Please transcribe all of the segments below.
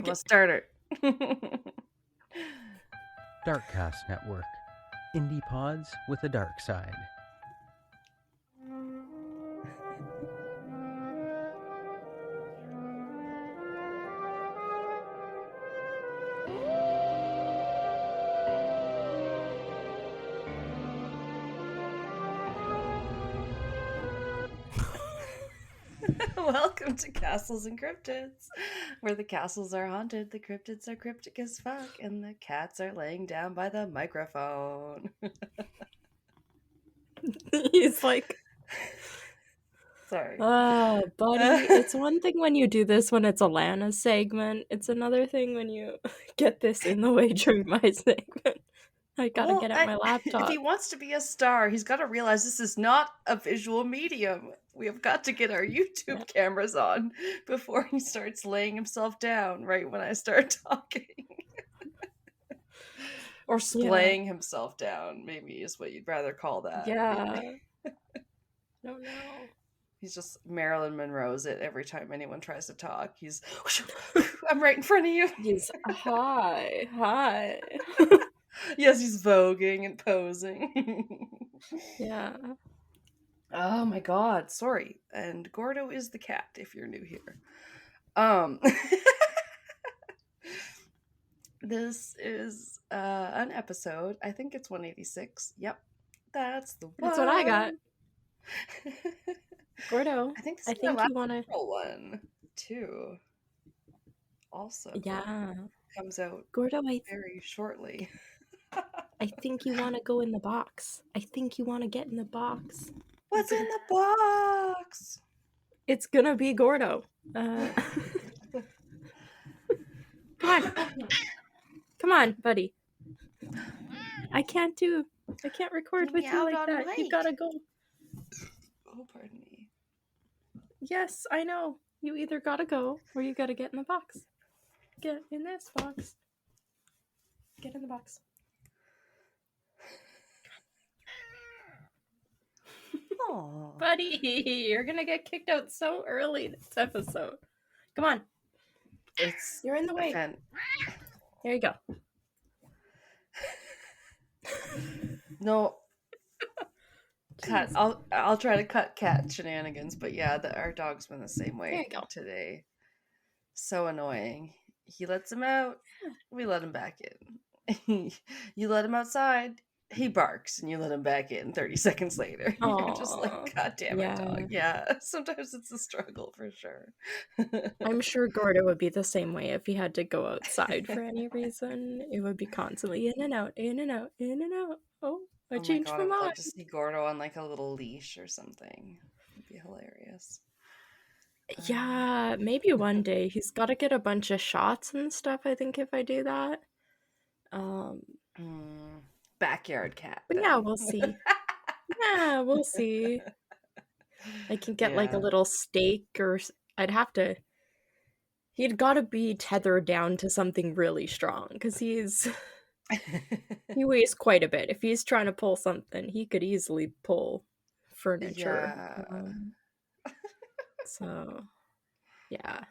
Let's start it. Darkcast Network. Indie pods with a dark side. Welcome to Castles and Cryptids, where the castles are haunted, the cryptids are cryptic as fuck, and the cats are laying down by the microphone. He's like, Sorry. oh, buddy, it's one thing when you do this when it's a Lana segment. It's another thing when you get this in the way during my segment. I gotta get at my laptop. If he wants to be a star, he's got to realize this is not a visual medium. We have got to get our YouTube cameras on before he starts laying himself down right when I start talking. Or splaying himself down, maybe is what you'd rather call that. Yeah. No. He's just Marilyn Monroe's it every time anyone tries to talk. He's, I'm right in front of you. He's, hi. Yes, he's voguing and posing. Yeah. Oh my god, sorry. And Gordo is the cat, if you're new here. This is an episode. I think it's 186. Yep. That's the one. That's what I got. Gordo, I think this I is think my you want to one too. Also, yeah, comes out Gordo, very shortly. I think you want to go in the box. I think you want to get in the box. What's in the box? It's gonna be Gordo. Come on, buddy. I can't record with you like that. You gotta go. Oh, pardon me. Yes, I know. You either gotta go or you gotta get in the box. Get in this box. Get in the box. Aww. Buddy, you're gonna get kicked out so early this episode. Come on. You're in the way. There you go. No. Cut. I'll try to cut cat shenanigans, but yeah, our dog's been the same way today. So annoying. He lets him out, we let him back in. You let him outside, he barks, and you let him back in 30 seconds later. You're just like, God damn it, dog. Yeah, sometimes it's a struggle for sure. I'm sure Gordo would be the same way if he had to go outside for any reason. It would be constantly in and out, in and out, in and out. Oh, I changed my mind. I'd love to see Gordo on like a little leash or something. It'd be hilarious. Yeah, maybe one day. He's got to get a bunch of shots and stuff, I think, if I do that. Backyard cat. But yeah, we'll see. We'll see. I can get like a little stake, or he'd got to be tethered down to something really strong, because he weighs quite a bit. If he's trying to pull something, he could easily pull furniture. Yeah. So, yeah. I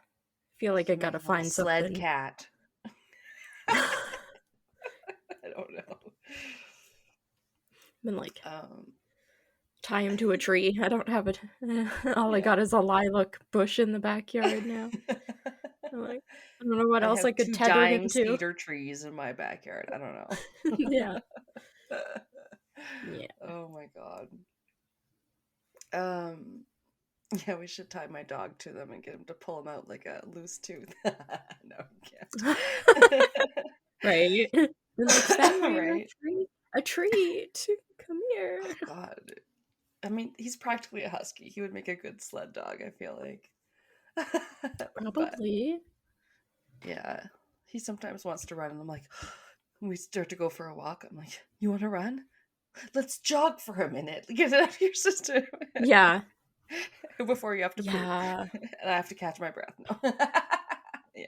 feel like I gotta find sled something. Cat. I don't know. Been like, tie him to a tree. I don't have it. All I got is a lilac bush in the backyard now. I don't know what else I could tether him to. Cedar trees in my backyard. I don't know. Yeah. Oh my god. Yeah, we should tie my dog to them and get him to pull him out like a loose tooth. No, we can't. Right. Right. A treat. Come here. Oh, god. I mean, he's practically a husky. He would make a good sled dog, I feel like. Probably. But, yeah. He sometimes wants to run, and I'm like, when we start to go for a walk, I'm like, you want to run? Let's jog for a minute. Get it out of your system. Yeah. Before you have to poop. Yeah. And I have to catch my breath. No. Yeah.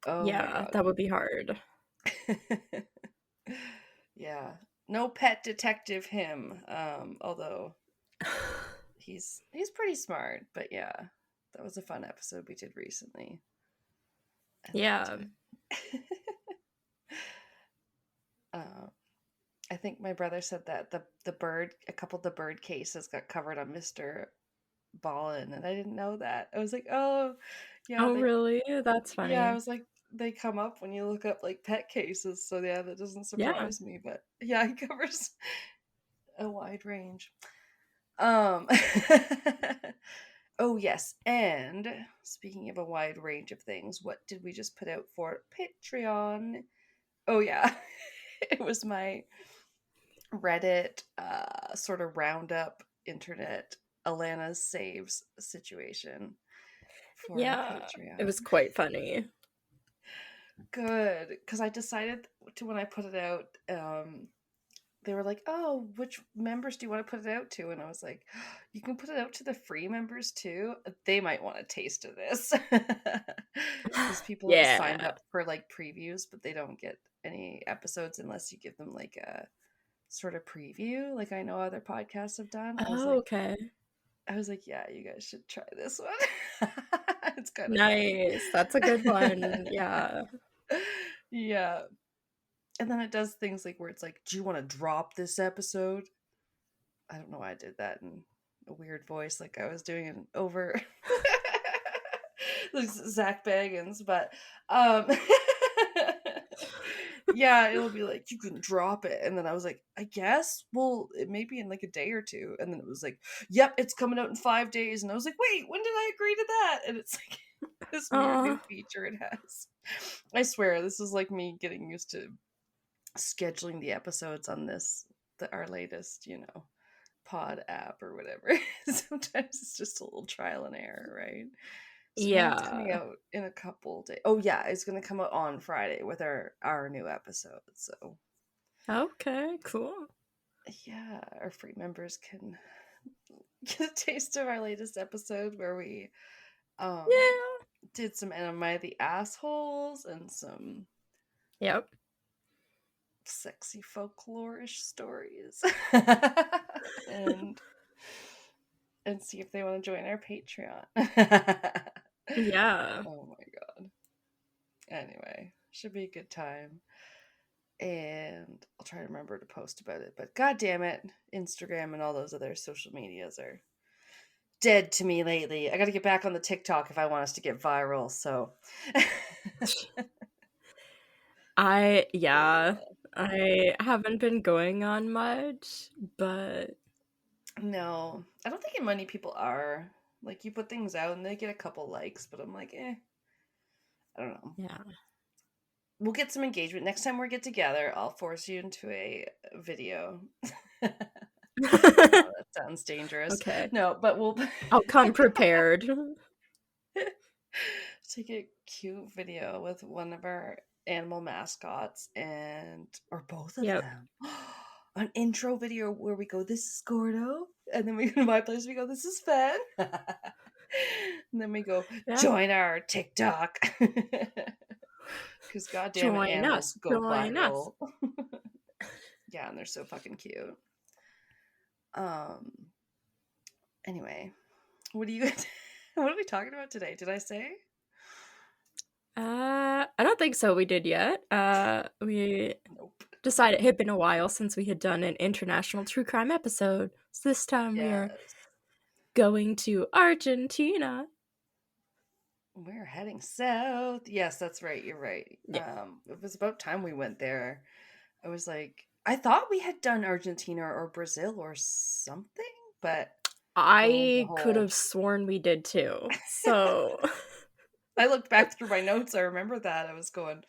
Oh, yeah, that would be hard. Yeah. No pet detective him. Although he's pretty smart, but yeah. That was a fun episode we did recently. Yeah. I think my brother said that a couple of the bird cases got covered on Mr. Ballin, and I didn't know that. I was like, oh, yeah. Oh, really? That's Yeah, I funny. was like, they come up when you look up like pet cases, so yeah, that doesn't Yeah. surprise me. But yeah, it covers a wide range. Oh yes, and speaking of a wide range of things, what did we just put out for Patreon? Oh yeah, it was my Reddit sort of roundup internet Alana's saves situation for our Yeah. It was Patreon. quite funny. Good, because I decided to, when I put it out, they were like, oh, which members do you want to put it out to? And I was like, you can put it out to the free members too. They might want a taste of this. Because people have signed Yeah. up for like previews, but they don't get any episodes unless you give them like a sort of preview, like I know other podcasts have done. Oh, okay. I was like, yeah, you guys should try this one. It's kind of Nice. That's a good one. Yeah. yeah. And then it does things like where it's like, do you want to drop this episode? I don't know why I did that in a weird voice, like I was doing it over like Zach Baggins, but yeah, it'll be like, you can drop it. And then I was like, I guess, well, it may be in like a day or two. And then it was like, yep, it's coming out in 5 days. And I was like, wait, when did I agree to that? And it's like this weird new feature it has. I swear, this is like me getting used to scheduling the episodes on our latest, pod app or whatever. Sometimes it's just a little trial and error, right? So mine's coming out in a couple days. Oh yeah, it's gonna come out on Friday with our new episode. So Okay, cool. yeah, our free members can get a taste of our latest episode where we did some Am I the Assholes and some sexy folklore-ish stories. and see if they want to join our Patreon. Yeah. Oh my god. Anyway, should be a good time. And I'll try to remember to post about it. But god damn it, Instagram and all those other social medias are dead to me lately. I gotta get back on the TikTok if I want us to get viral, so I haven't been going on much, but no. I don't think many people are. Like, you put things out and they get a couple likes, but I'm like, I don't know. Yeah. We'll get some engagement. Next time we get together, I'll force you into a video. Oh, that sounds dangerous. Okay. No, but I'll come prepared. Take a cute video with one of our animal mascots or both of them. An intro video where we go, this is Gordo. And then we go to my place, we go, this is Fen. And then we go, join our TikTok. Because goddamn it, animals go viral. Yeah, and they're so fucking cute. Anyway, what are we talking about today? Did I say? I don't think so. We did yet. We decided it had been a while since we had done an international true crime episode. So this time we are going to Argentina. We're heading south. Yes, that's right. You're right. Yeah. It was about time we went there. I was like, I thought we had done Argentina or Brazil or something, but I could have sworn we did too. So I looked back through my notes. I remember that. I was going,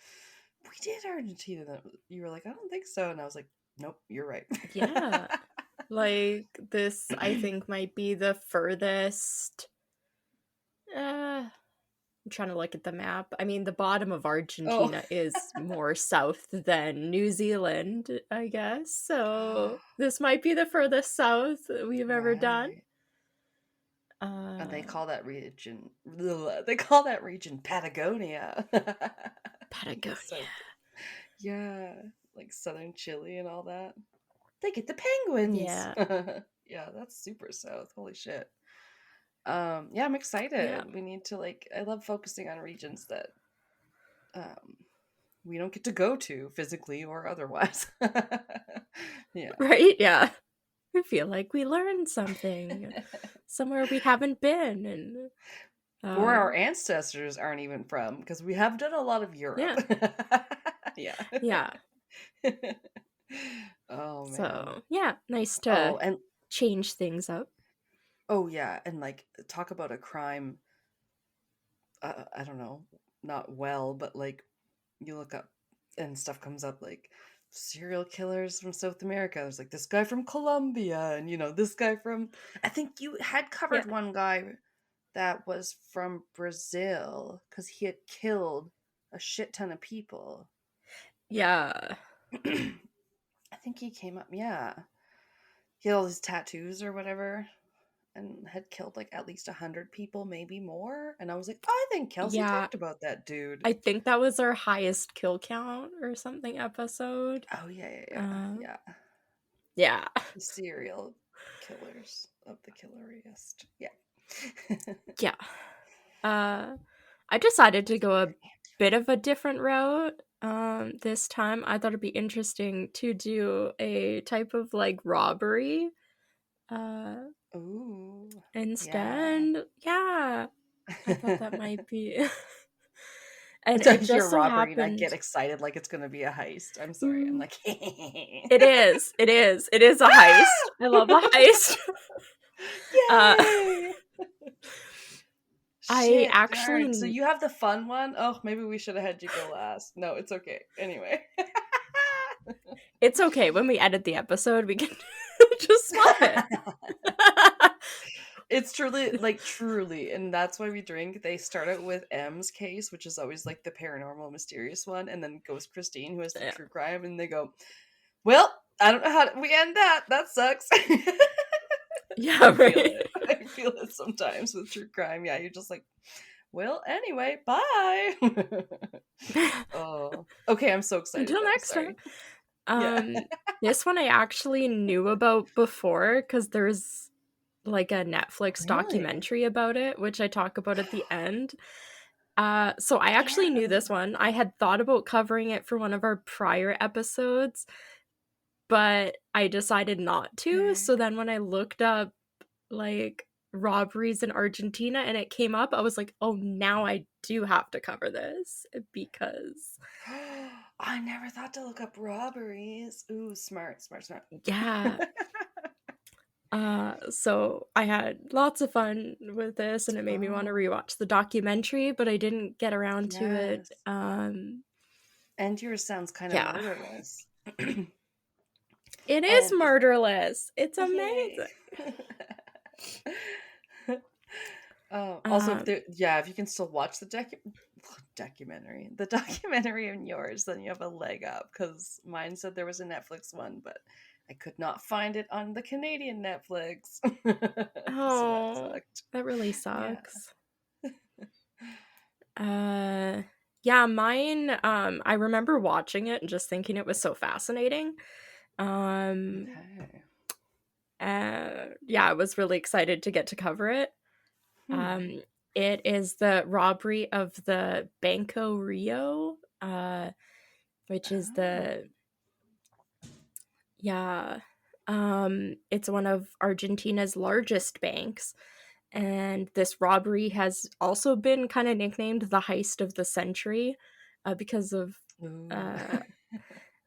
we did Argentina. You were like, I don't think so. And I was like, nope, you're right. Yeah. Like, this, I think, might be the furthest. I'm trying to look at the map. I mean, the bottom of Argentina is more south than New Zealand, I guess. So this might be the furthest south we've ever done. And they call that region. They call that region Patagonia. Patagonia. So, yeah, like southern Chile and all that. They get the penguins. Yeah. Yeah, that's super south. Holy shit. Yeah, I'm excited. Yeah. We need to I love focusing on regions that we don't get to go to physically or otherwise. Yeah. Right? Yeah. I feel like we learned something somewhere we haven't been, and Where our ancestors aren't even from, because we have done a lot of Europe. Yeah. Yeah. Yeah. Oh man. So yeah, nice to and change things up. oh yeah, and talk about a crime. I don't know, not well, but you look up and stuff comes up like serial killers from South America. There's this guy from Colombia, and this guy from. I think you had covered one guy that was from Brazil because he had killed a shit ton of people. Yeah. I think he came up. Yeah, he had all these tattoos or whatever, and had killed at least 100 people, maybe more. And I was like, I think Kelsey talked about that dude. I think that was our highest kill count or something episode. Oh yeah. Yeah. The serial killers of the killeriest. Yeah. Yeah. I decided to go a bit of a different route this time. I thought it'd be interesting to do a type of robbery Ooh. instead. Yeah. I thought that might be. And it it just so robbery happened. And I get excited like it's gonna be a heist. I'm sorry. I'm like It is a heist. I love a heist. Yay! I actually darn. So you have the fun one? Oh, maybe we should have had you go last. No, it's okay. Anyway. It's okay. When we edit the episode, we can just swap it. It's truly, and that's why we drink. They start out with M's case, which is always the paranormal, mysterious one, and then goes Christine, who has the true crime, and they go, well, I don't know how we end that. That sucks. Yeah, right. I feel it sometimes with true crime. Yeah, you're just well, anyway, bye. Oh, okay. I'm so excited. Until next time. This one I actually knew about before because there's a Netflix documentary about it, which I talk about at the end. So I actually knew this one. I had thought about covering it for one of our prior episodes, but I decided not to. So then when I looked up robberies in Argentina and it came up, I was like, oh, now I do have to cover this because I never thought to look up robberies. Ooh, smart. Yeah. So I had lots of fun with this, and it made me want to rewatch the documentary, but I didn't get around to it. And yours sounds kind of murderless. It is murderless. It's amazing. Also, if you can still watch the documentary in yours, then you have a leg up, because mine said there was a Netflix one, but I could not find it on the Canadian Netflix. Oh, so that really sucks. Yeah, mine, I remember watching it and just thinking it was so fascinating. Yeah, I was really excited to get to cover it. It is the robbery of the Banco Rio, which is it's one of Argentina's largest banks. And this robbery has also been kind of nicknamed the heist of the century because of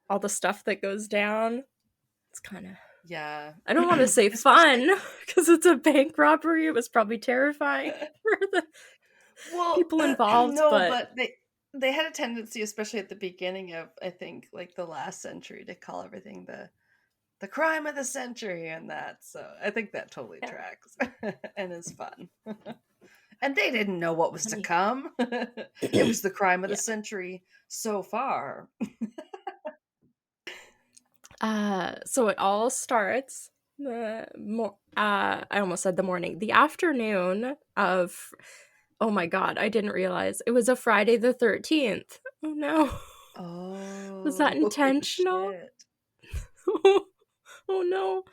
all the stuff that goes down. It's kind of... Yeah. I don't want to say fun because it's a bank robbery. It was probably terrifying for the people involved. No, but they had a tendency, especially at the beginning of, I think, the last century, to call everything the crime of the century and that. So I think that totally tracks and is fun. And they didn't know what was to come. It was the crime of the century so far. So it all starts I almost said the morning, the afternoon of, oh my god, I didn't realize it was a Friday the 13th. Oh no. Oh, was that intentional? Oh no.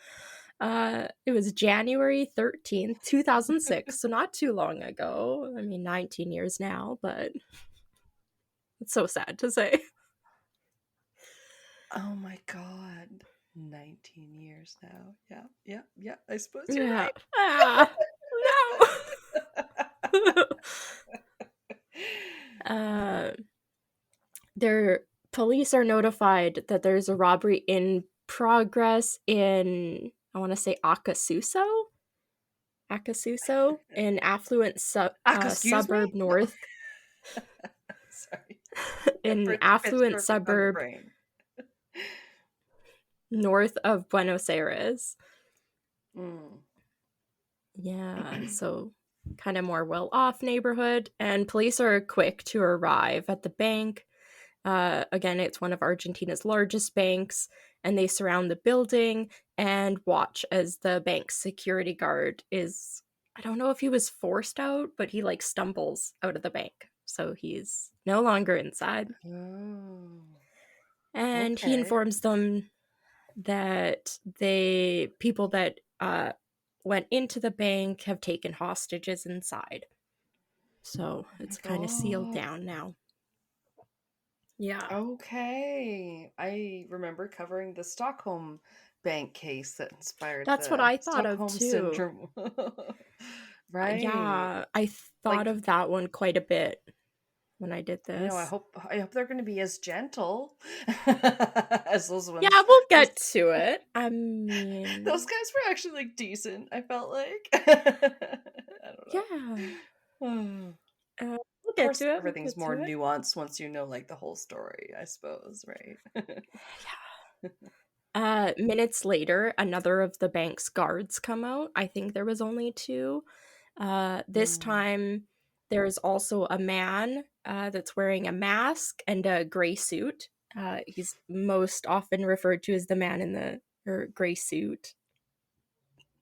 It was January 13th, 2006, so not too long ago. I mean, 19 years now, but it's so sad to say. Oh my god. 19 years now. Yeah. I suppose you're right. Ah, no. Their police are notified that there's a robbery in progress in, I want to say, Acasuso, an affluent suburb north. Sorry. An affluent suburb north of Buenos Aires. Yeah, so kind of more well-off neighborhood, and police are quick to arrive at the bank. Again, it's one of Argentina's largest banks, and they surround the building and watch as the bank's security guard is, I don't know if he was forced out, but he like stumbles out of the bank. So he's no longer inside. Oh. And he informs them that people that went into the bank have taken hostages inside. So it's kind of sealed down now. Yeah. Okay. I remember covering the Stockholm bank case that inspired That's what I thought Stockholm of too. syndrome. Right. Yeah, I thought of that one quite a bit when I did this. I know. I hope they're going to be as gentle as those ones. Yeah, we'll get to it. I mean, those guys were actually like decent. I felt like. I don't know. Yeah. We'll get to it. Everything's more nuanced once you know like the whole story, I suppose, right? Yeah. Minutes later, another of the bank's guards come out. I think there was only two. This time, there's also a man that's wearing a mask and a gray suit. He's most often referred to as the man in the gray suit.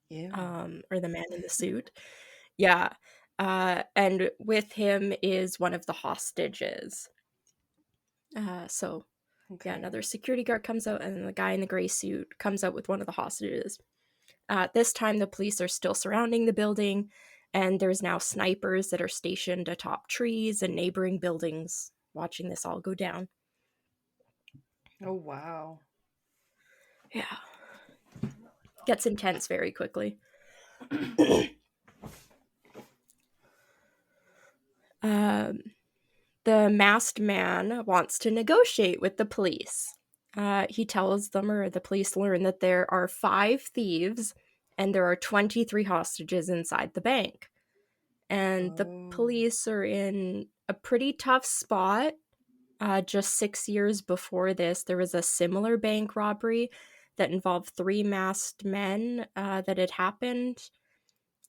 Yeah. Or the man in the suit. Yeah. And with him is one of the hostages. Yeah, another security guard comes out, and then the guy in the gray suit comes out with one of the hostages. This time, the police are still surrounding the building, and there's now snipers that are stationed atop trees and neighboring buildings watching this all go down. Oh, wow. Yeah. Gets intense very quickly. The masked man wants to negotiate with the police. He tells them, or the police learn, that there are 5 thieves and there are 23 hostages inside the bank. And the police are in a pretty tough spot. Just 6 years before this, there was a similar bank robbery that involved 3 masked men that had happened.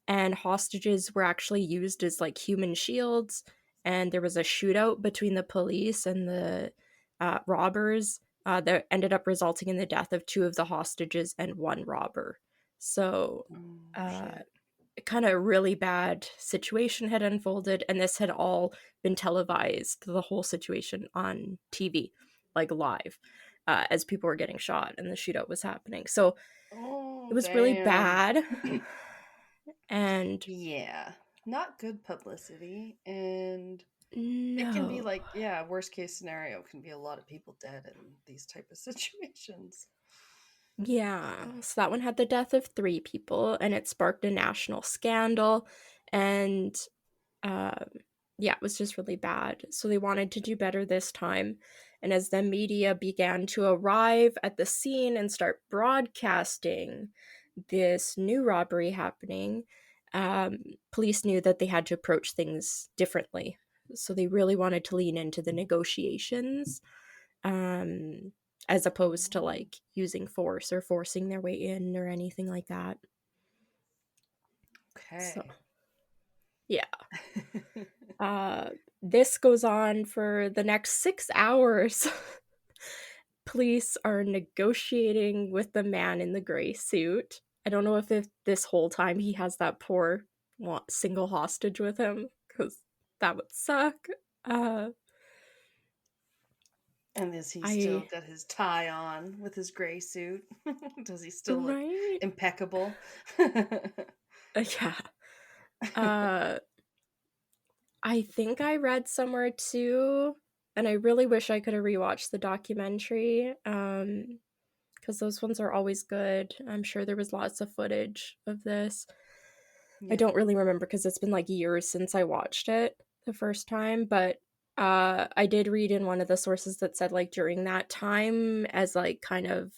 And hostages were actually used as like human shields. And there was a shootout between the police and the robbers that ended up resulting in the death of 2 of the hostages and 1 robber. So kind of really bad situation had unfolded, and this had all been televised, the whole situation on TV, like live, as people were getting shot and the shootout was happening. So it was really bad. And yeah, not good publicity, and it can be like, worst case scenario can be a lot of people dead in these type of situations. Yeah, so that one had the death of 3 people, and it sparked a national scandal, and it was just really bad. So they wanted to do better this time, and as the media began to arrive at the scene and start broadcasting this new robbery happening, police knew that they had to approach things differently. So they really wanted to lean into the negotiations, as opposed to like using force or forcing their way in or anything like that. Okay. So, yeah. This goes on for the next 6 hours. Police are negotiating with the man in the gray suit. I don't know if this whole time he has that poor single hostage with him, because that would suck. And is he still got his tie on with his gray suit? Does he still look impeccable? Yeah. I think I read somewhere too, and I really wish I could have rewatched the documentary, because those ones are always good. I'm sure there was lots of footage of this. Yeah. I don't really remember because it's been like years since I watched it the first time, but I did read in one of the sources that said like during that time, as like kind of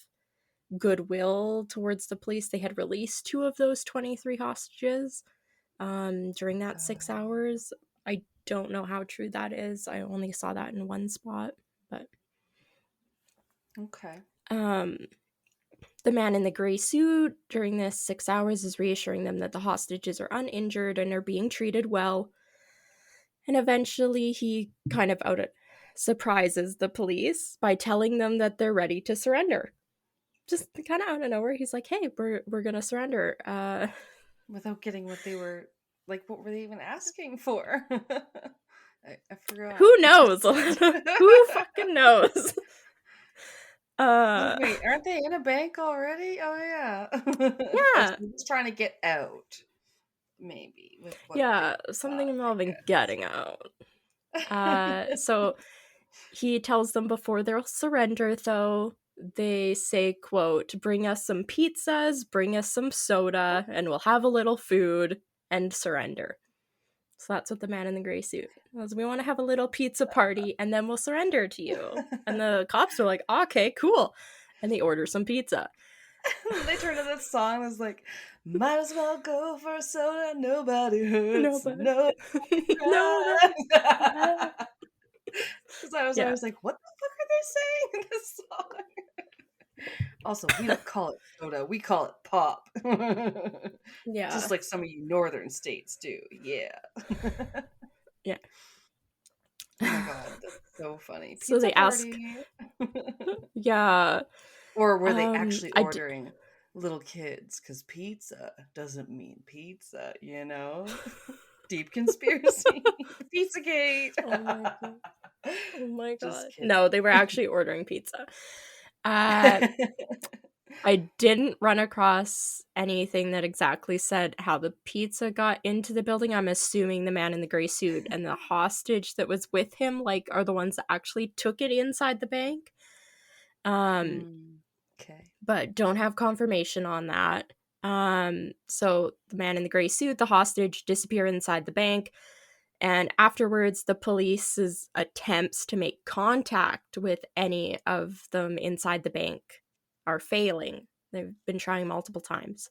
goodwill towards the police, they had released 2 of those 23 hostages during that 6 hours. I don't know how true that is. I only saw that in one spot, but okay. The man in the gray suit during this 6 hours is reassuring them that the hostages are uninjured and are being treated well. And eventually he kind of surprises the police by telling them that they're ready to surrender. Just kind of out of nowhere, he's like, hey, we're gonna surrender. Without getting what they were, like, what were they even asking for? I forgot. Who knows? Who fucking knows? Wait, aren't they in a bank already? Oh yeah. Yeah. He's trying to get out. Maybe. With what something involving getting out. So he tells them before they'll surrender, though, they say, quote, bring us some pizzas, bring us some soda, and we'll have a little food and surrender. So that's what the man in the gray suit was. We want to have a little pizza party and then we'll surrender to you. And the cops are like, okay, cool. And they order some pizza. They turn to this song that's like, might as well go for a soda, nobody hurts. Nobody. No. Because I was like, what the fuck are they saying in this song? Also, we don't call it soda, we call it pop. Yeah. Just like some of you northern states do. Yeah. Yeah. Oh my god, that's so funny. Pizza so they party. Yeah. Or were they actually ordering little kids? Because pizza doesn't mean pizza, you know? Deep conspiracy. Pizzagate. Oh my god. No, they were actually ordering pizza. I didn't run across anything that exactly said how the pizza got into the building. I'm assuming the man in the gray suit and the hostage that was with him, like, are the ones that actually took it inside the bank. Okay. But don't have confirmation on that. So the man in the gray suit, the hostage, disappear inside the bank. And afterwards, the police's attempts to make contact with any of them inside the bank are failing. They've been trying multiple times.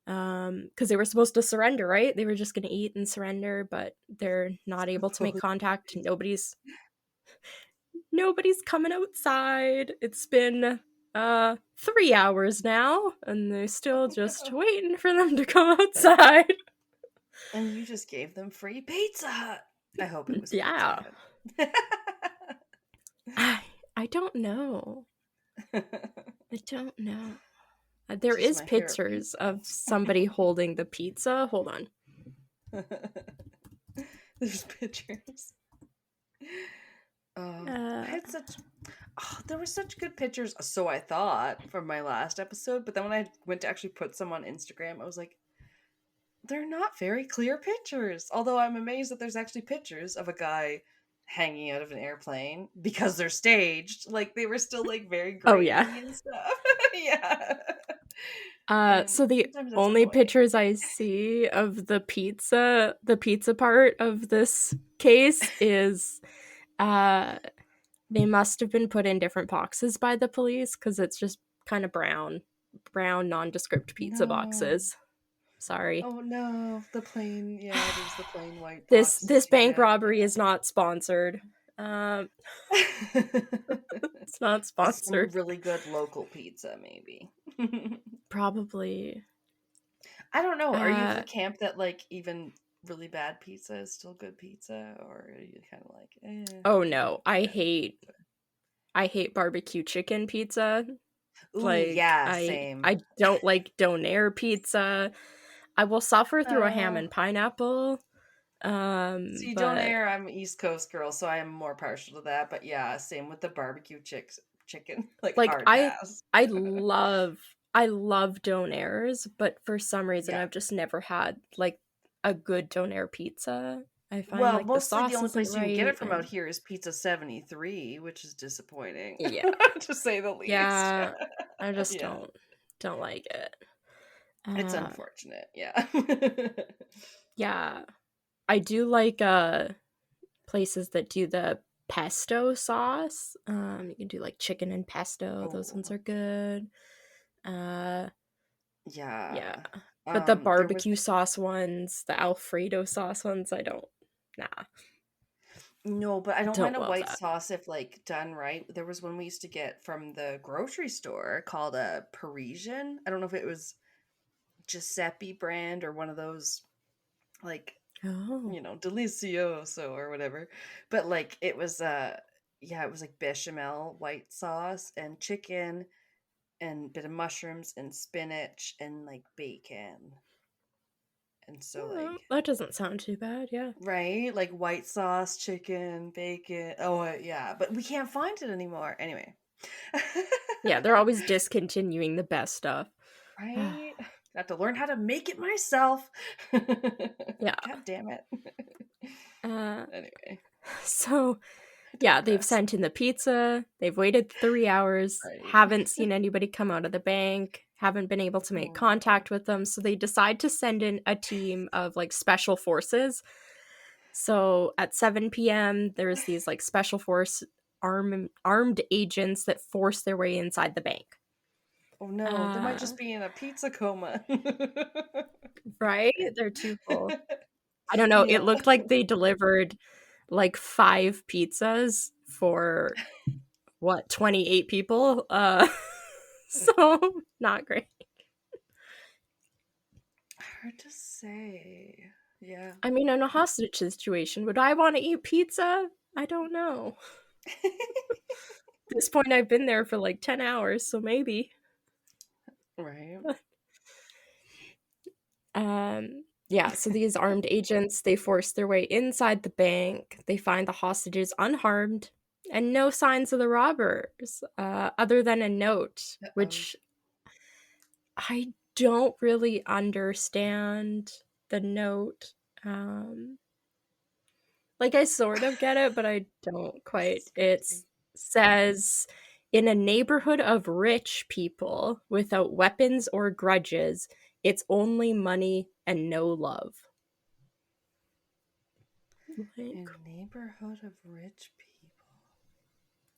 Because they were supposed to surrender, right? They were just going to eat and surrender, but they're not able to make contact. Nobody's coming outside. It's been 3 hours now, and they're still just waiting for them to come outside. And you just gave them free Pizza. I hope it was yeah. I don't know. I don't know. There is pictures of somebody holding the pizza. Hold on. There's pictures. I had there were such good pictures, so I thought, from my last episode, but then when I went to actually put some on Instagram, I was like, they're not very clear pictures. Although I'm amazed that there's actually pictures of a guy hanging out of an airplane because they're staged. Like, they were still like very grainy and stuff. Yeah. So the only pictures I see of the pizza part of this case is they must have been put in different boxes by the police because it's just kind of brown nondescript pizza boxes. Sorry. Oh no, the plain, there's the plain white boxes. This bank robbery is not sponsored. It's not sponsored. Some really good local pizza, maybe. Probably. I don't know. Are you the camp that, like, even really bad pizza is still good pizza, or are you kind of like, Oh no, I hate barbecue chicken pizza. Ooh, like, same. I don't like donair pizza. I will suffer through a ham and pineapple. See, But donair, I'm an East Coast girl, so I am more partial to that. But yeah, same with the barbecue chicken. Like like hard pass. I love donairs, but for some reason Yeah. I've just never had like a good donair pizza. I find Well, like the mostly the sauce only isn't place you can get right, it from out here is Pizza 73, which is disappointing. yeah. To say the least. Yeah, I just Yeah. don't like it. It's unfortunate, yeah. Yeah. I do like places that do the pesto sauce. You can do like chicken and pesto. Those ones Oh, are good. Yeah. yeah. But the There was barbecue sauce ones, the Alfredo sauce ones, I don't. Nah. no, but I don't Don't mind a love white that. sauce if like done right. There was one we used to get from the grocery store called a Parisian. I don't know if it was Giuseppe brand or one of those like Oh. delicioso or whatever. But like it was yeah, it was like bechamel white sauce and chicken and bit of mushrooms and spinach and like bacon. And so like That doesn't sound too bad, yeah. right, like white sauce, chicken, bacon. Oh yeah, but we can't find it anymore. Anyway. Yeah, they're always discontinuing the best stuff. Right? Got to learn how to make it myself. Yeah. God damn it. Anyway. So yeah, they've sent in the pizza. They've waited 3 hours. Right. Haven't seen anybody come out of the bank. Haven't been able to make contact with them. So they decide to send in a team of like special forces. So at 7 p.m., there's these like special force armed agents that force their way inside the bank. Oh no, they might just be in a pizza coma. Right? They're too full. I don't know. Yeah. It looked like they delivered like 5 pizzas for what, 28 people? So not great. Hard to say. Yeah. I mean, in a hostage situation, would I want to eat pizza? I don't know. At this point, I've been there for like 10 hours, so maybe. Right. Yeah, so these armed agents, they force their way inside the bank. They find the hostages unharmed and no signs of the robbers, other than a note, which I don't really understand the note. Like, I sort of get it, but I don't quite. It says, in a neighborhood of rich people without weapons or grudges, it's only money and no love. Like, in a neighborhood of rich people.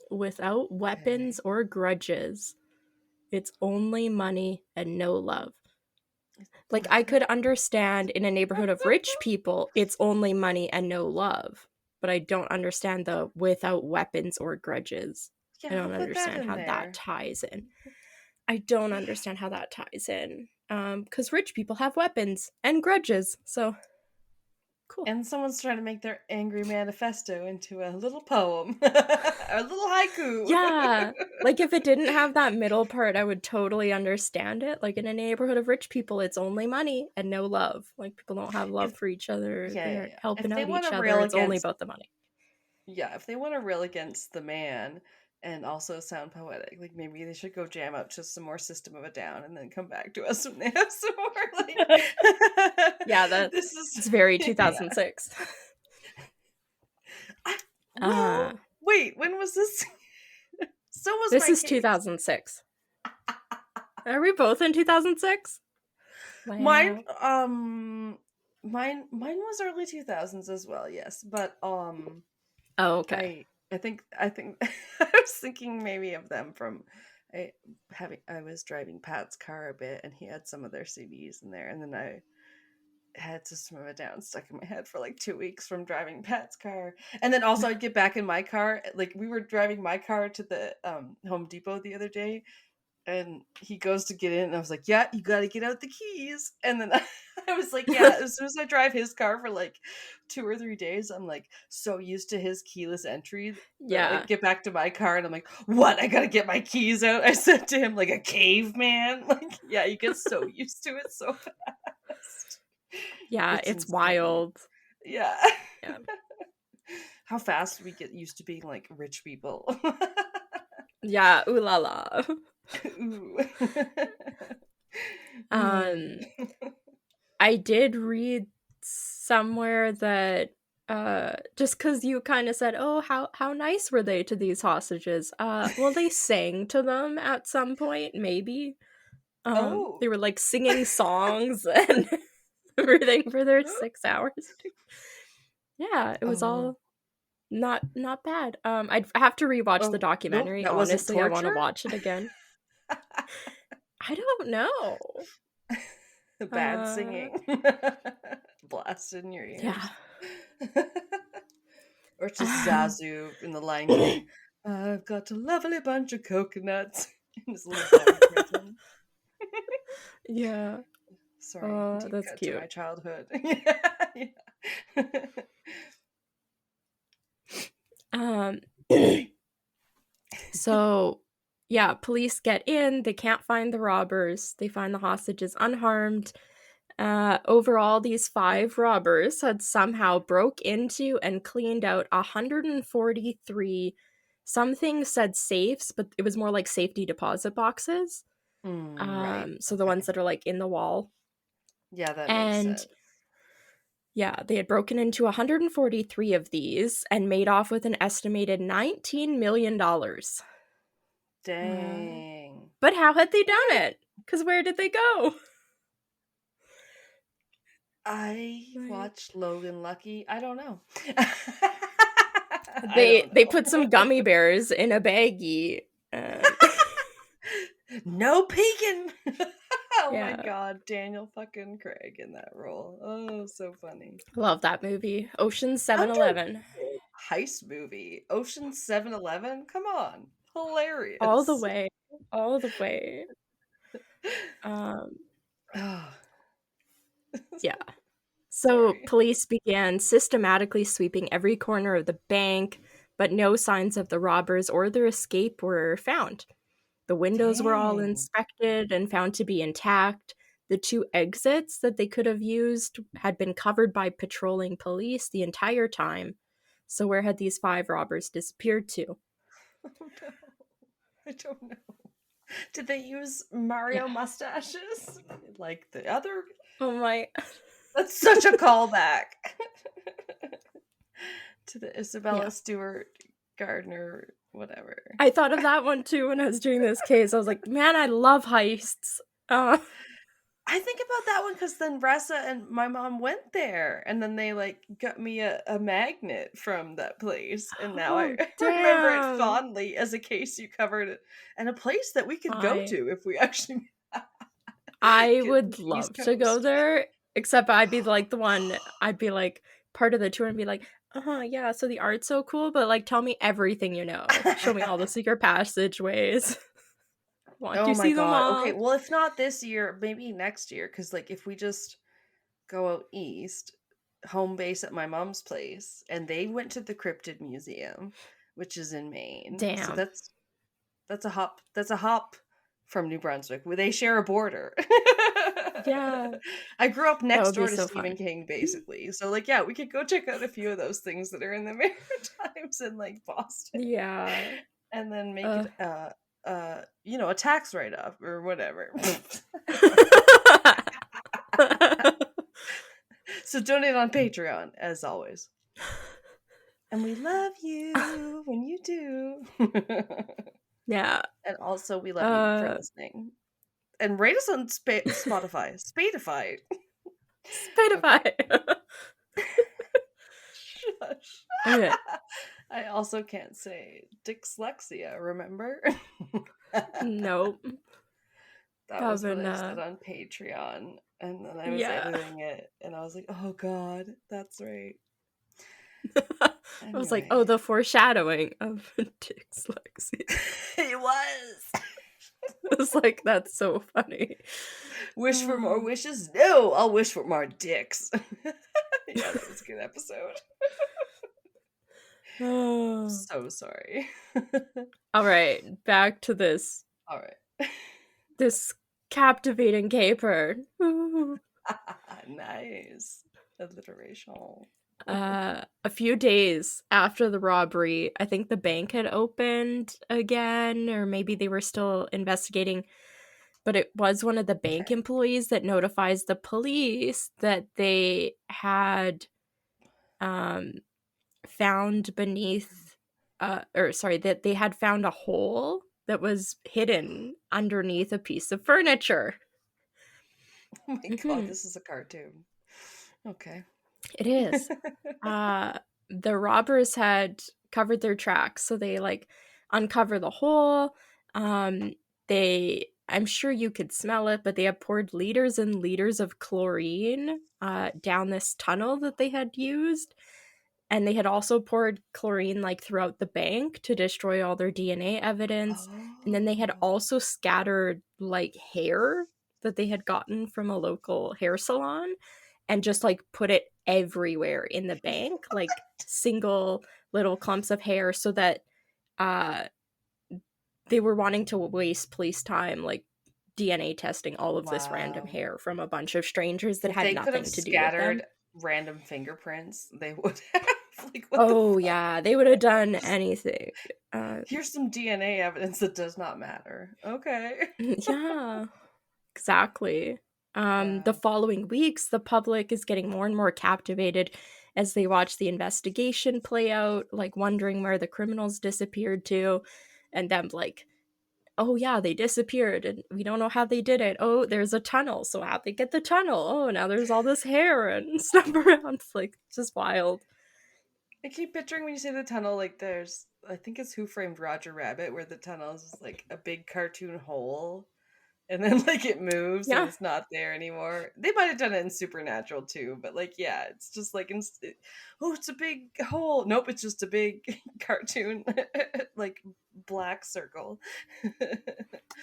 Without weapons or grudges, it's only money and no love. Like, I could understand in a neighborhood of rich people, it's only money and no love. But I don't understand the without weapons or grudges. Yeah, I don't understand how there? that ties in. I don't understand how that ties in. Because rich people have weapons and grudges, so cool. And someone's trying to make their angry manifesto into a little poem. A little haiku. Yeah. Like, if it didn't have that middle part, I would totally understand it. Like, in a neighborhood of rich people, it's only money and no love. Like, people don't have love for each other. They're helping out each other. It's only about the money. Yeah, if they want to rail against the man and also sound poetic, like maybe they should go jam out to some more System of a Down and then come back to us when they have some more like yeah, it's very 2006. Yeah. Wait, when was this? So was this is 2006. Are we both in 2006? Wow. Mine was early 2000s as well, yes. But oh, okay. I think I was thinking maybe of them from I was driving Pat's car a bit and he had some of their CDs in there, and then I had System of a Down stuck in my head for like 2 weeks from driving Pat's car. And then also I'd get back in my car, like we were driving my car to the Home Depot the other day, and he goes to get in and I was like, yeah, you gotta get out the keys. And then I was like, yeah, as soon as I drive his car for like 2 or 3 days, I'm like so used to his keyless entry. Yeah. I get back to my car and I'm like, what? I gotta get my keys out. I said to him like a caveman. Like, yeah, you get so used to it so fast. Yeah, it's wild. Yeah. Yeah. How fast we get used to being like rich people. Yeah, ooh la la. Ooh. I did read somewhere that just because you kind of said, oh, how nice were they to these hostages? Well, they sang to them at some point, maybe. They were like singing songs and everything for their 6 hours. Yeah, it was all not bad. I'd have to rewatch the documentary. Nope, that Honestly, I want to wasn't torture? watch it again. I don't know. Bad singing. Blasted in your ears. Yeah. Or just Zazu in The Lion King. I've got a lovely bunch of coconuts in his little dog prison. Yeah. Sorry, deep that's cut cute. to my childhood. So, yeah, police get in. They can't find the robbers. They find the hostages unharmed. Overall, these 5 robbers had somehow broke into and cleaned out 143. Some things said safes, but it was more like safety deposit boxes. Right. So the ones that are like in the wall. Yeah, that makes sense. Yeah, they had broken into 143 of these and made off with an estimated $19 million. Dang. But how had they done it? Because where did they go? I watched Logan Lucky. I don't know. They put some gummy bears in a baggie. No peeking. Oh Yeah. my god, Daniel fucking Craig in that role. Oh, so funny. Love that movie. Ocean's 7-Eleven. Heist movie. Ocean's 7-Eleven? Come on. Hilarious. All the way. All the way. Yeah. So police began systematically sweeping every corner of the bank, but no signs of the robbers or their escape were found. The windows were all inspected and found to be intact. The 2 exits that they could have used had been covered by patrolling police the entire time. So where had these 5 robbers disappeared to? Oh no. I don't know. Did they use Mario mustaches? Like the other? Oh my. That's such a callback to the Isabella Stewart Gardner, whatever. I thought of that one too when I was doing this case. I was like, man, I love heists. I think about that one because then Ressa and my mom went there, and then they like got me a magnet from that place, and now I remember it fondly as a case you covered, and a place that we could go to if we actually. I would love to go there, except I'd be like the one. I'd be like part of the tour and be like, yeah. So the art's so cool, but like, tell me everything you know. Show me all the secret passageways. Want to see them all. Okay, well, if not this year, maybe next year, because like if we just go out east, home base at my mom's place, and they went to the Cryptid Museum, which is in Maine. Damn. So that's a hop. That's a hop from New Brunswick, where they share a border. Yeah. I grew up next door to Stephen King, basically. So like, yeah, we could go check out a few of those things that are in the Maritimes in like Boston. Yeah. And then make it a tax write-off or whatever. So donate on Patreon, as always. And we love you when you do. Yeah. And also we love you for listening. And rate us on Spotify. Spadify. Spadify. Shush. Okay. I also can't say dyslexia, remember? Nope. That was what I said on Patreon. And then I was editing it, and I was like, oh god, that's right. I was like, oh, the foreshadowing of dyslexia. It was. I was like, that's so funny. Wish for more wishes? No, I'll wish for more dicks. Yeah, that was a good episode. So sorry. All right, back to this. All right. This captivating caper. Nice alliteration. A few days after the robbery, I think the bank had opened again, or maybe they were still investigating, but it was one of the bank employees that notifies the police that they had found beneath, that they had found a hole that was hidden underneath a piece of furniture. Oh my god, this is a cartoon. Okay. It is. The robbers had covered their tracks, so they like uncover the hole. I'm sure you could smell it, but they have poured liters and liters of chlorine down this tunnel that they had used. And they had also poured chlorine like throughout the bank to destroy all their DNA evidence. And then they had also scattered like hair that they had gotten from a local hair salon and just like put it everywhere in the bank, like single little clumps of hair, so that they were wanting to waste police time like DNA testing all of this random hair from a bunch of strangers that had nothing to do with them. Random fingerprints, they would have like, yeah, they would have done anything. Here's some DNA evidence that does not matter. Okay. Yeah, exactly. The following weeks, the public is getting more and more captivated as they watch the investigation play out, like wondering where the criminals disappeared to, and them like, oh yeah, they disappeared and we don't know how they did it. Oh, there's a tunnel, so how'd they get the tunnel? Oh, now there's all this hair and stuff around. It's like just wild. I keep picturing when you say the tunnel, like there's, I think it's Who Framed Roger Rabbit, where the tunnel is like a big cartoon hole, and then like it moves and it's not there anymore. They might have done it in Supernatural too, but like, yeah, it's just like, it's a big hole. Nope, it's just a big cartoon like black circle.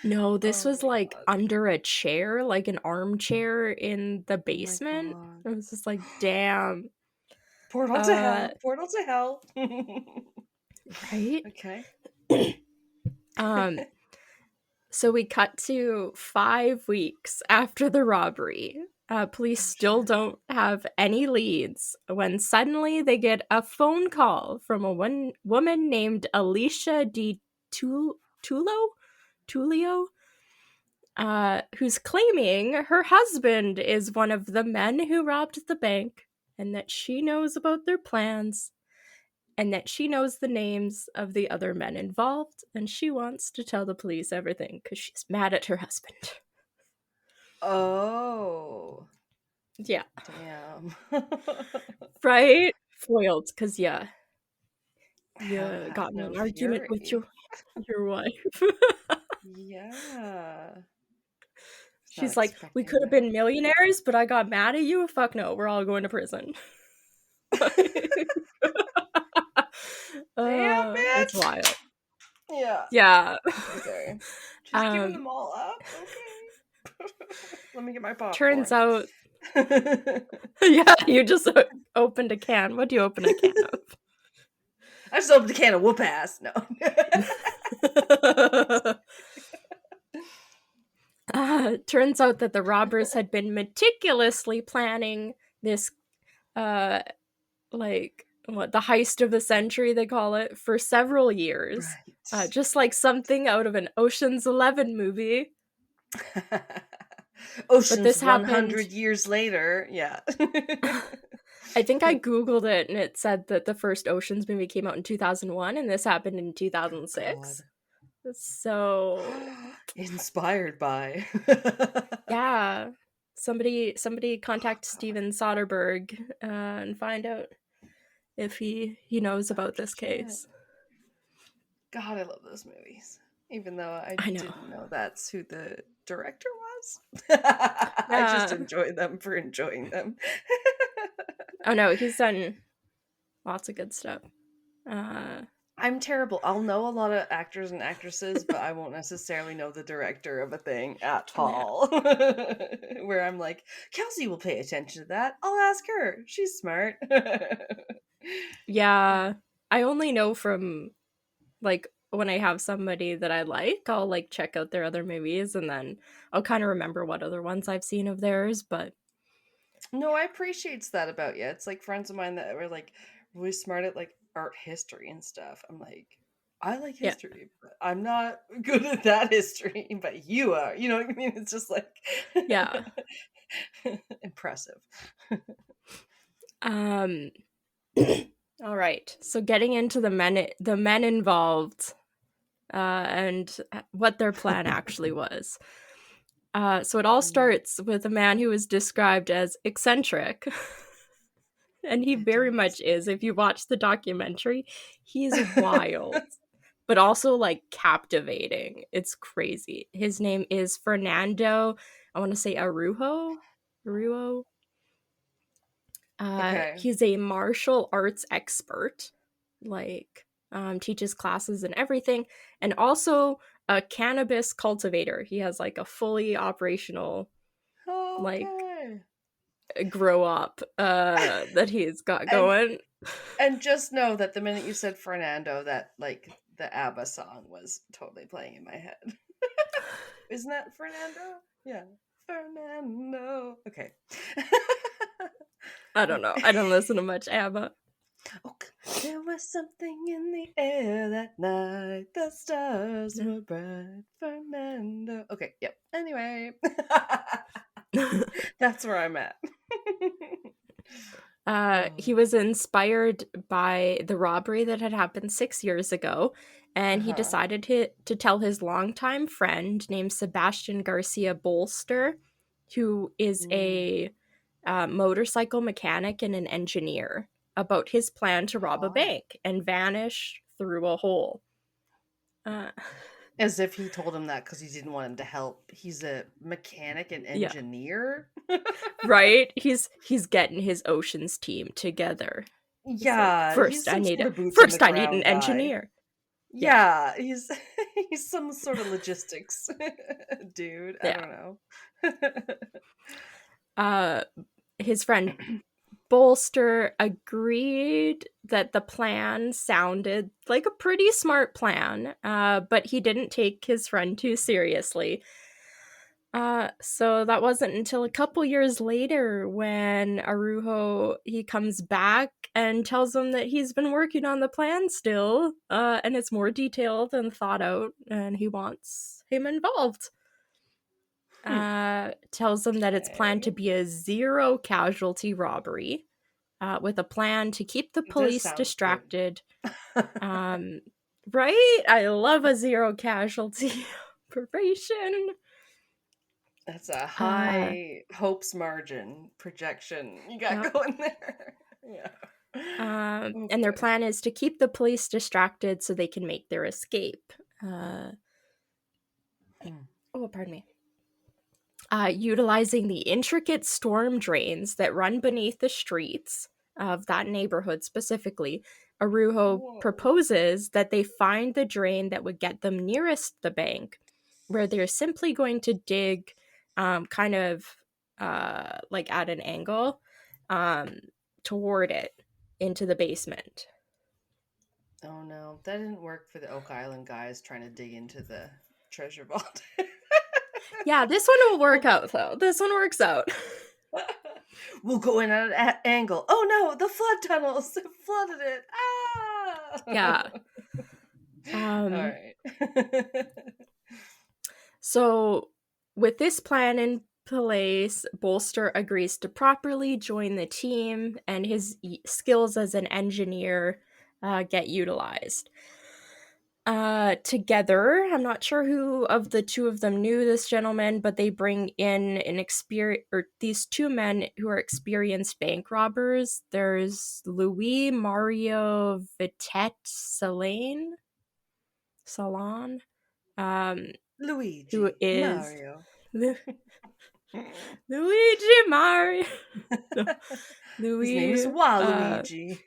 No, this was like under a chair, like an armchair in the basement. It was just like, damn. Portal to hell. Portal to hell. Right? Okay. So we cut to 5 weeks after the robbery. Police still don't have any leads when suddenly they get a phone call from a woman named Alicia Di Tulio, who's claiming her husband is one of the men who robbed the bank and that she knows about their plans and that she knows the names of the other men involved, and she wants to tell the police everything because she's mad at her husband. Oh. Yeah. Damn. Right? Foiled, because, yeah. You got in an argument with your wife. Yeah. She's like, we could have been millionaires, but I got mad at you? Fuck no, we're all going to prison. Damn, bitch! That's wild. Yeah. Yeah. Okay. Just giving them all up? Okay. Let me get my popcorn. Turns out... yeah, you just opened a can. What do you open a can of? I just opened a can of whoop ass. No. Turns out that the robbers had been meticulously planning this, the heist of the century, they call it, for several years. Right. Just like something out of an Ocean's 11 movie. Ocean's 100 years later. Yeah. I think I Googled it and it said that the first Ocean's movie came out in 2001 and this happened in 2006. So inspired by. Yeah. Somebody contact Steven Soderbergh and find out if he knows about this case. God, I love those movies. Even though I didn't know that's who the director was. I just enjoy them for enjoying them. Oh no, he's done lots of good stuff. I'm terrible. I'll know a lot of actors and actresses, but I won't necessarily know the director of a thing at all. Where I'm like, Kelsey will pay attention to that. I'll ask her. She's smart. Yeah. I only know from, like, when I have somebody that I like, I'll, like, check out their other movies, and then I'll kind of remember what other ones I've seen of theirs, but No, I appreciates that about you. It's like friends of mine that were like really smart at like art history and stuff. I'm like, I like Yeah. history, but I'm not good at that history, but you are. You know what I mean? It's just like Yeah. impressive. All right. So getting into the men involved, and what their plan actually was. So it all starts with a man who is described as eccentric. And he very much is. If you watch the documentary, he's wild, but also like captivating. It's crazy. His name is Fernando. I want to say Arujo. Arujo. Okay. He's a martial arts expert, like teaches classes and everything, and also a cannabis cultivator. He has like a fully operational, like, Okay. grow up that he's got going. And just know that the minute you said Fernando, that like the ABBA song was totally playing in my head. Isn't that Fernando? Yeah. Fernando. Okay. I don't know. I don't listen to much ABBA. Oh, there was something in the air that night. The stars were bright. Fernando. Okay, yep. Anyway. That's where I'm at. He was inspired by the robbery that had happened 6 years ago, and he decided to tell his longtime friend named Sebastian Garcia Bolster, who is a motorcycle mechanic and an engineer, about his plan to rob a bank and vanish through a hole. As if he told him that because he didn't want him to help. He's a mechanic and engineer. Yeah. Right? He's getting his Oceans team together. Yeah, like, first I need an engineer. Yeah, he's he's some sort of logistics dude. I don't know. His friend Bolster agreed that the plan sounded like a pretty smart plan, but he didn't take his friend too seriously. So that wasn't until a couple years later when Arujo, he comes back and tells him that he's been working on the plan still, and it's more detailed and thought out, and he wants him involved. Tells him that it's planned to be a zero casualty robbery, with a plan to keep the police distracted. Right? I love a zero casualty operation. That's a high hopes margin projection you got going there. Yeah. And their plan is to keep the police distracted so they can make their escape. Oh, pardon me. Utilizing the intricate storm drains that run beneath the streets of that neighborhood specifically, Arujo proposes that they find the drain that would get them nearest the bank, where they're simply going to dig kind of like at an angle toward it into the basement. Oh no, that didn't work for the Oak Island guys trying to dig into the treasure vault. Yeah, this one will work out though. This one works out. We'll go in at an angle. Oh no, the flood tunnels flooded it. Ah! Yeah. All right. So, with this plan in place, Bolster agrees to properly join the team, and his skills as an engineer get utilized. Together, I'm not sure who of the two of them knew this gentleman, but they bring in these two men who are experienced bank robbers. There's Louis Mario Vitet Salon. Luigi Who is Mario. Luigi Mario. No. Louis, his name is Waluigi.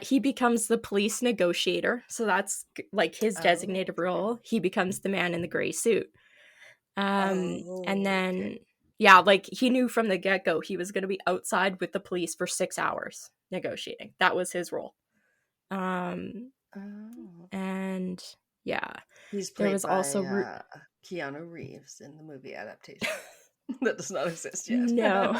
He becomes the police negotiator, so that's like his designated role. He becomes the man in the gray suit. And then, yeah, like he knew from the get-go he was going to be outside with the police for 6 hours negotiating. That was his role. And yeah, he's played by Keanu Reeves in the movie adaptation. That does not exist yet. No.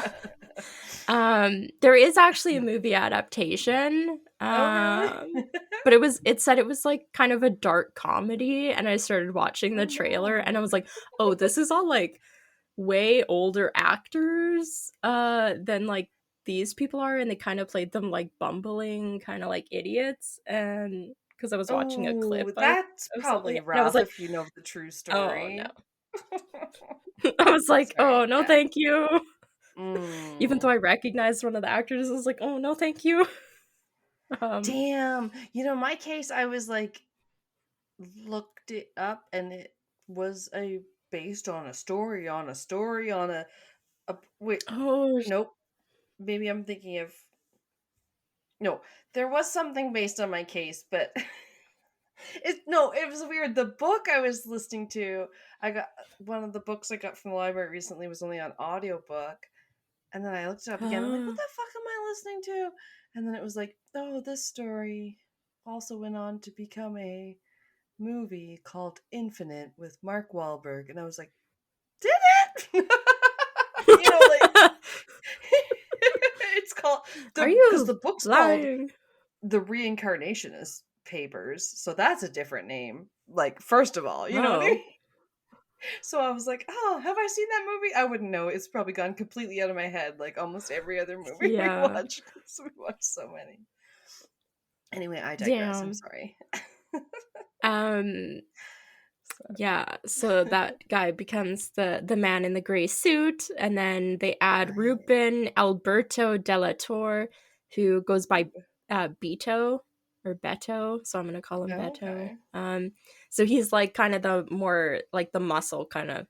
There is actually a movie adaptation. Oh, really? But it said it was like kind of a dark comedy, and I started watching the trailer and I was like, oh, this is all like way older actors than like these people are, and they kind of played them like bumbling kind of like idiots. And because I was watching a clip that's of something, probably and I was rough like, if you know the true oh story. no. I was like, Sorry, oh no, yeah. thank you. Even though I recognized one of the actors, I was like, oh no, thank you. Damn. My case, I was like, looked it up, and it was based on a story on a wait. Oh Nope. Maybe I'm thinking of. No, there was something based on my case, but it was weird. The book I was listening to, I got one of the books I got from the library recently was only on audiobook, and then I looked it up again. I'm like, what the fuck am I listening to? And then it was like, oh, this story also went on to become a movie called Infinite with Mark Wahlberg, and I was like, did it? Like it's called because the book's lying? called The Reincarnationist Papers, so that's a different name. Like, first of all, you know what I mean? So I was like, oh, have I seen that movie? I wouldn't know. It's probably gone completely out of my head, like almost every other movie we watch, because we watch so many. Anyway, I digress. I'm sorry. Yeah, so that guy becomes the man in the gray suit, and then they add Ruben Alberto Della Torre, who goes by Beto or Beto, so I'm gonna call him Beto. Okay. So he's like kind of the more like the muscle kind of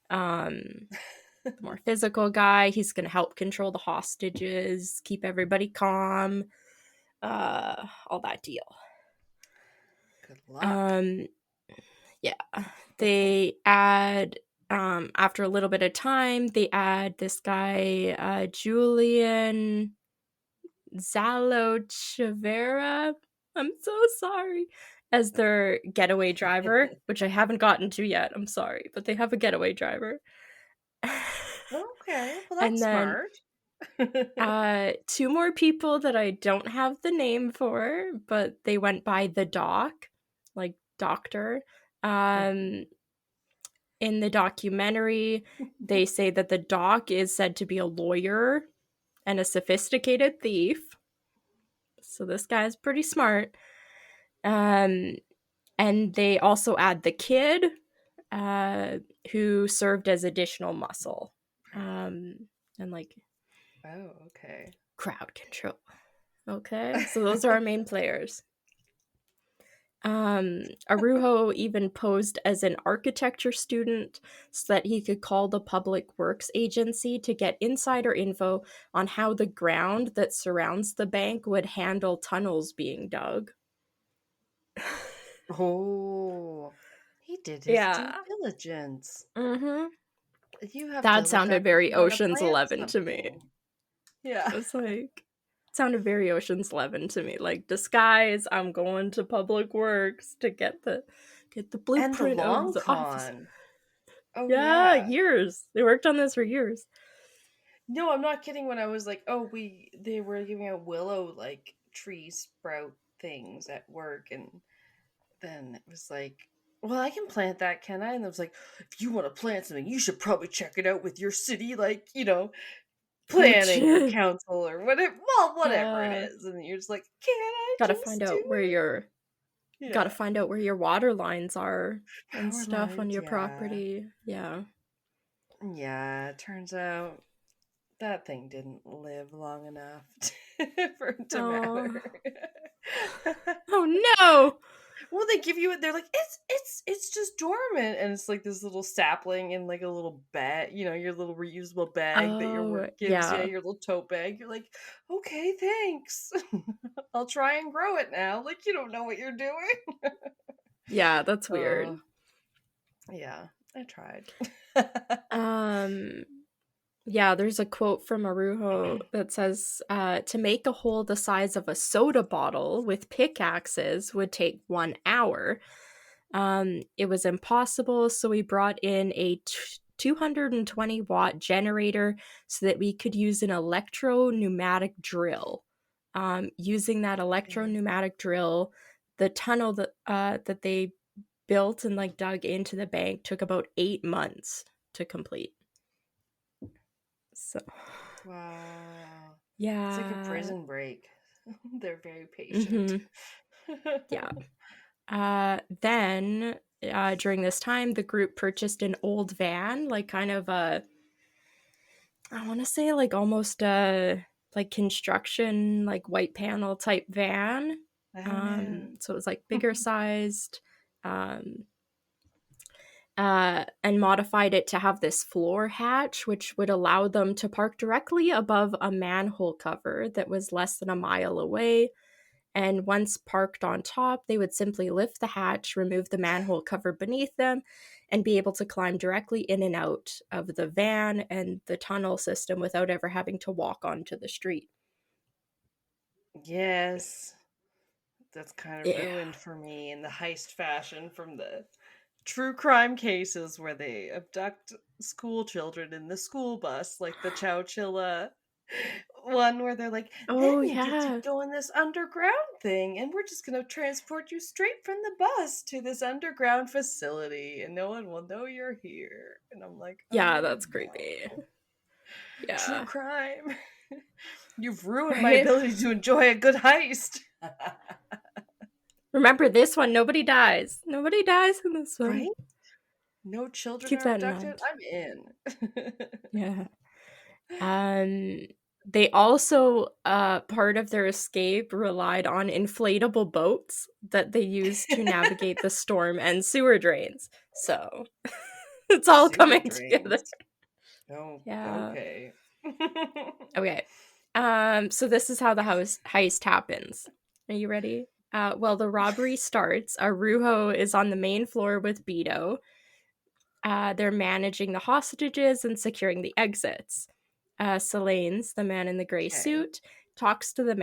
the more physical guy. He's gonna help control the hostages, keep everybody calm, all that deal. Good luck. Yeah, they add after a little bit of time, they add this guy Julian Zalochavera. I'm so sorry, as their getaway driver, which I haven't gotten to yet. I'm sorry, but they have a getaway driver. Okay, well, that's and then, smart. Two more people that I don't have the name for, but they went by the doc, like doctor. In the documentary, they say that the doc is said to be a lawyer and a sophisticated thief. So this guy's pretty smart. And they also add the kid, who served as additional muscle. And like, oh, okay. Crowd control. Okay, so those are our main players. Arujo even posed as an architecture student so that he could call the Public Works Agency to get insider info on how the ground that surrounds the bank would handle tunnels being dug. Oh, he did his due diligence. Mm-hmm. You have that sounded very Ocean's 11 to me. Yeah, it's like sounded very Ocean's 11 to me. Like, disguise, I'm going to Public Works to get the blueprint of the office. Oh yeah, years. They worked on this for years. No, I'm not kidding. When I was like, oh, they were giving out willow like tree sprout things at work, and then it was like, well, I can plant that, can I? And it was like, if you want to plant something, you should probably check it out with your city, like, planning or council or whatever it is. And you're just like, can I gotta find out where your gotta find out where your water lines are and stuff on your property. Yeah, it turns out that thing didn't live long enough for it to matter. Oh no. Well, they give you it. They're like, it's just dormant, and it's like this little sapling in like a little bag, your little reusable bag that your work gives you, your little tote bag. You're like, okay, thanks. I'll try and grow it now. Like, you don't know what you're doing. Yeah, that's weird. Yeah, I tried. Yeah, there's a quote from Arujo that says, to make a hole the size of a soda bottle with pickaxes would take 1 hour. It was impossible, so we brought in a 220-watt generator so that we could use an electro-pneumatic drill. Using that electro-pneumatic drill, the tunnel that they built and like dug into the bank took about 8 months to complete. So, wow. yeah. It's like a prison break. They're very patient. Yeah. Then, during this time, the group purchased an old van, like kind of a, I want to say like almost a like construction, like white panel type van. So it was like bigger sized. And modified it to have this floor hatch, which would allow them to park directly above a manhole cover that was less than a mile away. And once parked on top, they would simply lift the hatch, remove the manhole cover beneath them, and be able to climb directly in and out of the van and the tunnel system without ever having to walk onto the street. Yes. That's kind of ruined for me in the heist fashion from the true crime cases where they abduct school children in the school bus, like the Chowchilla one where they're like, then you get to go on this underground thing and we're just going to transport you straight from the bus to this underground facility and no one will know you're here. And I'm like, yeah, that's creepy. Yeah. True crime. You've ruined my ability to enjoy a good heist. Remember this one, nobody dies. Nobody dies in this one. Right? No children are abducted. I'm in. Yeah. They also, part of their escape relied on inflatable boats that they used to navigate the storm and sewer drains. So it's all coming together. Oh, yeah. Okay. Okay. So this is how the heist happens. Are you ready? Well, the robbery starts. Arujo is on the main floor with Beto. They're managing the hostages and securing the exits. Selene's, the man in the gray suit, takes the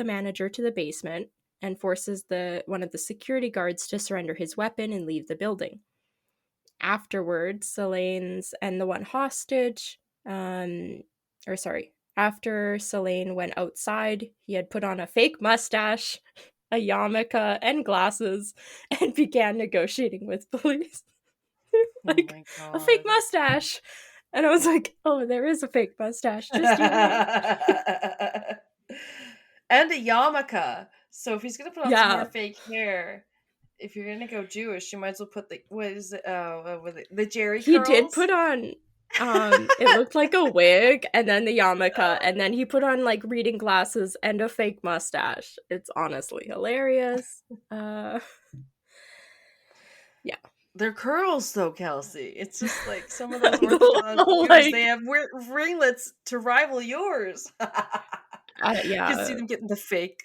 manager to the basement and forces one of the security guards to surrender his weapon and leave the building. Afterwards, Selene's and the one hostage, after Selene went outside, he had put on a fake mustache, a yarmulke, and glasses, and began negotiating with police. Like, a fake mustache! And I was like, oh, there is a fake mustache. Just you wait. And a yarmulke. So if he's going to put on some more fake hair, if you're going to go Jewish, you might as well put the Jerry curls. He did put on, it looked like a wig, and then the yarmulke, and then he put on, like, reading glasses and a fake mustache. It's honestly hilarious. Yeah. They're curls, though, Kelsey. It's just like some of those Orthodox Jews, they have ringlets to rival yours. Yeah. You can see them getting the fake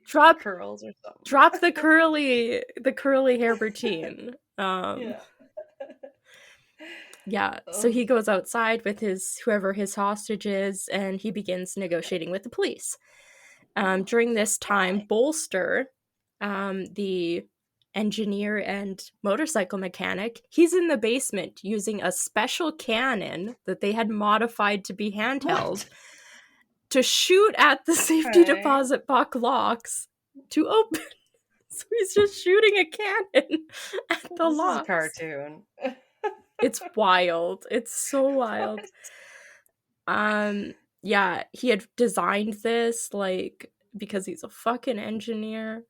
curls or something. Drop the curly hair routine. Yeah. So he goes outside with whoever his hostage is, and he begins negotiating with the police. During this time, Bolster, the engineer and motorcycle mechanic, he's in the basement using a special cannon that they had modified to be handheld to shoot at the safety deposit box locks to open. So he's just shooting a cannon at the locks. This is a cartoon. It's wild. It's so wild. Yeah, he had designed this, like, because he's a fucking engineer,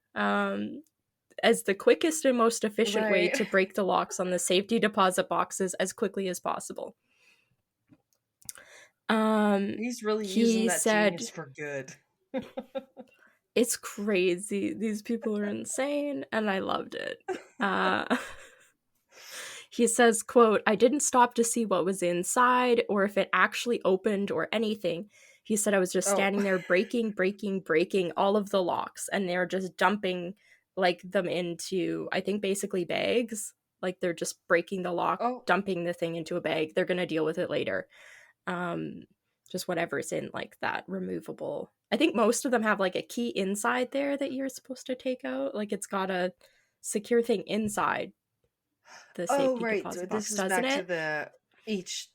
as the quickest and most efficient way to break the locks on the safety deposit boxes as quickly as possible. He's really using that genius for good. It's crazy. These people are insane, and I loved it. He says, quote, "I didn't stop to see what was inside or if it actually opened or anything. He said I was just standing there breaking all of the locks, and they're just dumping like them into, I think, basically bags. Like they're just breaking the lock, dumping the thing into a bag. They're going to deal with it later. Just whatever's in like that removable. I think most of them have like a key inside there that you're supposed to take out. Like it's got a secure thing inside the safety deposit box, so this is back to each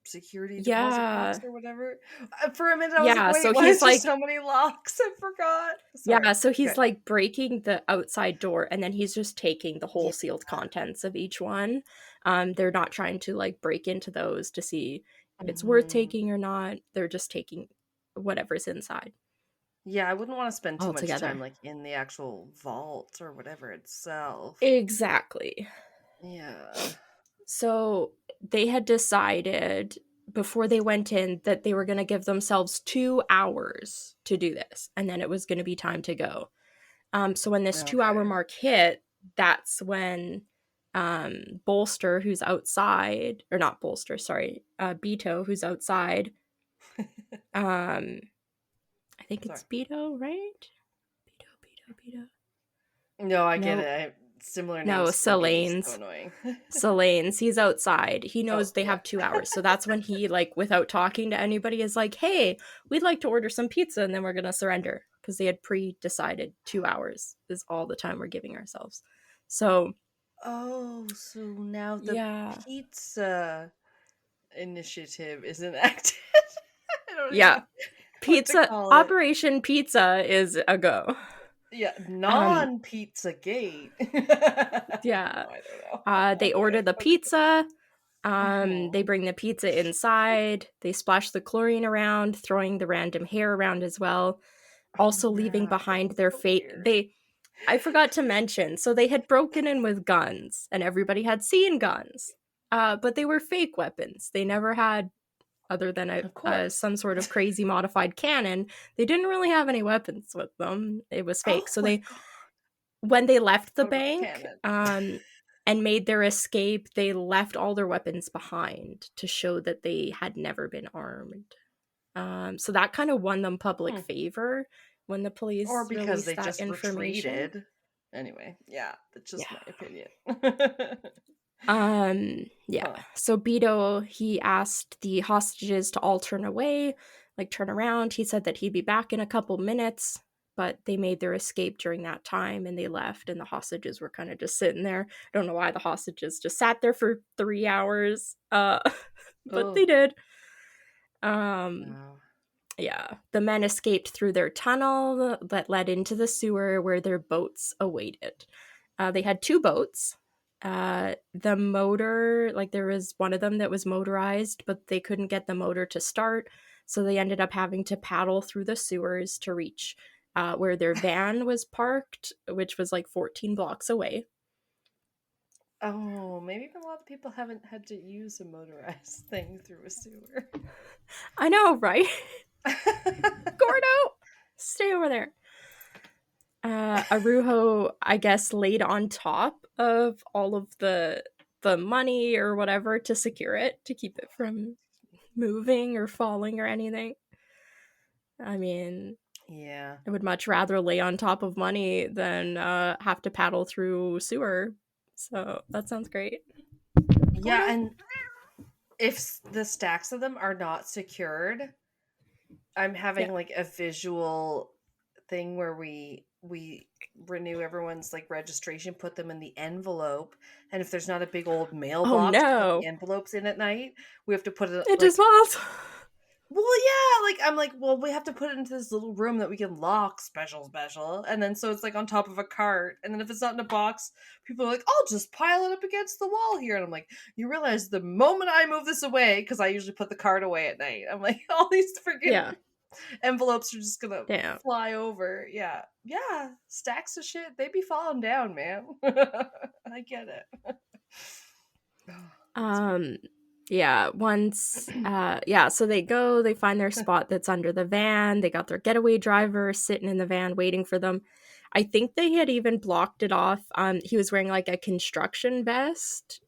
security deposit box or whatever. For a minute I was like, wait, so why he's is there like, so many locks? I forgot. Sorry. so he's Okay. like breaking the outside door, and then he's just taking the whole Yeah. sealed contents of each one. They're not trying to like break into those to see if it's worth taking or not. They're just taking whatever's inside. Yeah, I wouldn't want to spend too much time Altogether. like in the actual vault or whatever itself. Exactly. Yeah. So they had decided before they went in that they were going to give themselves 2 hours to do this, and then it was going to be time to go. So when this 2-hour Okay. mark hit, that's when Bolster, who's outside, or not Bolster, sorry, Beto, who's outside. I think it's Beto, right? Beto. No, I get it. Similar No, names to me. So Selene's. annoying. Selene's, he's outside. He knows they yeah. have 2 hours. So that's when he, like, without talking to anybody, is like, hey, we'd like to order some pizza and then we're going to surrender. Because they had pre-decided 2 hours is all the time we're giving ourselves. So. Oh, so now the Yeah. pizza initiative is enacted. I don't even know what to Pizza, call it. Operation Pizza is a go. Yeah, non-pizza gate. Yeah. I don't know. They order the pizza. Uh-huh. They bring the pizza inside. They splash the chlorine around, throwing the random hair around as well. Also leaving Yeah, behind that's their so fate. weird. I forgot to mention, so they had broken in with guns, and everybody had seen guns. But they were fake weapons. They never had, other than Of course. some sort of crazy modified cannon, they didn't really have any weapons with them. It was fake. Oh So my they, god. when they left the What about the bank, cannon? and made their escape, they left all their weapons behind to show that they had never been armed. So that kind of won them public favor when the police Or because they released that just information. retreated. Anyway, yeah, that's just my opinion. So Beto, he asked the hostages to all turn away, like turn around. He said that he'd be back in a couple minutes, but they made their escape during that time and they left, and the hostages were kind of just sitting there. I don't know why the hostages just sat there for 3 hours, but they did. Wow. Yeah, the men escaped through their tunnel that led into the sewer where their boats awaited. They had 2 boats. The motor, like there was one of them that was motorized, but they couldn't get the motor to start, so they ended up having to paddle through the sewers to reach where their van was parked, which was like 14 blocks away. Oh, maybe a lot of people haven't had to use a motorized thing through a sewer. I know, right? Gordo, stay over there. Arujo, I guess, laid on top of all of the money or whatever to secure it, to keep it from moving or falling or anything. I mean, yeah, I would much rather lay on top of money than have to paddle through sewer. So that sounds great. Yeah, and if the stacks of them are not secured, I'm having like a visual thing where we renew everyone's like registration, put them in the envelope, and if there's not a big old mailbox to put the envelopes in at night, we have to put it It like, just falls. well, yeah, like I'm like, well, we have to put it into this little room that we can lock special, and then so it's like on top of a cart, and then if it's not in a box, people are like, I'll just pile it up against the wall here, and I'm like, you realize the moment I move this away, because I usually put the cart away at night, I'm like, all these freaking envelopes are just gonna fly over. Yeah, stacks of shit, they be falling down, man. I get it. So they find their spot that's under the van. They got their getaway driver sitting in the van waiting for them. I think they had even blocked it off. He was wearing like a construction vest.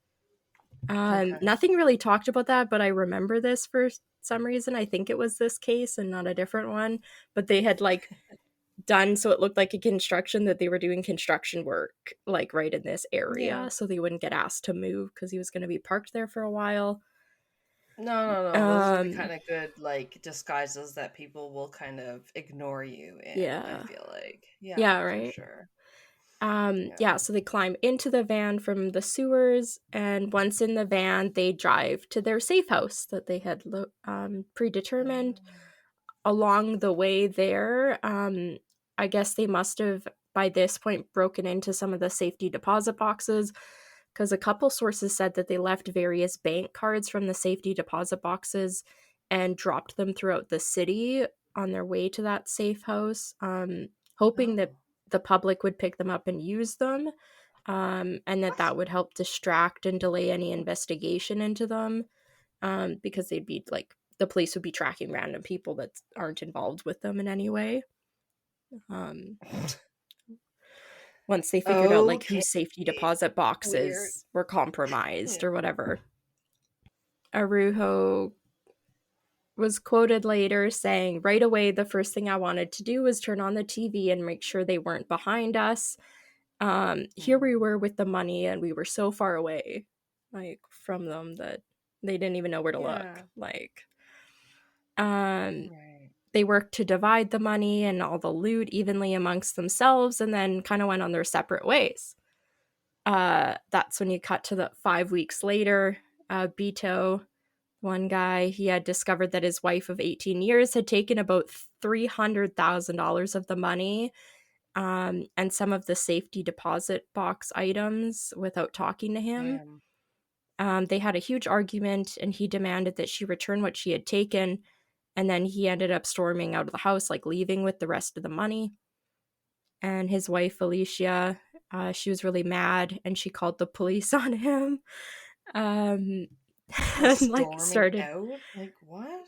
Nothing really talked about that, but I remember this for some reason. I think it was this case and not a different one, but they had like done so it looked like a construction, that they were doing construction work like right in this area, so they wouldn't get asked to move because he was going to be parked there for a while. No. Those are the kind of good like disguises that people will kind of ignore you in. I feel like, yeah, right. for sure. So they climb into the van from the sewers, and once in the van, they drive to their safe house that they had predetermined. Along the way there, I guess they must have, by this point, broken into some of the safety deposit boxes, because a couple sources said that they left various bank cards from the safety deposit boxes and dropped them throughout the city on their way to that safe house, hoping that the public would pick them up and use them, and that would help distract and delay any investigation into them, because they'd be like, the police would be tracking random people that aren't involved with them in any way. Once they figured out like whose safety deposit boxes were compromised or whatever. Araujo was quoted later saying, "Right away, the first thing I wanted to do was turn on the TV and make sure they weren't behind us. Here we were with the money, and we were so far away, like, from them that they didn't even know where to look. Like, they worked to divide the money and all the loot evenly amongst themselves, and then kind of went on their separate ways." That's when you cut to the 5 weeks later. Beto, one guy, he had discovered that his wife of 18 years had taken about $300,000 of the money, and some of the safety deposit box items without talking to him. They had a huge argument, and he demanded that she return what she had taken, and then he ended up storming out of the house, like leaving with the rest of the money. And his wife, Alicia, she was really mad, and she called the police on him. Like started out? Like, what?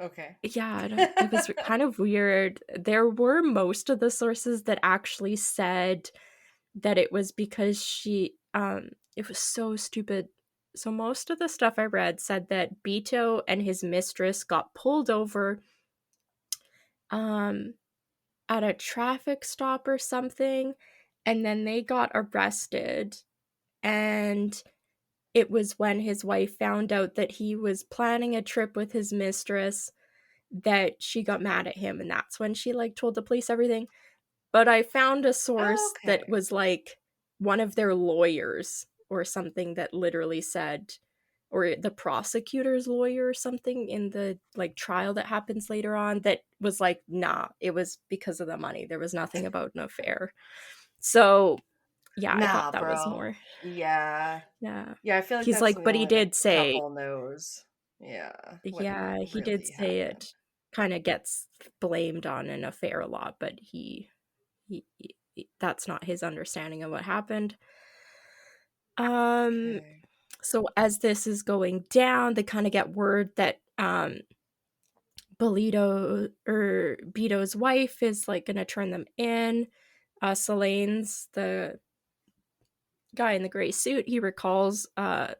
Okay. Yeah, it was kind of weird. There were most of the sources that actually said that it was because she, it was so stupid. So most of the stuff I read said that Beto and his mistress got pulled over at a traffic stop or something, and then they got arrested, and it was when his wife found out that he was planning a trip with his mistress that she got mad at him, and that's when she like told the police everything. But I found a source that was like one of their lawyers or something that literally said, or the prosecutor's lawyer or something in the like trial that happens later on, that was like, nah, it was because of the money. There was nothing about an affair. So yeah, I thought that was more. Yeah. I feel like he's like, but he did say, couple knows. Yeah, he did say it kind of gets blamed on an affair a lot, but he that's not his understanding of what happened. So as this is going down, they kind of get word that Beto's wife is like gonna turn them in. Selene's the guy in the gray suit. He recalls the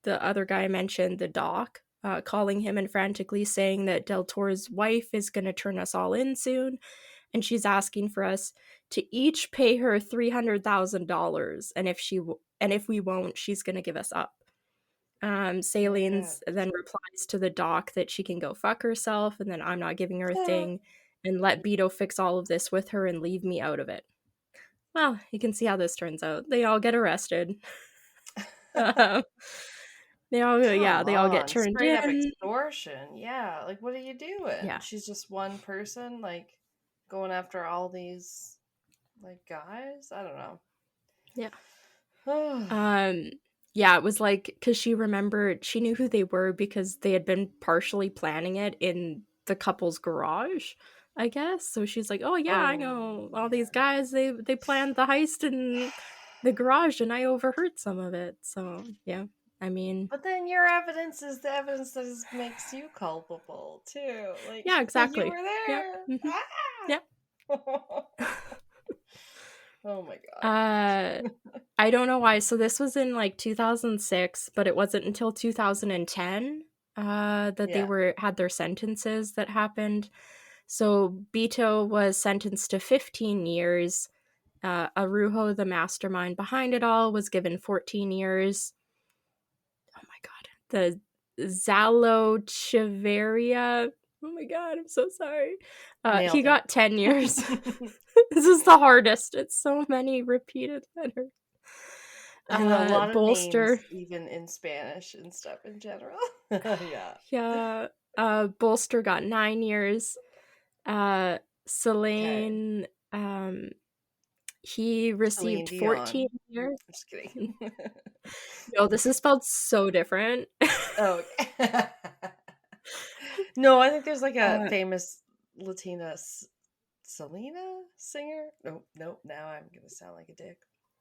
other guy mentioned, the doc, calling him and frantically saying that Del Tor's wife is gonna turn us all in soon, and she's asking for us to each pay her $300,000, and if we won't, she's gonna give us up. Selene's then replies to the doc that she can go fuck herself, and then I'm not giving her a thing, and let Beto fix all of this with her and leave me out of it. Well, you can see how this turns out. They all get arrested. They all get turned straight in. Up extortion. Yeah, like, what are you doing? Yeah, she's just one person, like, going after all these like guys. I don't know. Yeah, it was like, because she remembered, she knew who they were because they had been partially planning it in the couple's garage, I guess. So she's like, oh yeah, I know all these guys, they planned the heist in the garage, and I overheard some of it. So yeah, I mean, but then your evidence is the evidence that makes you culpable too. Like, yeah, exactly. You were there. Yep. Mm-hmm. Yep. Oh my god. I don't know why. So this was in like 2006, but it wasn't until 2010 that they had their sentences that happened. So Beto was sentenced to 15 years. Araujo, the mastermind behind it all, was given 14 years. Oh my god. The Zalo Chavarria, Oh my god, I'm so sorry. Nailed He it. got 10 years. This is the hardest. It's so many repeated letters. And a lot of Bolster. names, even in Spanish and stuff in general. Yeah. Yeah. Bolster got 9 years. Celine, he received Celine 14 Dion. years. I'm just kidding. No, this is spelled so different. Oh, okay. No, I think there's like a famous Latina Selena singer. Nope. Now I'm gonna sound like a dick.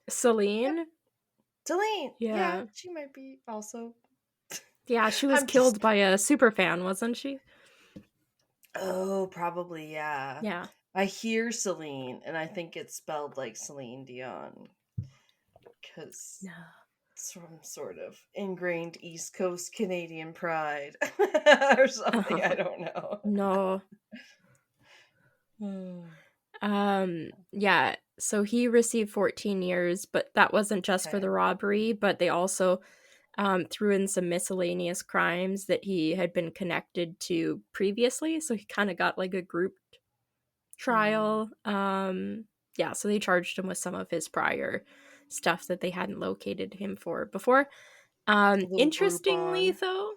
Celine? Yep. Celine. Yeah. Yeah, she might be also. Yeah, she was killed by a super fan, wasn't she? Oh, probably, yeah. Yeah. I hear Celine, and I think it's spelled like Celine Dion. Because some sort of ingrained East Coast Canadian pride or something. I don't know. No. Yeah, so he received 14 years, but that wasn't just for the robbery, but they also threw in some miscellaneous crimes that he had been connected to previously, so he kind of got like a grouped trial. Yeah, so they charged him with some of his prior stuff that they hadn't located him for before. Interestingly though,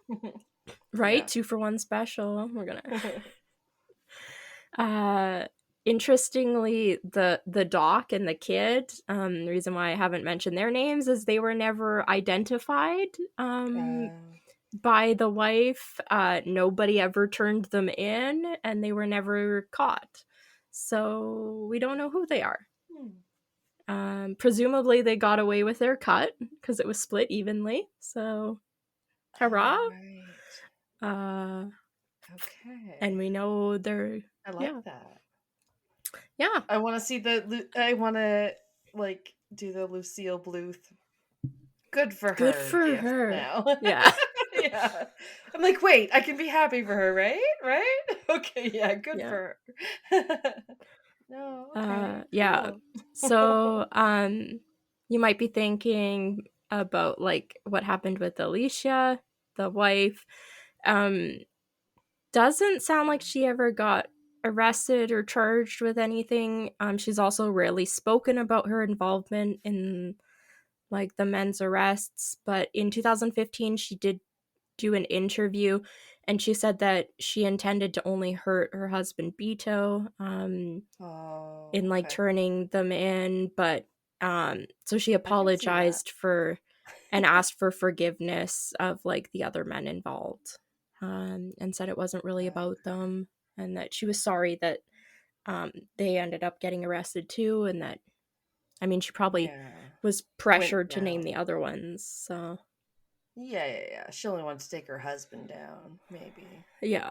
right? Yeah. 2 for 1 special. We're gonna interestingly, the doc and the kid, the reason why I haven't mentioned their names is they were never identified by the wife. Nobody ever turned them in, and they were never caught. So we don't know who they are. Presumably they got away with their cut because it was split evenly. So, hurrah! Right. Okay. And we know they're. I like that. Yeah. I want to see I want to like do the Lucille Bluth. Good for her. Now. Yeah. Yeah. I'm like, wait, I can be happy for her, right? Right? Okay. Yeah. Good for her. No. Okay. Yeah. Cool. So, you might be thinking about like what happened with Alicia, the wife. Doesn't sound like she ever got arrested or charged with anything. She's also rarely spoken about her involvement in like the men's arrests, but in 2015 she did do an interview and she said that she intended to only hurt her husband Beto in like turning them in, but so she apologized for and asked for forgiveness of like the other men involved, and said it wasn't really about them, and that she was sorry that they ended up getting arrested too, and that I mean she probably was pressured to name the other ones, so yeah. She only wanted to take her husband down, maybe. Yeah.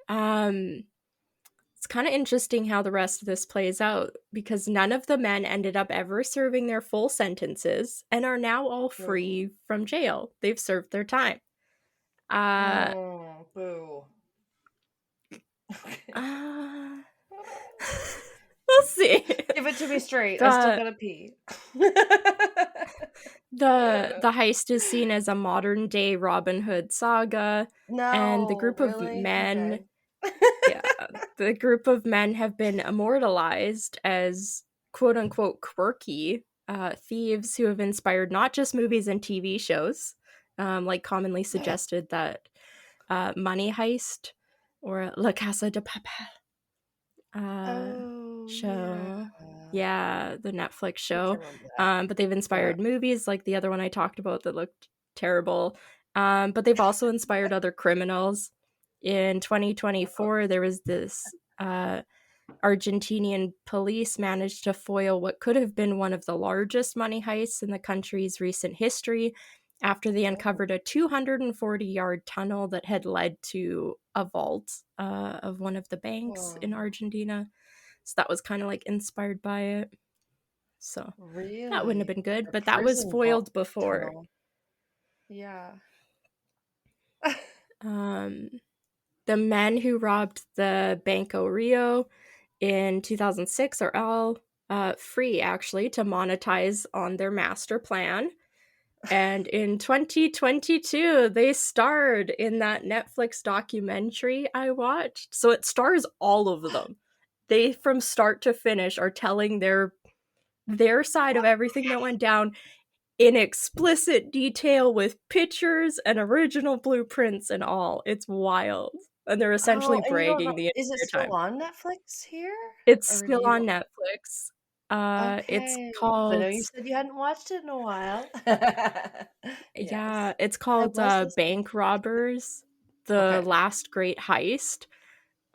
It's kind of interesting how the rest of this plays out, because none of the men ended up ever serving their full sentences and are now all free from jail. They've served their time. Boo. We'll see. Give it to me straight. I still gotta pee. The heist is seen as a modern day Robin Hood saga. No, and the group of men the group of men have been immortalized as quote unquote quirky thieves who have inspired not just movies and TV shows, like commonly suggested that Money Heist or La Casa de Papel show. Yeah, the Netflix show. But they've inspired movies like the other one I talked about that looked terrible. But they've also inspired other criminals. In 2024, there was this Argentinian police managed to foil what could have been one of the largest money heists in the country's recent history after they uncovered a 240-yard tunnel that had led to a vault of one of the banks in Argentina. So that was kind of like inspired by it. So that wouldn't have been good, but that was foiled before. Tunnel. Yeah. The men who robbed the Banco Rio in 2006 are all free, actually, to monetize on their master plan. And in 2022, they starred in that Netflix documentary I watched. So it stars all of them. They, from start to finish, are telling their side of everything that went down in explicit detail with pictures and original blueprints and all. It's wild. And they're essentially and you don't bragging know, the is it entire still time. on Netflix here? It's Or still you on don't... Netflix. It's Okay. I know called... you said you hadn't watched it in a while. Yeah, Yes. it's I called was listening. Bank Robbers, The Okay. Last Great Heist.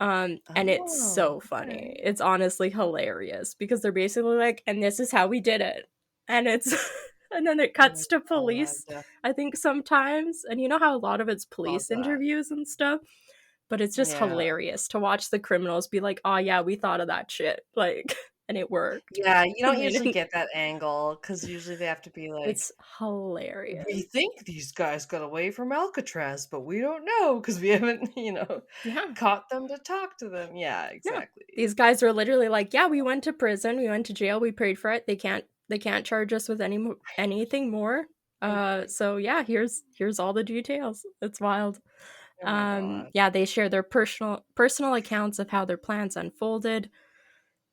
And it's Oh, so funny. okay. It's honestly hilarious because they're basically like, and this is how we did it. And it's and then it Oh my cuts to police, God. I think sometimes. And you know how a lot of it's Love police that. interviews and stuff? But it's just Yeah. hilarious to watch the criminals be like, oh yeah, we thought of that shit. Like, and it worked. Yeah, you I don't mean, usually get that angle because usually they have to be like, it's hilarious. we think these guys got away from Alcatraz, but we don't know because we haven't, Yeah. caught them to talk to them. Yeah, Yeah. exactly. These guys are literally like, yeah, we went to prison, we went to jail, we paid for it. They can't charge us with anything more. So yeah, here's all the details. It's wild. Oh my God. Yeah, they share their personal accounts of how their plans unfolded.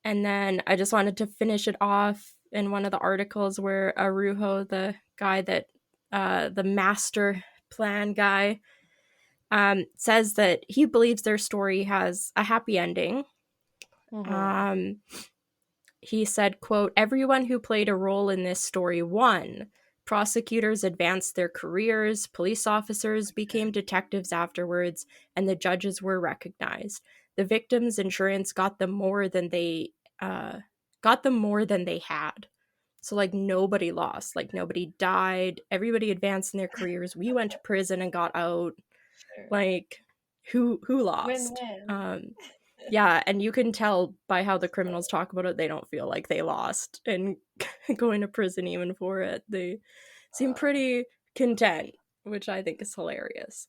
And then I just wanted to finish it off in one of the articles where Arujo, the guy that the master plan guy, says that he believes their story has a happy ending. Mhm. He said, quote, everyone who played a role in this story won. Prosecutors advanced their careers, police officers became detectives afterwards, and the judges were recognized. The victims' insurance got them more than they had. So like nobody lost, like nobody died, everybody advanced in their careers. We went to prison and got out. Sure. Like who lost? Win-win. Yeah, and you can tell by how the criminals talk about it, they don't feel like they lost and going to prison even for it. They seem pretty content, which I think is hilarious.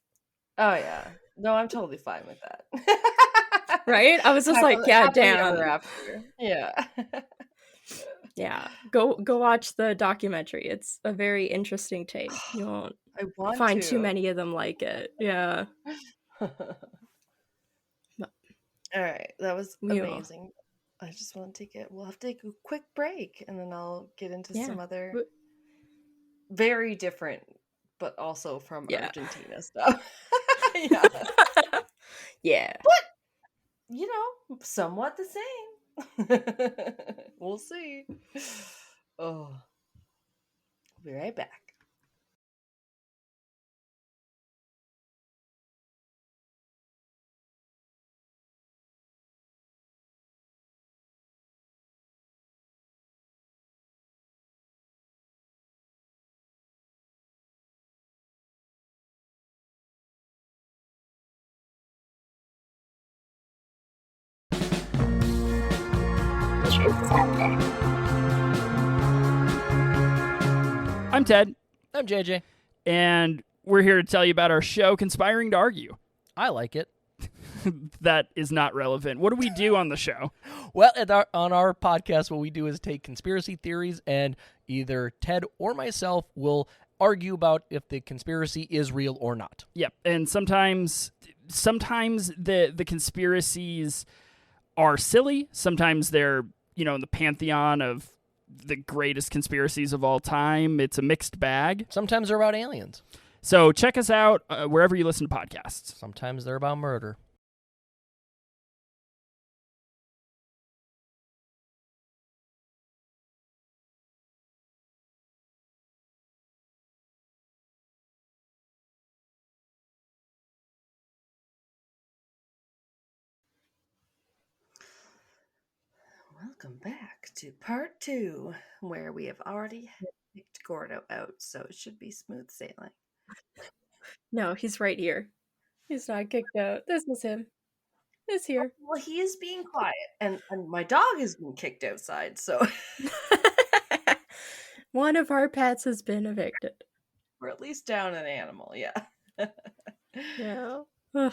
Oh yeah. No, I'm totally fine with that. Right? I was just like, yeah, Happily ever damn. after. Yeah. Yeah. Go watch the documentary. It's a very interesting take. You won't I want find too to. many of them like it. Yeah. All right, that was We will. amazing. I just want to we'll have to take a quick break and then I'll get into Yeah. some other very different but also from Yeah. Argentina stuff. Yeah. Yeah. But, somewhat the same. We'll see. Oh. We'll be right back. I'm Ted. I'm JJ. And we're here to tell you about our show, Conspiring to Argue. I like it. That is not relevant. What do we do on the show? Well, on our podcast, what we do is take conspiracy theories and either Ted or myself will argue about if the conspiracy is real or not. Yep. And sometimes the conspiracies are silly. Sometimes they're, in the pantheon of the greatest conspiracies of all time. It's a mixed bag. Sometimes they're about aliens. So check us out wherever you listen to podcasts. Sometimes they're about murder. Welcome back to part 2, where we have already kicked Gordo out, so it should be smooth sailing. No, he's right here. He's not kicked out. This is him. He's here. Well, he is being quiet, and my dog is being kicked outside, so One of our pets has been evicted. we're at least down an animal, yeah. Yeah. Ugh.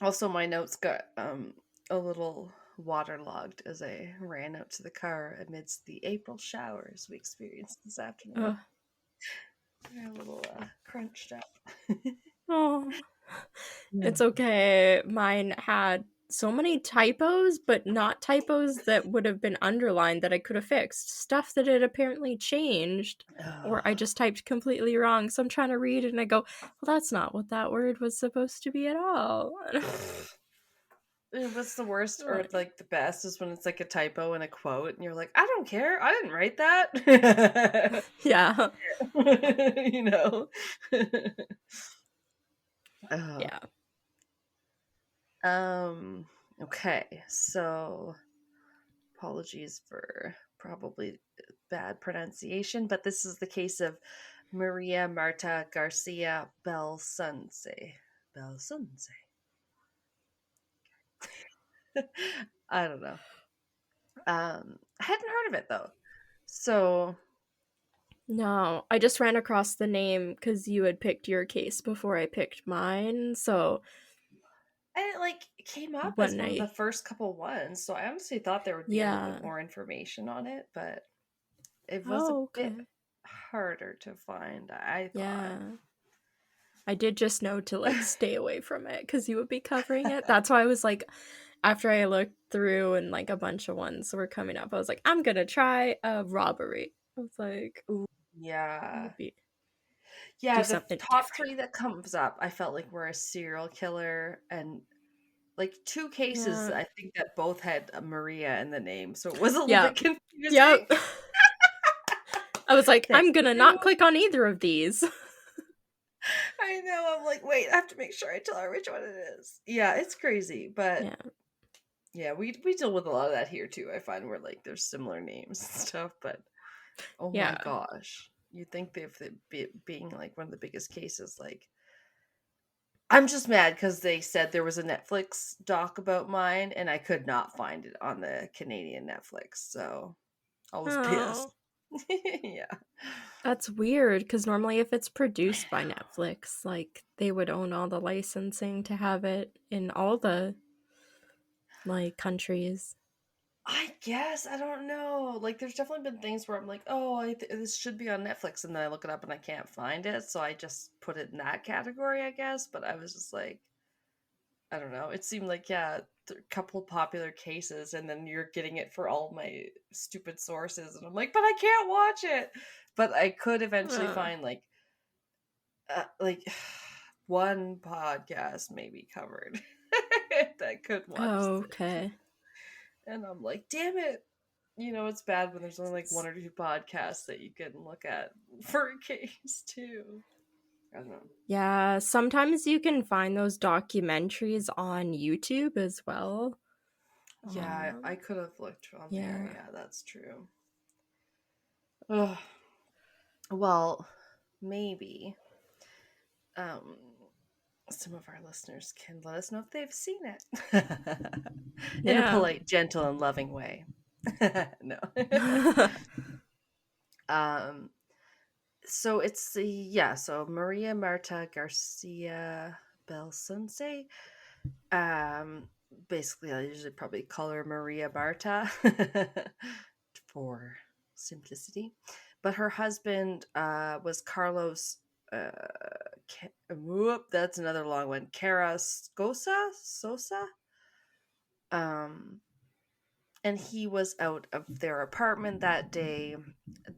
Also, my notes got a little waterlogged as I ran out to the car amidst the April showers we experienced this afternoon. They're a little crunched up. Oh, it's okay. Mine had so many typos, but not typos that would have been underlined that I could have fixed. Stuff that had apparently changed, or I just typed completely wrong. So I'm trying to read it and I go, well, that's not what that word was supposed to be at all. What's the worst or like the best is when it's like a typo in a quote and you're like, I don't care. I didn't write that. Yeah. You know? Yeah. Okay, so apologies for probably bad pronunciation, but this is the case of Maria Marta Garcia Belsunce. Belsunce. I don't know. I hadn't heard of it though. So no, I just ran across the name because you had picked your case before I picked mine. So and it like came up as one of the first couple ones. So I honestly thought there would be a little bit more information on it, but it was a bit harder to find, I thought. Yeah. I did just know to like stay away from it because you would be covering it. That's why I was like, after I looked through and like a bunch of ones were coming up, I was like, I'm gonna try a robbery. I was like, ooh, yeah. Yeah, the top three that comes up, I felt like were a serial killer and like two cases. I think that both had a Maria in the name, so it was a little bit confusing. Yep. I was like, I'm gonna not click on either of these. I know. I'm like, wait, I have to make sure I tell her which one it is. Yeah, it's crazy, but yeah, we deal with a lot of that here too. I find where like there's similar names and stuff, but oh my gosh, you think they've being like one of the biggest cases. Like, I'm just mad because they said there was a Netflix doc about mine, and I could not find it on the Canadian Netflix, so I was pissed. Yeah. That's weird because normally if it's produced by Netflix, like they would own all the licensing to have it in all the like countries. I guess I don't know. Like, there's definitely been things where I'm like, oh, this should be on Netflix, and then I look it up and I can't find it, so I just put it in that category, I guess. But I was just like, I don't know. It seemed like a couple of popular cases, and then you're getting it for all my stupid sources, and I'm like, but I can't watch it. But I could eventually find like one podcast maybe covered that could watch. Oh, okay. And I'm like, damn it. You know, it's bad when there's only like one or two podcasts that you can look at for a case too. I don't know. Yeah, sometimes you can find those documentaries on YouTube as well. Yeah, I could have looked on there. Yeah, that's true. Ugh. Well, maybe some of our listeners can let us know if they've seen it in a polite, gentle, and loving way. No. So it's so Maria Marta Garcia Belsunce. Basically I usually probably call her Maria Marta for simplicity. But her husband was Carlos that's another long one. Sosa. And he was out of their apartment that day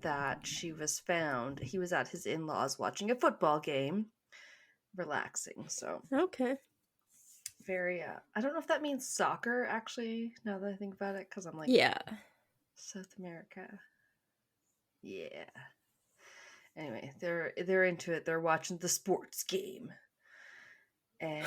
that she was found. He was at his in-laws watching a football game, relaxing. So very I don't know if that means soccer actually, now that I think about it, because I'm like, South America. Yeah. Anyway, they're into it. They're watching the sports game. And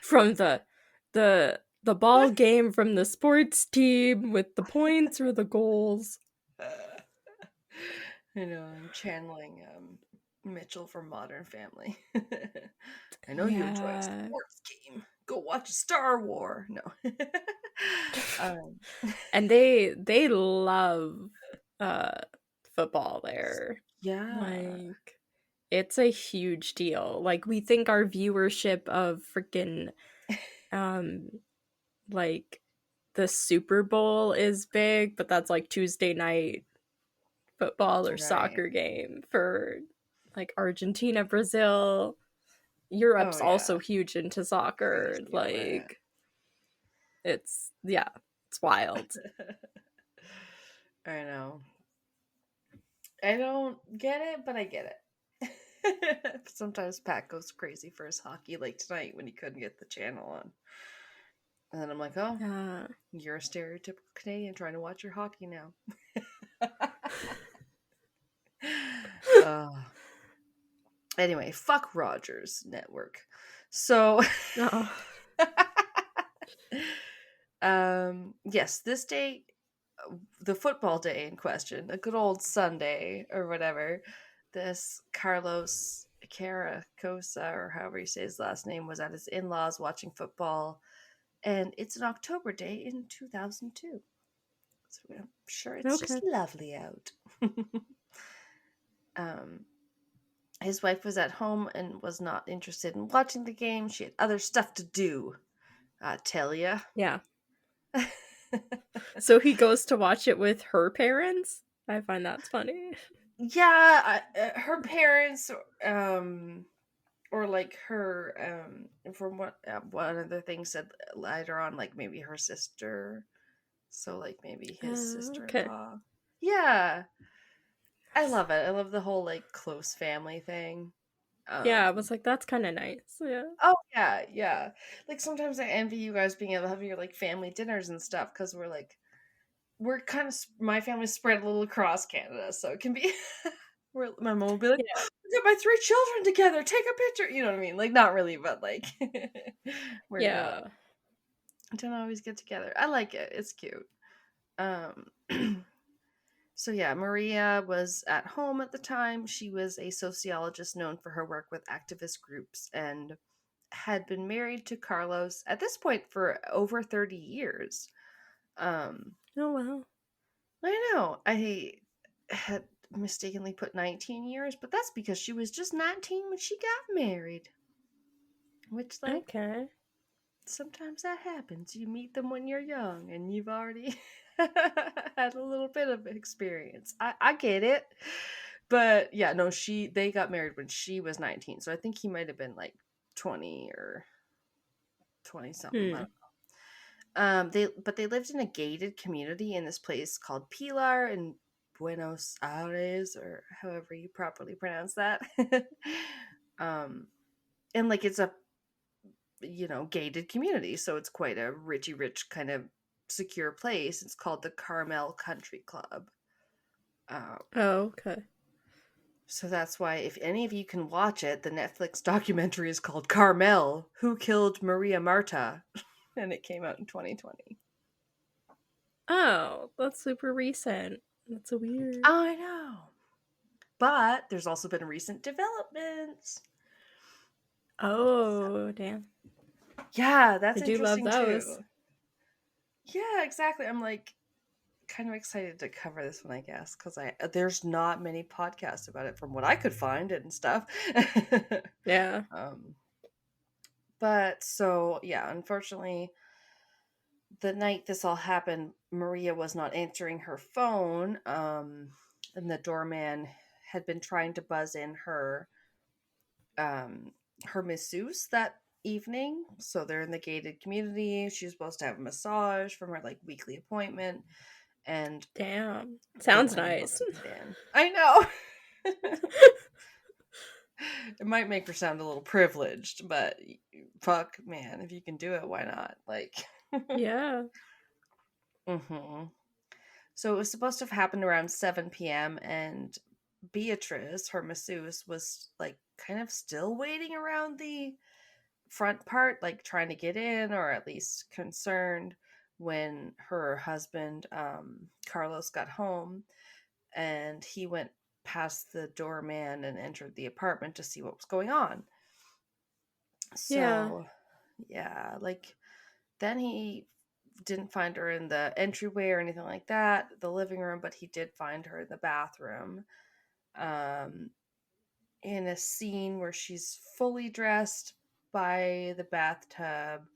from the ball game from the sports team with the points or the goals. I know, I'm channeling Mitchell from Modern Family. I know you enjoy a sports game. Go watch Star War. No. And they love football there. Yeah. Like, it's a huge deal. Like, we think our viewership of freaking like the Super Bowl is big, but that's like Tuesday night football or soccer game for like Argentina, Brazil. Europe's also huge into soccer. Like, it's wild. I know. I don't get it, but I get it. Sometimes Pat goes crazy for his hockey, like tonight when he couldn't get the channel on. And then I'm like, oh, you're a stereotypical Canadian trying to watch your hockey now. Anyway, fuck Rogers Network. So, yes, this day, the football day in question, a good old Sunday or whatever, this Carlos Caracosa, or however you say his last name, was at his in-laws watching football, and it's an October day in 2002. So I'm sure it's just lovely out. His wife was at home and was not interested in watching the game. She had other stuff to do, I tell ya. Yeah. So he goes to watch it with her parents? I find that's funny. Yeah, her parents, or like her, from what one of the things said later on, like maybe her sister. So like maybe his sister-in-law. Yeah. I love it. I love the whole like close family thing. Yeah, I was like, that's kind of nice. Yeah. Oh yeah, yeah. Like sometimes I envy you guys being able to have your like family dinners and stuff because we're kind of, my family's spread a little across Canada, so it can be. My mom will be like, "Look at my 3 children together. Take a picture." You know what I mean? Like not really, but like, we don't always get together. I like it. It's cute. So yeah, Maria was at home at the time. She was a sociologist known for her work with activist groups and had been married to Carlos at this point for over 30 years. Oh wow. I know. I had mistakenly put 19 years, but that's because she was just 19 when she got married. Which, like, sometimes that happens. You meet them when you're young and you've already had a little bit of experience. I get it. But yeah, no, they got married when she was 19. So I think he might have been like 20 or 20 something. I don't know. They lived in a gated community in this place called Pilar in Buenos Aires, or however you properly pronounce that. And like it's a gated community, so it's quite a rich kind of secure place. It's called the Carmel Country Club. So that's why, if any of you can watch it, the Netflix documentary is called Carmel: Who Killed Maria Marta? And it came out in 2020. Oh, that's super recent. That's so weird. I know. But there's also been recent developments. Oh, damn. Yeah, that's interesting too. Yeah, exactly. I'm like kind of excited to cover this one, I guess, because there's not many podcasts about it from what I could find and stuff. Yeah. But so yeah, unfortunately, the night this all happened, Maria was not answering her phone, and the doorman had been trying to buzz in her masseuse that evening. So they're in the gated community. She's supposed to have a massage from her like weekly appointment, and damn, sounds nice. I know. It might make her sound a little privileged, but fuck, man, if you can do it, why not? Like, yeah. So it was supposed to have happened around 7 p.m. and Beatrice, her masseuse, was like kind of still waiting around the front part, like trying to get in, or at least concerned, when her husband, Carlos, got home, and he went past the doorman and entered the apartment to see what was going on. So, yeah, like, then he didn't find her in the entryway or anything like that, the living room, but he did find her in the bathroom, in a scene where she's fully dressed by the bathtub,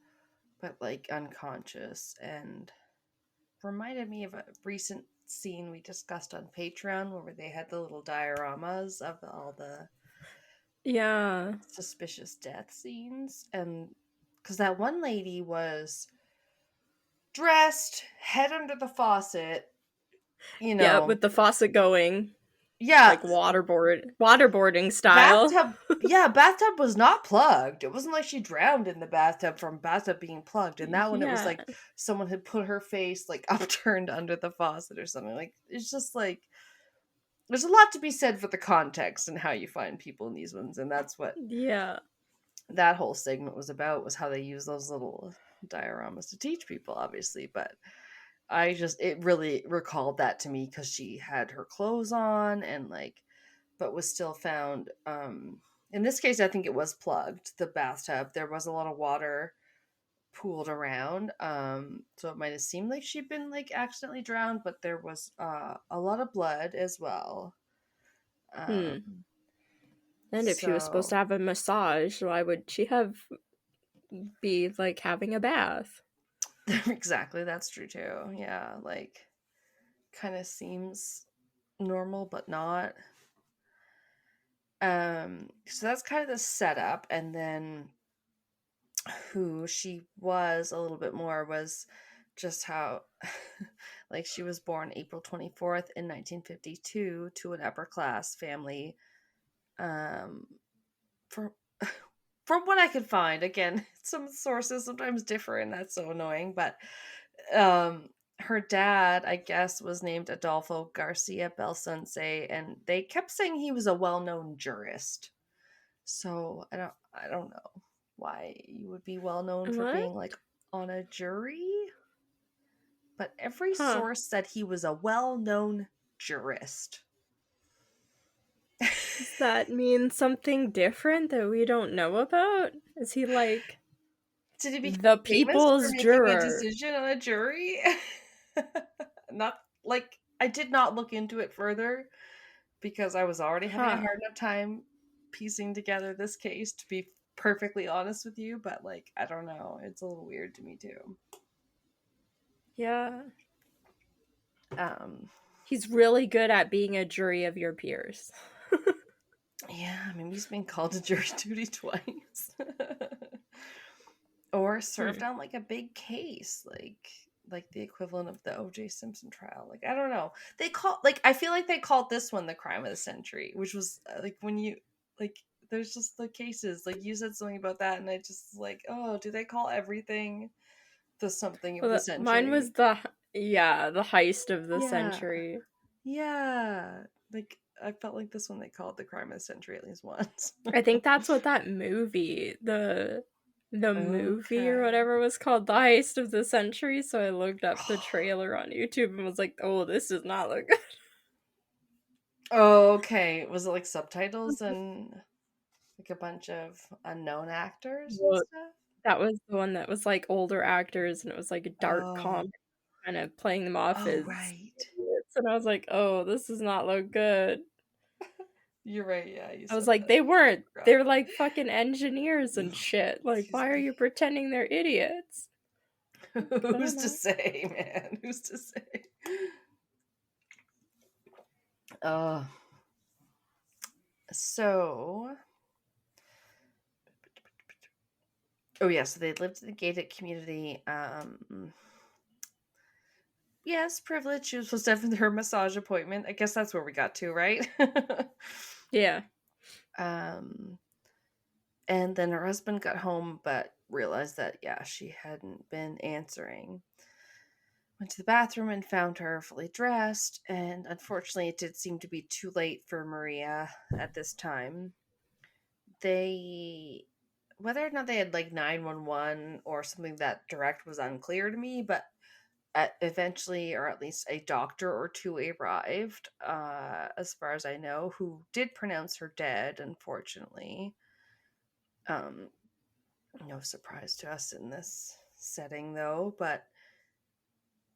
but like unconscious, and reminded me of a recent scene we discussed on Patreon where they had the little dioramas of all the suspicious death scenes. And because that one lady was dressed, head under the faucet, Yeah, with the faucet going. Yeah. Like waterboarding style. Bathtub was not plugged. It wasn't like she drowned in the bathtub from bathtub being plugged. And that one, it was like someone had put her face like upturned under the faucet or something. Like, it's just like, there's a lot to be said for the context and how you find people in these ones. And that's what that whole segment was about, was how they use those little dioramas to teach people, obviously. But it really recalled that to me because she had her clothes on and like, but was still found. In this case, I think it was plugged, the bathtub. There was a lot of water pooled around. So it might have seemed like she'd been like accidentally drowned, but there was a lot of blood as well. And if she was supposed to have a massage, why would she be like having a bath? Exactly, that's true too. Yeah, like kind of seems normal but not. So that's kind of the setup, and then who she was a little bit more was just how like she was born April 24th in 1952 to an upper class family. From what I could find, again, some sources sometimes differ, and that's so annoying, but her dad, I guess, was named Adolfo Garcia Belsunce, and they kept saying he was a well-known jurist. So I don't know why you would be well known for being like on a jury, but every source said he was a well-known jurist. Does that mean something different that we don't know about? Is he like, did he become the people's juror? A decision on a jury? Not like, I did not look into it further because I was already having a hard enough time piecing together this case, to be perfectly honest with you, but like, I don't know, it's a little weird to me too. Yeah. He's really good at being a jury of your peers. Yeah, I mean, he's been called to jury duty twice. Or served on like a big case, like the equivalent of the O.J. Simpson trial. Like, I don't know. I feel like they called this one the crime of the century, which was like, when you like, there's just the cases. Like, you said something about that, and I just like, oh, do they call everything the something of the century? Mine was the heist of the century. Yeah, like, I felt like this one they called the crime of the century at least once. I think that's what that movie, the movie or whatever was called, the heist of the century. So I looked up the trailer on YouTube and was like, oh, this does not look good. Oh, okay. Was it like subtitles and like a bunch of unknown actors and stuff? That was the one that was like older actors, and it was like a dark comedy, kind of playing them off as idiots. And I was like, oh, this does not look good. You're right, yeah. I was like, they were like fucking engineers and shit. Like, why are you pretending they're idiots? Who's to say, man? Who's to say? So so they lived in a gated community. Yes, privilege. She was supposed to have her massage appointment. I guess that's where we got to, right? Yeah. And then her husband got home, but realized that, she hadn't been answering. Went to the bathroom and found her fully dressed, and unfortunately it did seem to be too late for Maria at this time. Whether or not they had like 911 or something that direct was unclear to me, but eventually, or at least a doctor or two arrived, as far as I know, who did pronounce her dead, unfortunately. No surprise to us in this setting, though, but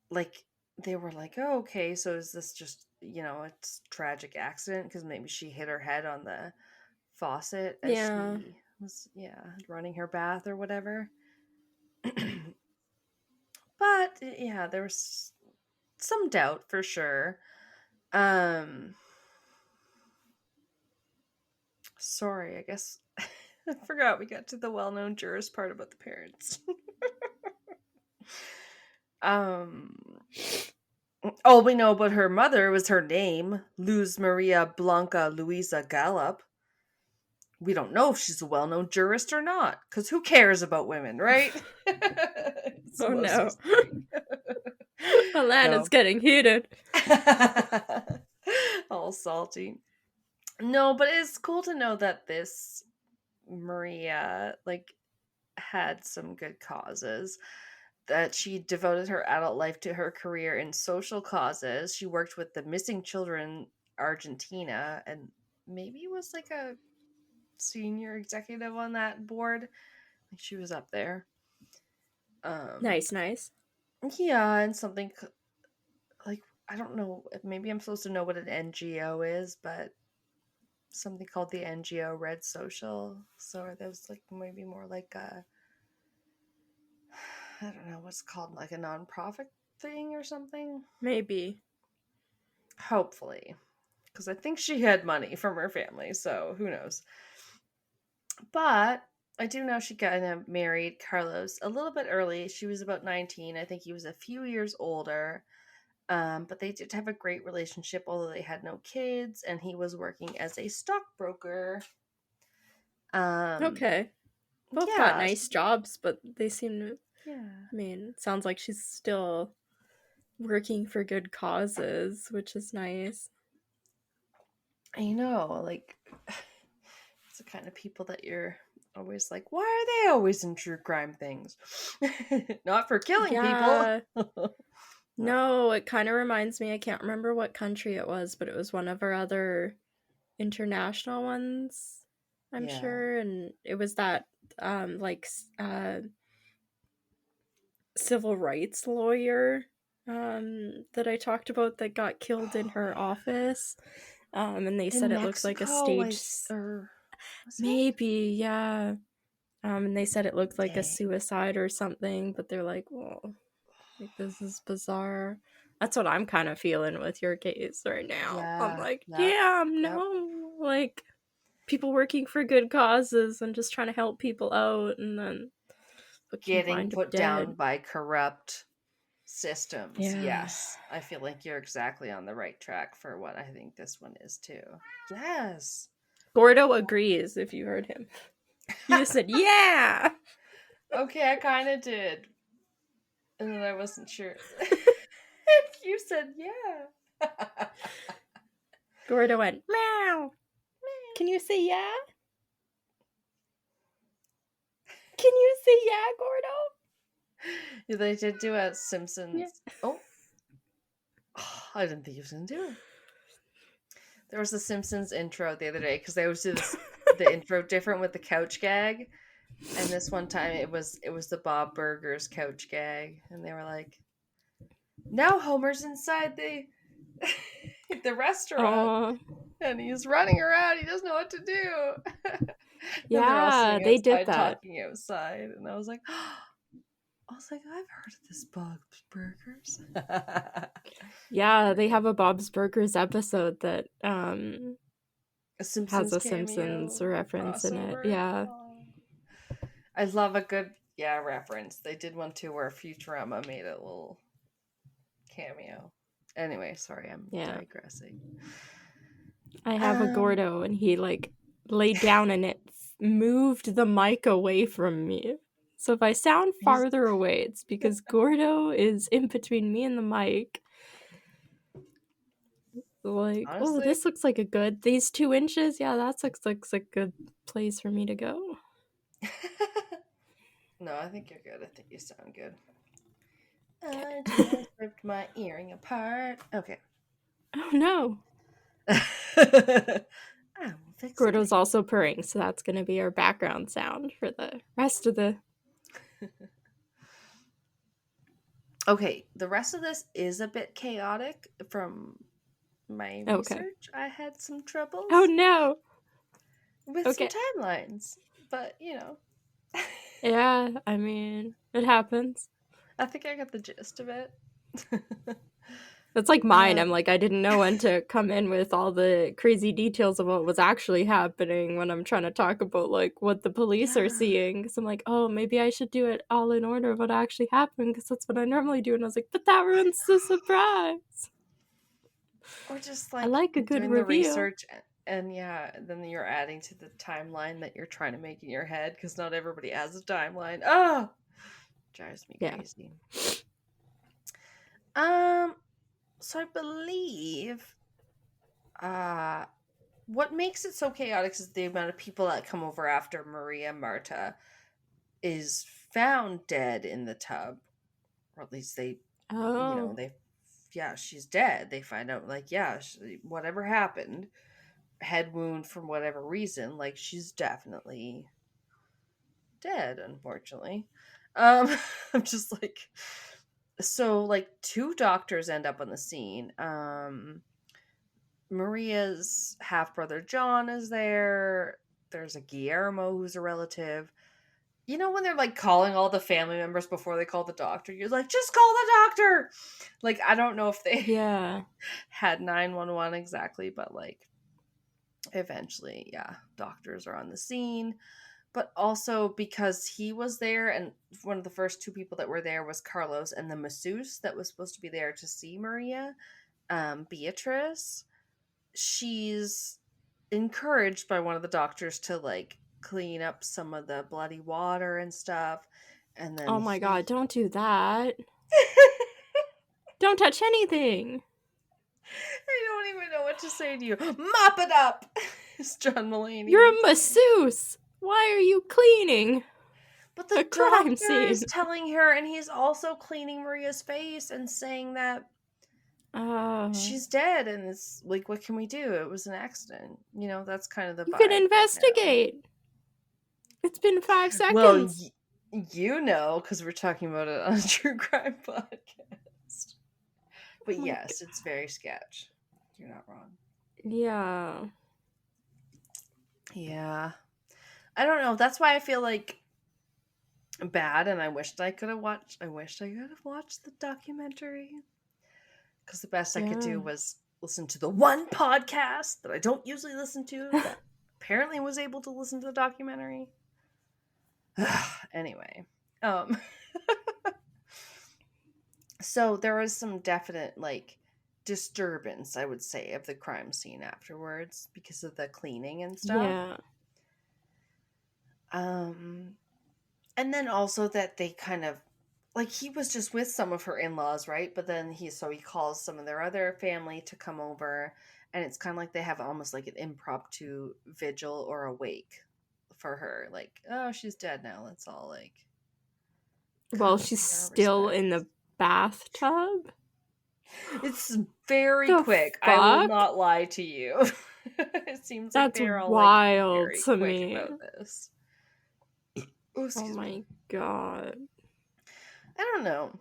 like, they were like, oh, okay, so is this just, it's tragic accident because maybe she hit her head on the faucet as she was running her bath or whatever. But there was some doubt for sure. Sorry, I guess I forgot we got to the well-known jurist part about the parents. All we know about her mother was her name, Luz Maria Blanca Luisa Gallup. We don't know if she's a well-known jurist or not, because who cares about women, right? Oh no. Alana's getting heated. All salty. No, but it's cool to know that this Maria, like, had some good causes. That she devoted her adult life to her career in social causes. She worked with the Missing Children Argentina and maybe was like a senior executive on that board. Like she was up there. Nice. Yeah, and something like, I don't know, maybe I'm supposed to know what an NGO is, but something called the NGO Red Social. So are those like maybe more like a, I don't know what's called, like a nonprofit thing or something? Maybe. Hopefully. Because I think she had money from her family, so who knows. But I do know she kind of married Carlos a little bit early. She was about 19. I think he was a few years older. But they did have a great relationship, although they had no kids, and he was working as a stockbroker. Okay. Both got nice jobs, but they seem to... Yeah. I mean, sounds like she's still working for good causes, which is nice. I know, like, it's the kind of people that you're always like, why are they always in true crime things? Not for killing people. No, it kind of reminds me, I can't remember what country it was, but it was one of our other international ones, I'm sure, and it was that civil rights lawyer that I talked about that got killed in her office, and they said it looked like a stage, maybe, yeah, and they said it looked like a suicide or something, but they're like, well, like, this is bizarre. That's what I'm kind of feeling with your case right now. I'm like, damn, no, like, people working for good causes and just trying to help people out, and then getting put down by corrupt systems. Yes, I feel like you're exactly on the right track for what I think this one is too. Yes, Gordo agrees. If you heard him, he just said, "Yeah." Okay, I kind of did, and then I wasn't sure. You said, "Yeah." Gordo went, "Meow." Can you say yeah? Can you say yeah, Gordo? Yeah, they did do a Simpsons. Yeah. Oh, I didn't think he was going to do it. There was a Simpsons intro the other day because they always do the intro different with the couch gag, and this one time it was the Bob Burgers couch gag, and they were like, "Now Homer's inside the restaurant, and he's running around. He doesn't know what to do." Yeah, they did that. Talking outside, and I was like, I've heard of this Bob's Burgers. Yeah, they have a Bob's Burgers episode that has a Simpsons reference in it. Yeah. I love a good reference. They did one too where Futurama made a little cameo. Anyway, sorry, I'm digressing. I have a Gordo, and he like laid down and it moved the mic away from me. So if I sound farther away, it's because Gordo is in between me and the mic. Like, honestly, this looks like these 2 inches, that looks like a good place for me to go. No, I think you're good. I think you sound good. I just ripped my earring apart. Okay. Oh no. Gordo's also purring, so that's going to be our background sound for the rest of the... Okay, the rest of this is a bit chaotic from my research. I had some troubles. Oh no! With some timelines, but Yeah, I mean, it happens. I think I got the gist of it. That's like mine. I'm like, I didn't know when to come in with all the crazy details of what was actually happening when I'm trying to talk about like what the police are seeing. Because I'm like, oh, maybe I should do it all in order of what actually happened because that's what I normally do. And I was like, but that ruins the surprise. Or just like I like a good doing review. the research and then you're adding to the timeline that you're trying to make in your head because not everybody has a timeline. Oh, drives me crazy. So I believe what makes it so chaotic is the amount of people that come over after Maria Marta is found dead in the tub. Or at least they, she's dead. They find out, like, whatever happened, head wound from whatever reason, like, she's definitely dead, unfortunately. I'm just like... So, like, 2 doctors end up on the scene. Maria's half-brother John is there. There's a Guillermo who's a relative. You know when they're, like, calling all the family members before they call the doctor? You're like, just call the doctor! Like, I don't know if they had 911 exactly, but, like, eventually, doctors are on the scene. But also because he was there, and one of the first 2 people that were there was Carlos and the masseuse that was supposed to be there to see Maria, Beatrice. She's encouraged by one of the doctors to, like, clean up some of the bloody water and stuff. And then oh my god, don't do that. Don't touch anything. I don't even know what to say to you. Mop it up, is John Mulaney. You're a masseuse. Why are you cleaning? But the doctor is telling her, and he's also cleaning Maria's face and saying that she's dead, and it's like, what can we do? It was an accident. You know, that's kind of the vibe. You can investigate. Right, it's been 5 seconds. Well, you know, because we're talking about it on a true crime podcast. But yes, it's very sketch. You're not wrong. Yeah. Yeah. I don't know. That's why I feel like bad, and I wished I could have watched the documentary. Because the best I could do was listen to the one podcast that I don't usually listen to that apparently was able to listen to the documentary. Anyway. So there was some definite, like, disturbance, I would say, of the crime scene afterwards because of the cleaning and stuff. Yeah. And then also that they kind of, like, he was just with some of her in-laws, right? But then he calls some of their other family to come over, and it's kind of like they have almost like an impromptu vigil or a wake for her. Like, oh, she's dead now. Let's all, like... Well, she's still in the bathtub? It's very quick. Fuck? I will not lie to you. It seems like they're all wild like, to very me. quick about this. Oh my god. I don't know.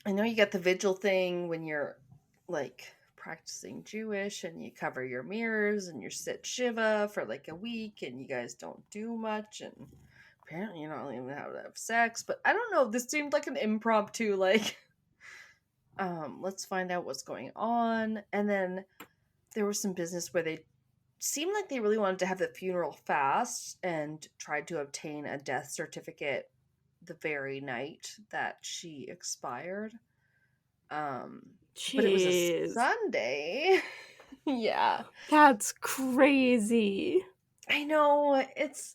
I know you got the vigil thing when you're, like, practicing Jewish and you cover your mirrors and you sit Shiva for like a week and you guys don't do much and apparently you don't even have to have sex. But I don't know. This seemed like an impromptu, like, let's find out what's going on. And then there was some business where they seemed like they really wanted to have the funeral fast and tried to obtain a death certificate the very night that she expired. But it was a Sunday. Yeah. That's crazy. I know. It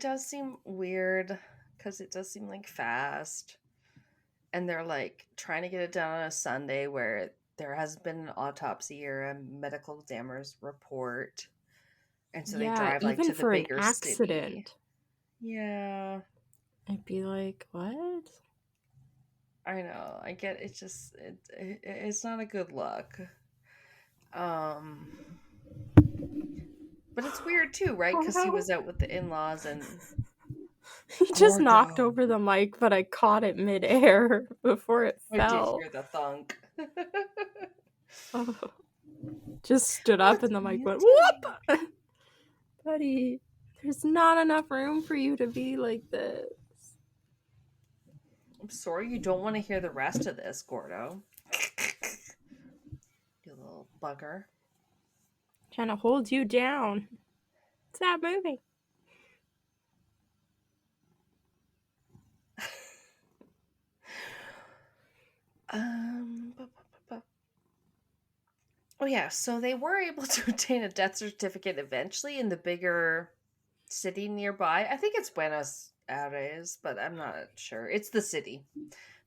does seem weird because it does seem like fast. And they're like trying to get it done on a Sunday where there hasn't been an autopsy or a medical examiner's report. And so they drive like to the bigger accident. City. Yeah. I'd be like, what? I know. I get it. Just it's not a good look. But it's weird too, right? Because he was out with the in-laws and he just knocked over the mic, but I caught it midair before it fell. I did hear the thunk. Just stood up and the mic went whoop. Buddy, there's not enough room for you to be like this. I'm sorry you don't want to hear the rest of this, Gordo. You little bugger. Trying to hold you down. Stop moving. Oh yeah, so they were able to obtain a death certificate eventually in the bigger city nearby. I think it's Buenos Aires, but I'm not sure. It's the city.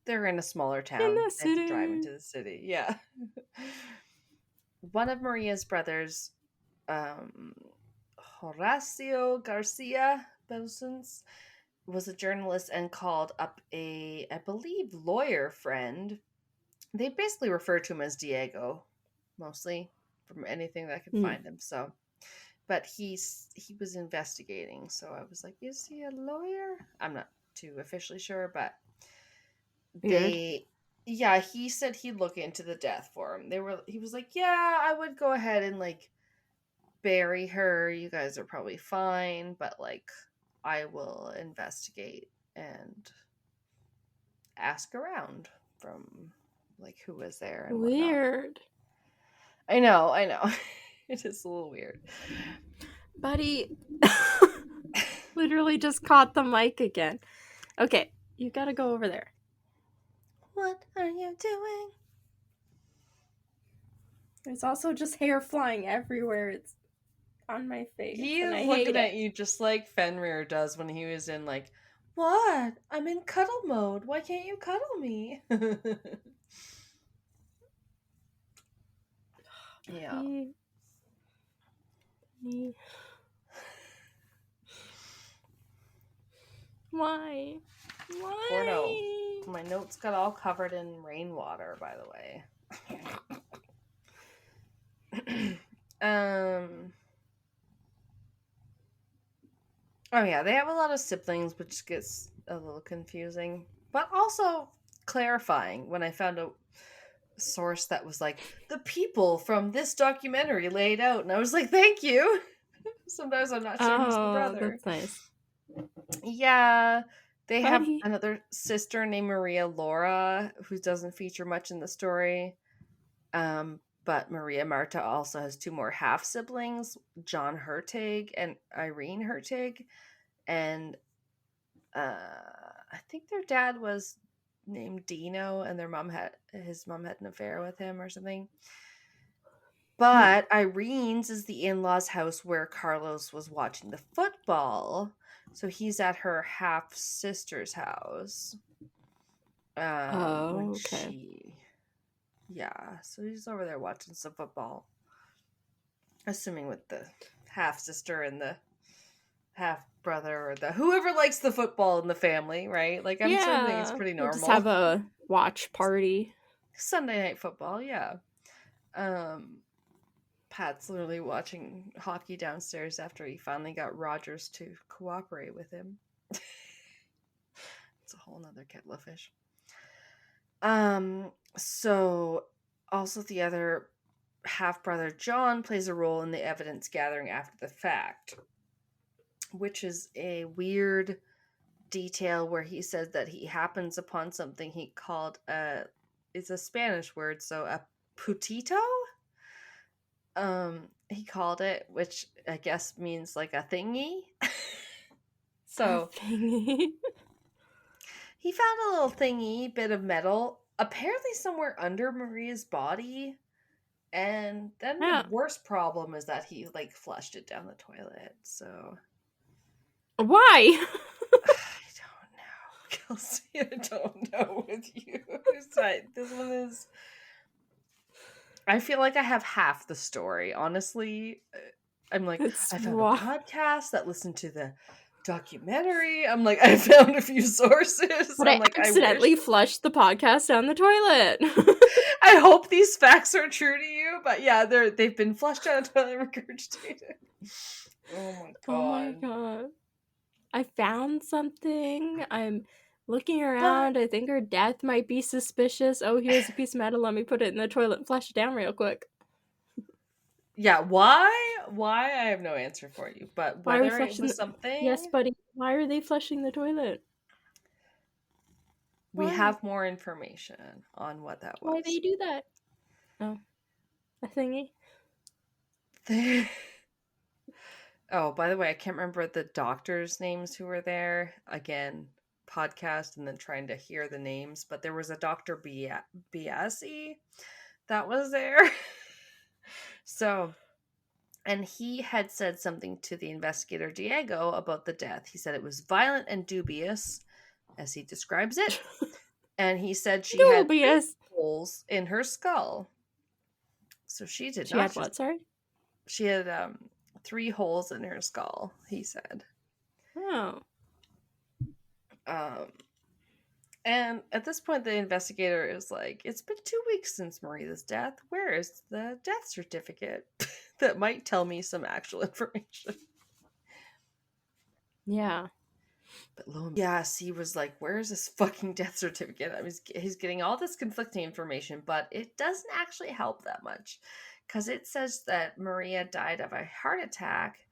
They're in a smaller town. In the They have to city. drive into the city. Yeah. One of Maria's brothers, Horacio Garcia Belsunce, was a journalist and called up a, I believe, lawyer friend. They basically refer to him as Diego, mostly, from anything that I could find him. So, but he was investigating. So I was like, is he a lawyer? I'm not too officially sure, but he said he'd look into the death for him. He was like, yeah, I would go ahead and like bury her. You guys are probably fine, but like I will investigate and ask around from like who was there and weird. I know. It is a little weird. Buddy literally just caught the mic again. Okay, you gotta go over there. What are you doing? There's also just hair flying everywhere. It's on my face. He is looking at you just like Fenrir does when he was in like, what? I'm in cuddle mode. Why can't you cuddle me? Yeah. Why? Porno. My notes got all covered in rainwater, by the way. Oh yeah, they have a lot of siblings, which gets a little confusing, but also clarifying when I found a source that was like, the people from this documentary laid out, and I was like, thank you. Sometimes I'm not sure who's the brother. That's nice. Yeah, they have another sister named Maria Laura who doesn't feature much in the story. But Maria Marta also has two more half siblings, John Hertig and Irene Hertig, and I think their dad was named Dino, and his mom had an affair with him or something. But Irene's is the in-laws' house where Carlos was watching the football, so he's at her half sister's house. Okay. So he's over there watching some football, assuming with the half sister and the half brother or the whoever likes the football in the family, right? Like I'm assuming it's pretty normal. Just have a watch party. Sunday night football, yeah. Pat's literally watching hockey downstairs after he finally got Rogers to cooperate with him. It's a whole nother kettle of fish. So also the other half brother John plays a role in the evidence gathering after the fact, which is a weird detail where he says that he happens upon something he called it's a Spanish word, so a putito. He called it, which I guess means like a thingy. So a thingy. He found a little thingy bit of metal, apparently somewhere under Maria's body, and then the worst problem is that he like flushed it down the toilet. So why? I don't know, Kelsey. I don't know with you. This one is. I feel like I have half the story, honestly. I'm like, I found a podcast that listened to the documentary. I'm like, I found a few sources. But I accidentally flushed the podcast down the toilet. I hope these facts are true to you, but yeah, they've been flushed down the toilet and regurgitated. Oh my god. Oh my god. I found something. I'm looking around. I think her death might be suspicious. Oh, here's a piece of metal. Let me put it in the toilet and flush it down real quick. Yeah, why? I have no answer for you. But whether it was something... Yes, buddy. Why are they flushing the toilet? We have more information on what that was. Why they do that? Oh, a thingy. Oh, by the way, I can't remember the doctors' names who were there. Again, podcast and then trying to hear the names, but there was a Dr. Biasi that was there. So, and he had said something to the investigator Diego about the death. He said it was violent and dubious, as he describes it. And he said she had 3 holes in her skull. So she did not. She had what, sorry? She had 3 holes in her skull, he said. Oh. And at this point, the investigator is like, it's been 2 weeks since Maria's death. Where is the death certificate that might tell me some actual information? Yeah. But yes, he was like, where's this fucking death certificate? He's getting all this conflicting information, but it doesn't actually help that much. Because it says that Maria died of a heart attack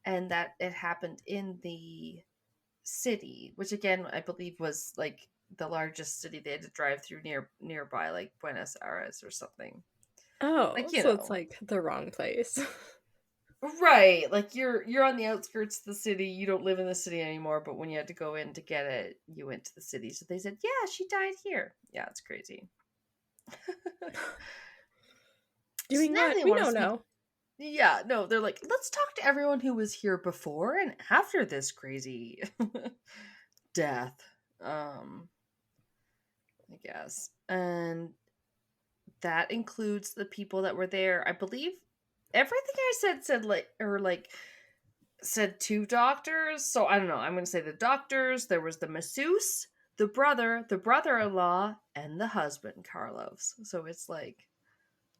and that it happened in the city, which again, I believe was like the largest city they had to drive through nearby, like Buenos Aires or something. Oh, so it's like the wrong place. Right, like you're on the outskirts of the city, you don't live in the city anymore, but when you had to go in to get it, you went to the city. So they said, yeah, she died here. Yeah, it's crazy. Doing what? We don't know. Yeah, no, they're like, let's talk to everyone who was here before and after this crazy death. I guess. And that includes the people that were there. I believe everything I said 2 doctors. So I don't know. I'm going to say the doctors. There was the masseuse, the brother-in-law, and the husband, Carlos. So it's like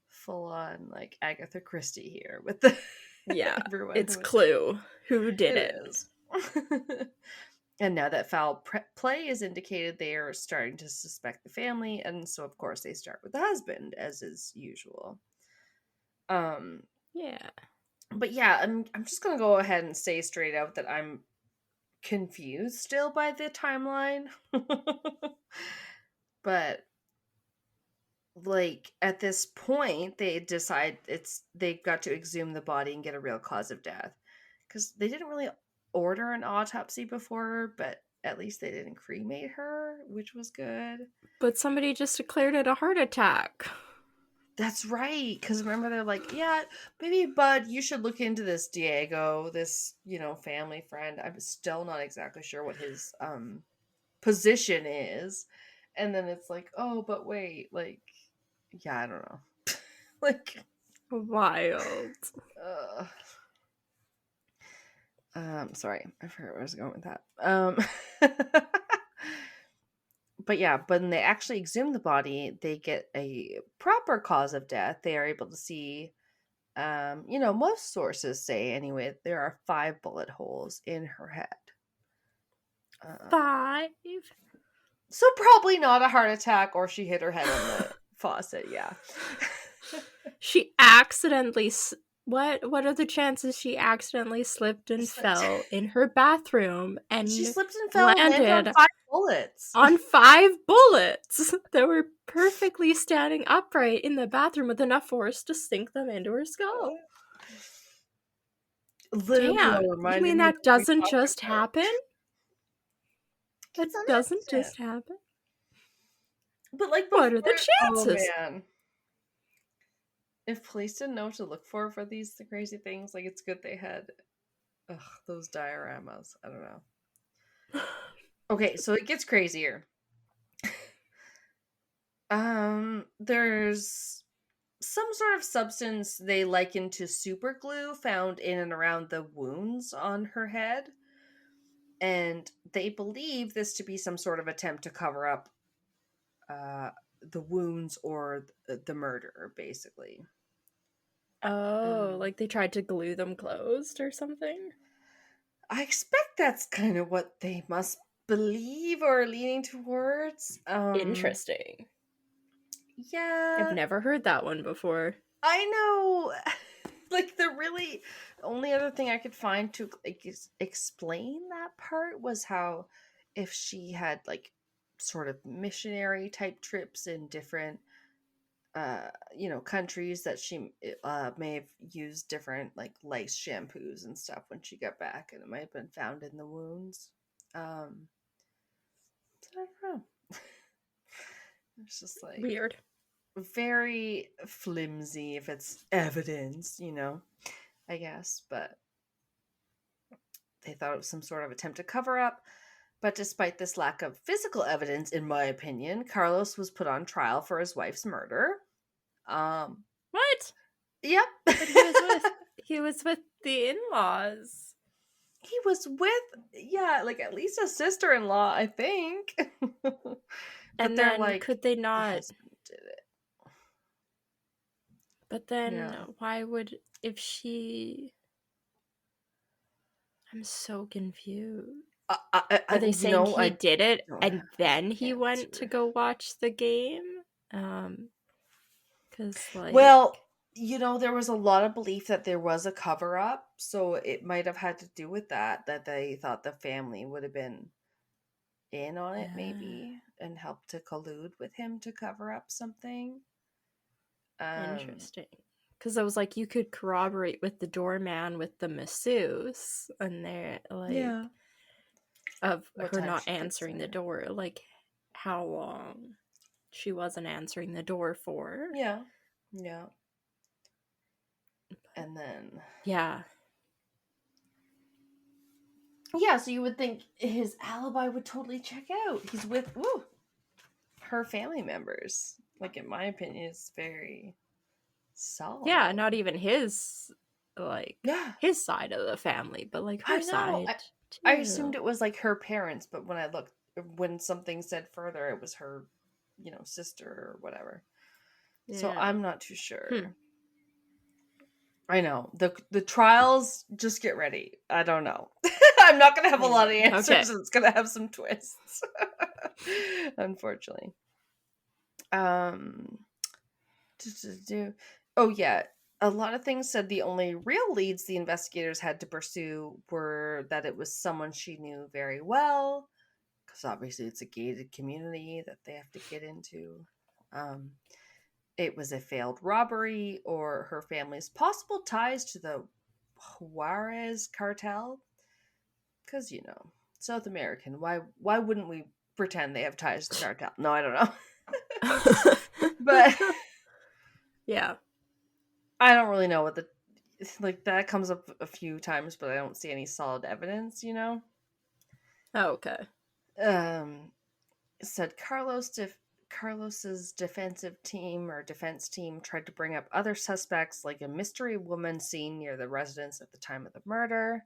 full on like Agatha Christie here with the it's Clue who did it. And now that foul play is indicated, they are starting to suspect the family, and so of course they start with the husband, as is usual. But yeah, I'm just gonna go ahead and say straight out that I'm confused still by the timeline. But like at this point, they decide they've got to exhume the body and get a real cause of death, because they didn't really order an autopsy before, but at least they didn't cremate her, which was good. But somebody just declared it a heart attack. That's right, because remember they're like, yeah, maybe Bud, you should look into this Diego, this family friend. I'm still not exactly sure what his position is, and then it's like, oh, but wait, like, yeah, I don't know, like, wild. Sorry, I forgot where I was going with that. But yeah, when they actually exhume the body, they get a proper cause of death. They are able to see, most sources say anyway, there are 5 bullet holes in her head. 5? So probably not a heart attack, or she hit her head on the faucet, yeah. She accidentally... What are the chances she accidentally slipped and fell in her bathroom and she slipped and fell and landed on 5 bullets. On 5 bullets that were perfectly standing upright in the bathroom with enough force to sink them into her skull. Literally, damn, you mean that doesn't just happen? That doesn't just happen? But like, what are the chances? Oh man. If police didn't know what to look for these crazy things, like, it's good they had those dioramas. I don't know. Okay, so it gets crazier. There's some sort of substance they liken to super glue found in and around the wounds on her head. And they believe this to be some sort of attempt to cover up the wounds or the murder, basically. Oh, like they tried to glue them closed or something? I expect that's kind of what they must believe or are leaning towards. Interesting. Yeah. I've never heard that one before. I know. Like, the really only other thing I could find to explain that part was how if she had, like, sort of missionary type trips in different countries that she may have used different like lice shampoos and stuff when she got back, and it might have been found in the wounds. So I don't know. It's just like weird, very flimsy if it's evidence, I guess, but they thought it was some sort of attempt to cover up. But despite this lack of physical evidence, in my opinion, Carlos was put on trial for his wife's murder. What? Yep. But he was with the in-laws. He was with, like at least a sister-in-law, I think. And then like, could they not? The husband did it. But then why would if she? I'm so confused. Are they saying he did it and then he went to go watch the game? Because like, well, there was a lot of belief that there was a cover up, so it might have had to do with that they thought the family would have been in on it maybe and helped to collude with him to cover up something. Interesting. Because I was like, you could corroborate with the doorman with the masseuse and they're like of her not answering the door, like how long she wasn't answering the door for. Yeah. And then so you would think his alibi would totally check out. He's with her family members. Like, in my opinion, it's very solid. Yeah, not even his his side of the family, but like her side. I assumed it was like her parents, but when something said further, it was her, sister or whatever. Yeah. So I'm not too sure. I know the trials. Just get ready. I don't know. I'm not gonna have a lot of answers. Okay. It's gonna have some twists, unfortunately. Oh yeah, a lot of things said the only real leads the investigators had to pursue were that it was someone she knew very well, because obviously it's a gated community that they have to get into. It was a failed robbery or her family's possible ties to the Juarez cartel. Because, South American, why wouldn't we pretend they have ties to the cartel? No, I don't know. But yeah. I don't really know what that comes up a few times, but I don't see any solid evidence, Oh, okay. Said Carlos's defense team tried to bring up other suspects, like a mystery woman seen near the residence at the time of the murder,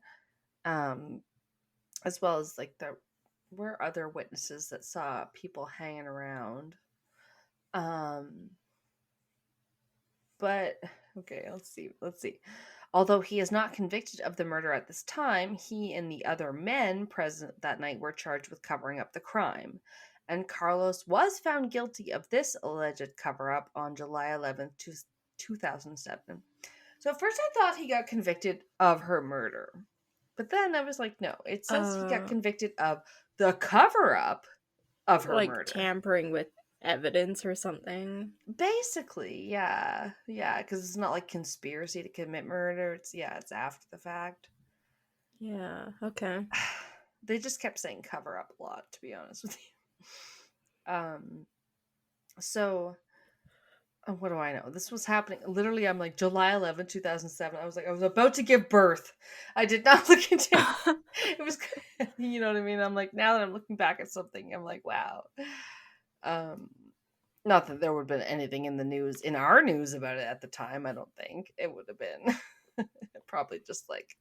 as well as like there were other witnesses that saw people hanging around. But okay, let's see. Although he is not convicted of the murder at this time, he and the other men present that night were charged with covering up the crime. And Carlos was found guilty of this alleged cover-up on July 11th, 2007. So at first I thought he got convicted of her murder. But then I was like, no, it says he got convicted of the cover-up of her murder. Like tampering with evidence or something. Basically, yeah. Yeah, because it's not like conspiracy to commit murder. It's after the fact. Yeah, okay. They just kept saying cover-up a lot, to be honest with you. So what do I know? This was happening literally. I'm like July 11, 2007. I was about to give birth. I did not look into it. It was, you know what I mean? I'm like, now that I'm looking back at something, I'm like, wow. Not that there would have been anything in our news about it at the time. I don't think it would have been. Probably just like,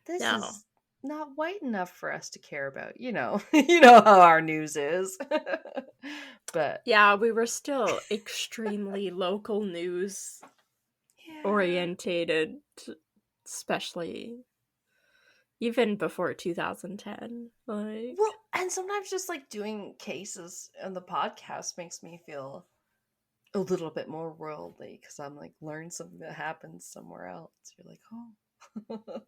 this is not white enough for us to care about. You know how our news is. But yeah, we were still extremely local news orientated, especially even before 2010. Like, well, and sometimes just like doing cases on the podcast makes me feel a little bit more worldly, because I'm like, learn something that happens somewhere else. You're like, oh.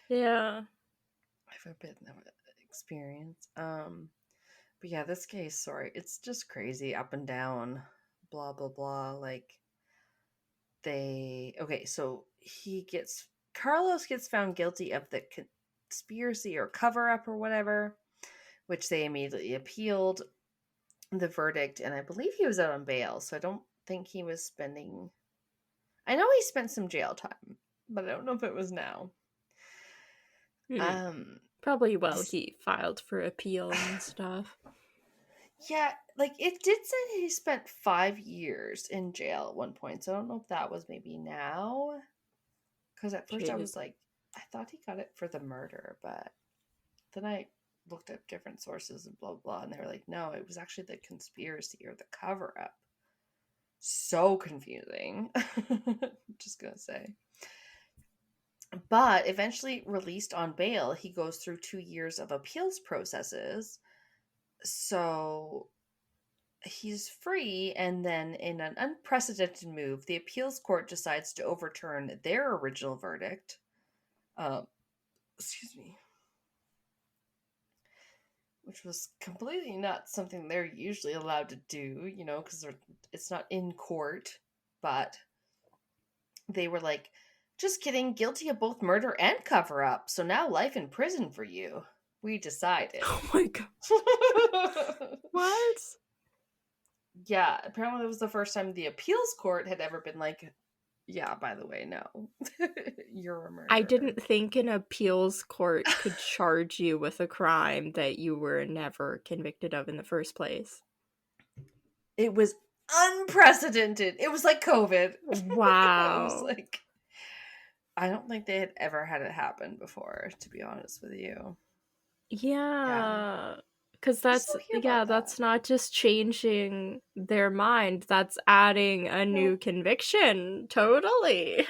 Yeah. I've a bit of experience. But yeah, this case, sorry, it's just crazy, up and down, blah blah blah. Like so Carlos gets found guilty of the conspiracy or cover up or whatever, which they immediately appealed the verdict, and I believe he was out on bail, so I don't think he was spending. I know he spent some jail time, but I don't know if it was now. Probably while he filed for appeal and stuff. Yeah, like it did say he spent 5 years in jail at one point, so I don't know if that was maybe now. Because at first I was like, I thought he got it for the murder, but then I looked up different sources and blah blah, and they were like, no, it was actually the conspiracy or the cover up. So confusing. Just gonna say. But eventually released on bail, he goes through 2 years of appeals processes. So he's free, and then in an unprecedented move, the appeals court decides to overturn their original verdict. Excuse me. Which was completely not something they're usually allowed to do, because it's not in court. But they were like, just kidding, guilty of both murder and cover up. So now life in prison for you. We decided. Oh my god. What? Yeah, apparently it was the first time the appeals court had ever been like, yeah, by the way, no. You're a murderer. I didn't think an appeals court could charge you with a crime that you were never convicted of in the first place. It was unprecedented. It was like COVID. Wow. It was like, I don't think they had ever had it happen before, to be honest with you. Yeah. Because that's not just changing their mind. That's adding a new conviction. Totally.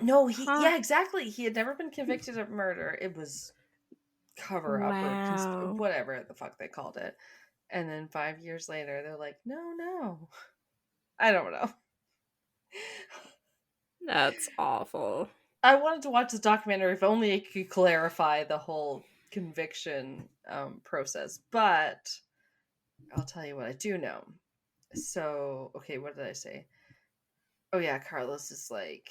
No, yeah, exactly. He had never been convicted of murder. It was cover up or whatever the fuck they called it. And then 5 years later, they're like, no. I don't know. That's awful. I wanted to watch the documentary if only it could clarify the whole conviction process. But I'll tell you what I do know. So, okay, what did I say? Oh yeah, Carlos is like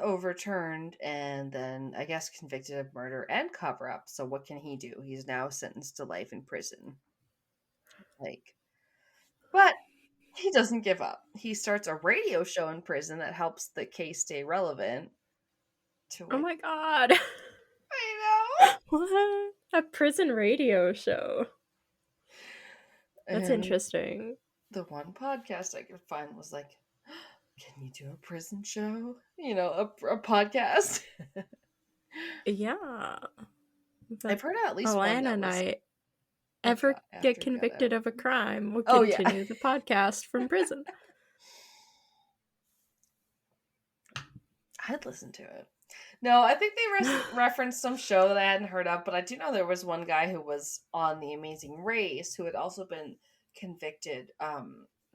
overturned and then I guess convicted of murder and cover up. So what can he do? He's now sentenced to life in prison. But he doesn't give up. He starts a radio show in prison that helps the case stay relevant. Oh my god. I know. What? A prison radio show. That's interesting. The one podcast I could find was like, can you do a prison show? A podcast. Yeah. I've heard of at least Alana and I ever get convicted of a crime, we'll continue the podcast from prison. I'd listen to it. No, I think they referenced some show that I hadn't heard of, but I do know there was one guy who was on The Amazing Race who had also been convicted,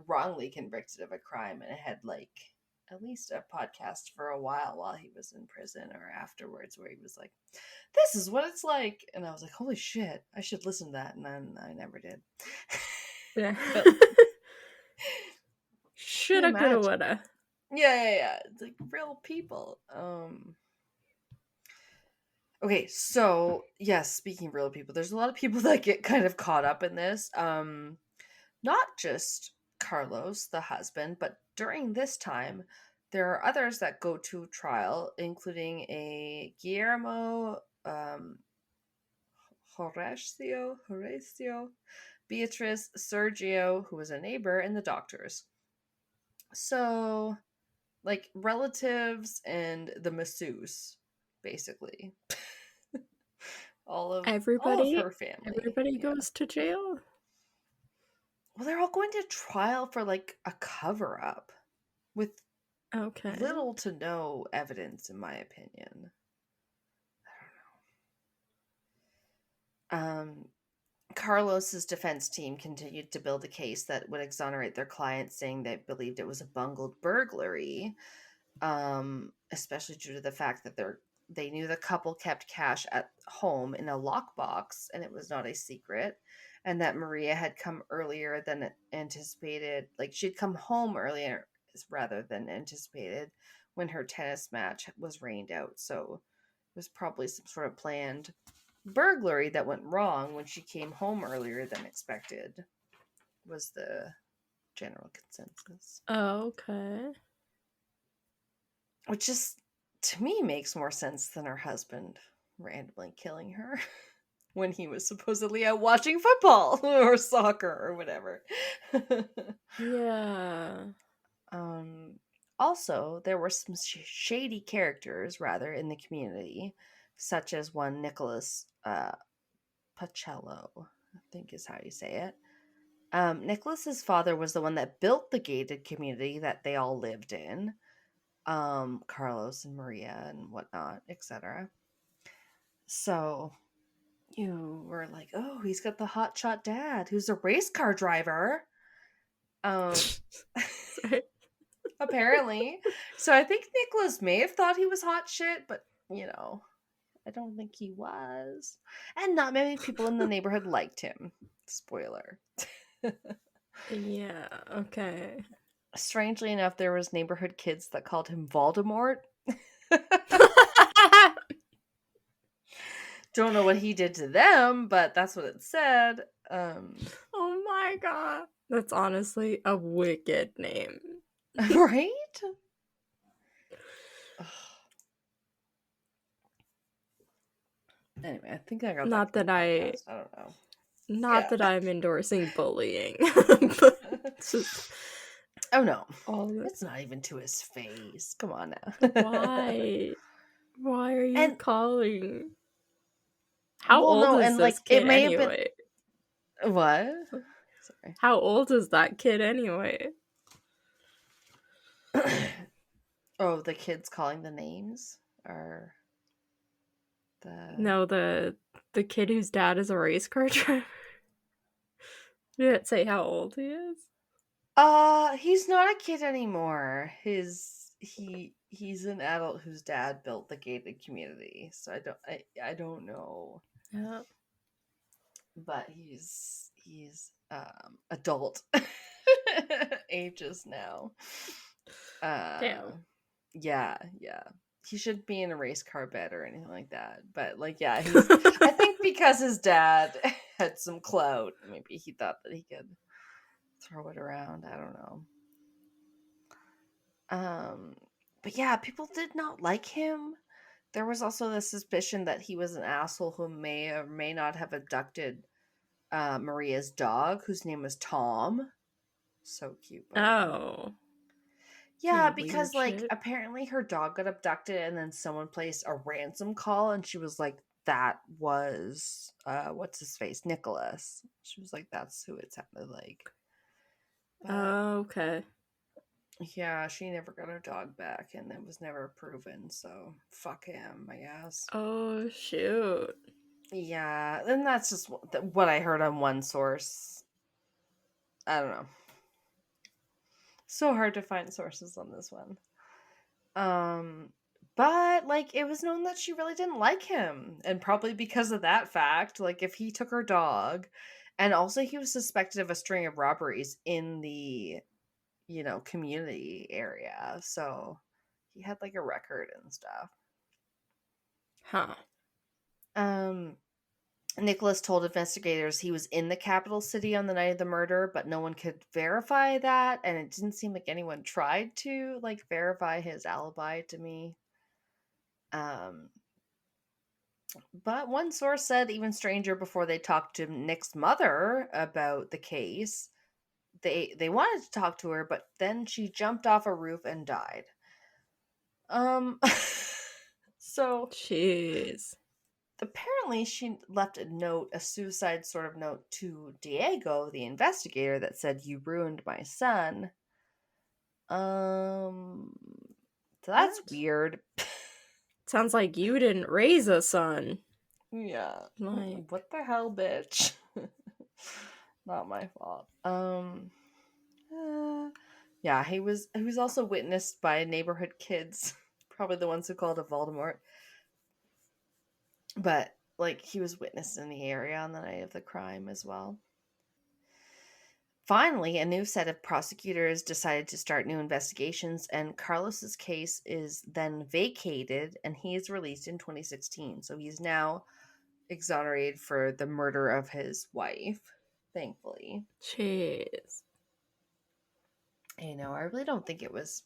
wrongly convicted of a crime, and had at least a podcast for a while he was in prison or afterwards where he was like, this is what it's like. And I was like, holy shit, I should listen to that. And then I never did. Yeah. Shoulda, coulda, woulda. Yeah. It's like real people. Okay, so yes, speaking of real people, there's a lot of people that get kind of caught up in this. Not just Carlos, the husband, but during this time, there are others that go to trial, including a Guillermo, Horacio, Beatrice, Sergio, who was a neighbor, and the doctors. So, relatives and the masseuse, basically. all of her family. Everybody goes to jail? Well, they're all going to trial for a cover-up with little to no evidence, in my opinion. I don't know. Carlos's defense team continued to build a case that would exonerate their client, saying they believed it was a bungled burglary, especially due to the fact that their they knew the couple kept cash at home in a lockbox, and it was not a secret, and that Maria had come earlier than anticipated. Like, she'd come home earlier rather than anticipated when her tennis match was rained out. So it was probably some sort of planned burglary that went wrong when she came home earlier than expected, was the general consensus. Oh, okay. Which just, to me, makes more sense than her husband randomly killing her when he was supposedly out watching football or soccer or whatever. Yeah. Also, there were some shady characters, rather, in the community, such as one Nicholas Pacello, I think is how you say it. Nicholas's father was the one that built the gated community that they all lived in. Carlos and Maria and whatnot, etc. So you were like, oh, he's got the hotshot dad who's a race car driver. Apparently. So I think Nicholas may have thought he was hot shit, but I don't think he was. And not many people in the neighborhood liked him. Spoiler. Yeah, okay. Strangely enough, there was neighborhood kids that called him Voldemort. Don't know what he did to them, but that's what it said. Oh my god. That's honestly a wicked name. Right? Anyway, I think I got Not that I don't know. Not that I'm endorsing bullying. Just oh no. It's It's not even to his face. Come on now. Why? Why are you calling? How old is this kid anyway? What? Sorry. How old is that kid anyway? Oh, the kids calling the names? Or No, the kid whose dad is a race car driver. Did it say how old he is? He's not a kid anymore. He's an adult whose dad built the gated community. So I don't know. Yeah. But he's adult ages now. Damn. Yeah. He shouldn't be in a race car bed or anything like that. But I think because his dad had some clout, maybe he thought that he could throw it around. I don't know. But yeah, people did not like him. There was also the suspicion that he was an asshole who may or may not have abducted Maria's dog, whose name was Tom. So cute. Oh. Yeah, because apparently her dog got abducted and then someone placed a ransom call and she was like, that was what's his face? Nicholas. She was like, that's who it sounded like. Oh, okay. Yeah, she never got her dog back and it was never proven, so fuck him, I guess. Oh, shoot. Yeah, and that's just what I heard on one source. I don't know. So hard to find sources on this one. But it was known that she really didn't like him, and probably because of that fact, if he took her dog, and also he was suspected of a string of robberies in the community area, so he had a record and stuff. Nicholas told investigators he was in the capital city on the night of the murder, but no one could verify that, and it didn't seem like anyone tried to verify his alibi to me. But one source said even stranger, before they talked to Nick's mother about the case, they wanted to talk to her, but then she jumped off a roof and died. So jeez. Apparently she left a suicide sort of note to Diego, the investigator, that said, "You ruined my son." So that's weird. Sounds like you didn't raise a son. Yeah. What the hell, bitch? Not my fault. Yeah, he was also witnessed by neighborhood kids, probably the ones who called him Voldemort. But like he was witness in the area on the night of the crime as well. Finally, a new set of prosecutors decided to start new investigations, and Carlos's case is then vacated, and he is released in 2016. So he's now exonerated for the murder of his wife, thankfully. Jeez. You know, I really don't think it was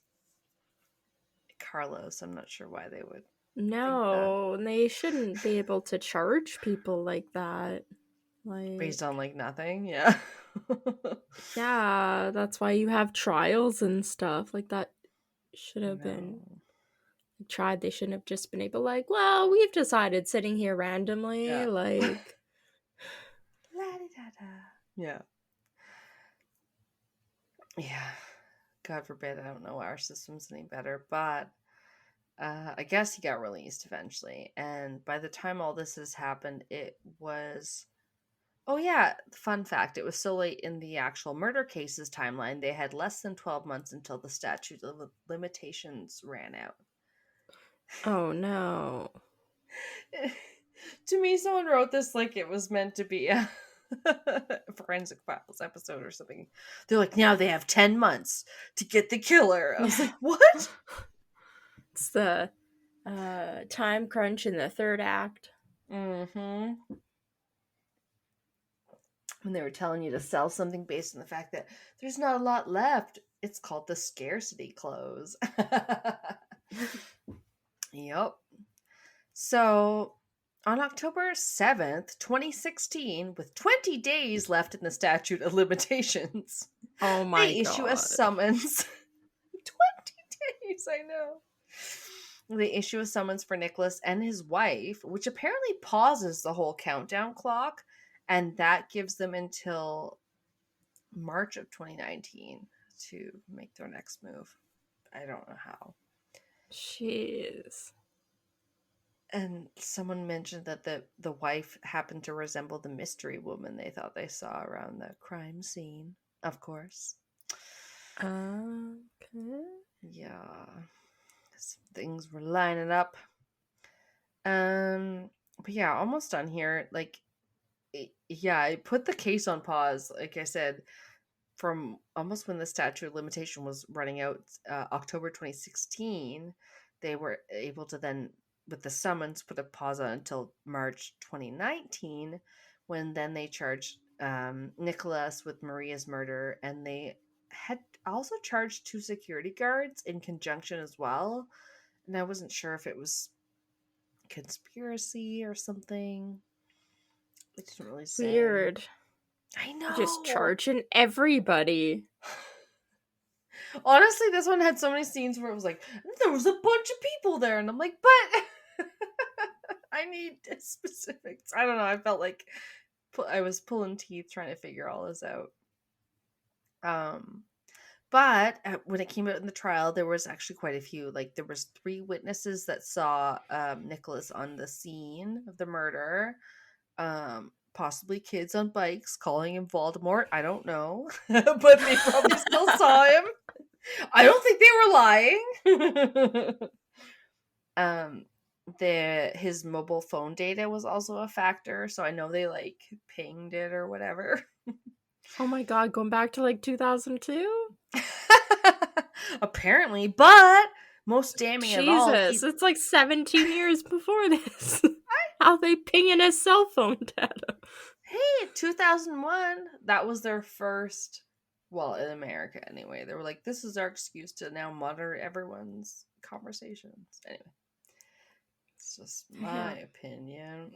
Carlos. I'm not sure why they would. No, they shouldn't be able to charge people like that. Like, based on like nothing, yeah. Yeah, that's why you have trials and stuff. Like that should have been tried. They shouldn't have just been able like, well, we've decided sitting here randomly, like Yeah. Yeah. God forbid, I don't know our system's any better, but I guess he got released eventually. And by the time all this has happened, it was... Oh yeah, fun fact, it was so late in the actual murder cases timeline, they had less than 12 months until the statute of limitations ran out. oh no. To me, someone wrote this like it was meant to be a Forensic Files episode or something. They're like, now they have 10 months to get the killer. I was like, what? It's the time crunch in the third act. Mm-hmm. When they were telling you to sell something based on the fact that there's not a lot left. It's called the scarcity close. Yep. So, on October 7th, 2016, with 20 days left in the statute of limitations, oh my they issue a summons. 20 days, I know. They issue a summons for Nicholas and his wife, which apparently pauses the whole countdown clock, and that gives them until March of 2019 to make their next move. I don't know how. Jeez. And someone mentioned that the wife happened to resemble the mystery woman they thought they saw around the crime scene. Of course. Okay. Yeah. Some things were lining up. But yeah, almost done here. Like, yeah, I put the case on pause, like I said, from almost when the statute of limitation was running out, October 2016. They were able to then, with the summons, put a pause on until March 2019, when then they charged Nicholas with Maria's murder, and they had also charged 2 security guards in conjunction as well. And I wasn't sure if it was conspiracy or something. It didn't really say. Weird. I know. Just charging everybody. Honestly, this one had so many scenes where it was like, there was a bunch of people there, and I'm like, but I need specifics. I don't know. I felt like I was pulling teeth trying to figure all this out. But when it came out in the trial, there was actually quite a few. Like, there was 3 witnesses that saw Nicholas on the scene of the murder. Possibly kids on bikes calling him Voldemort. I don't know. But they probably still saw him. I don't think they were lying. His mobile phone data was also a factor, so I know they like pinged it or whatever. Oh my god, going back to like 2002? Apparently, but most damning of all, Jesus, it's like 17 years before this. How they pinging his cell phone data? Hey, 2001, that was their first, well, in America anyway. They were like, this is our excuse to now monitor everyone's conversations. Anyway, it's just my opinion.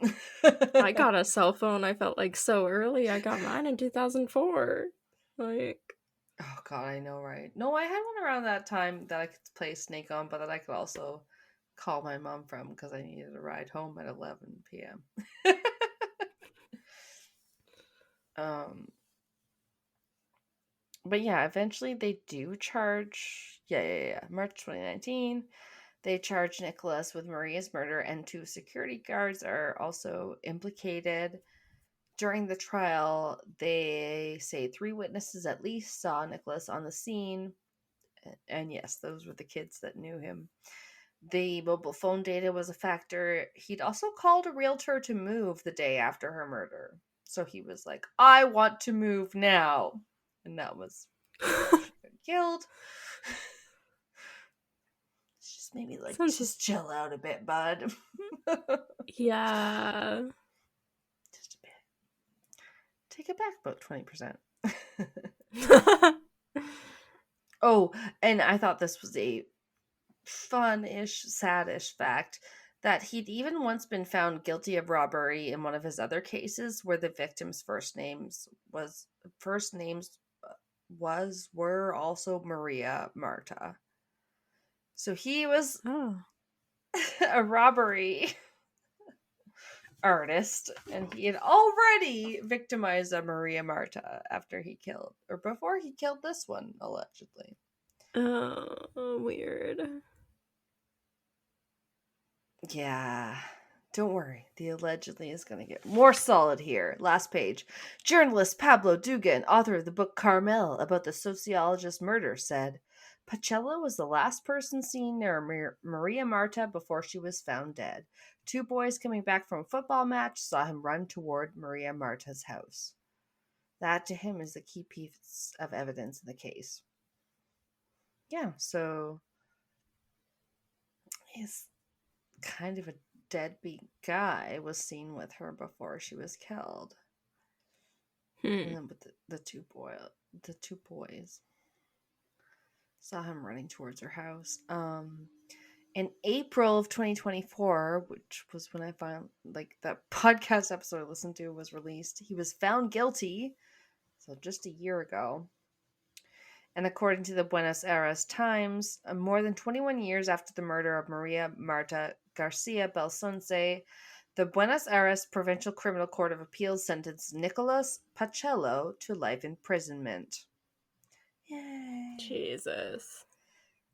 I got a cell phone, I felt like so early. I got mine in 2004. Like, oh god, I know, right? No, I had one around that time that I could play Snake on, but that I could also call my mom from because I needed a ride home at 11 p.m. But yeah, eventually they do charge. Yeah. March 2019, they charge Nicholas with Maria's murder, and 2 security guards are also implicated. During the trial, they say 3 witnesses at least saw Nicholas on the scene. And yes, those were the kids that knew him. The mobile phone data was a factor. He'd also called a realtor to move the day after her murder. So he was like, I want to move now. And that was killed. It's just maybe like, just chill out a bit, bud. Yeah. Just a bit. Take it back about 20%. Oh, and I thought this was a fun-ish, sad-ish fact that he'd even once been found guilty of robbery in one of his other cases where the victim's first names were also Maria Marta. So he was a robbery artist, and he had already victimized a Maria Marta before he killed this one, allegedly. Oh, weird. Yeah. Don't worry. The allegedly is going to get more solid here. Last page. Journalist Pablo Dugan, author of the book Carmel about the sociologist murder, said Pacello was the last person seen near Maria Marta before she was found dead. 2 boys coming back from a football match saw him run toward Maria Marta's house. That to him is the key piece of evidence in the case. Yeah, so he's kind of a deadbeat guy was seen with her before she was killed. And then with the two boys saw him running towards her house. In April of 2024, which was when I found that podcast episode I listened to was released, he was found guilty. So just a year ago. And according to the Buenos Aires Times, more than 21 years after the murder of Maria Marta Garcia Belsunce, the Buenos Aires Provincial Criminal Court of Appeals sentenced Nicolas Pacello to life imprisonment. Yay. Jesus.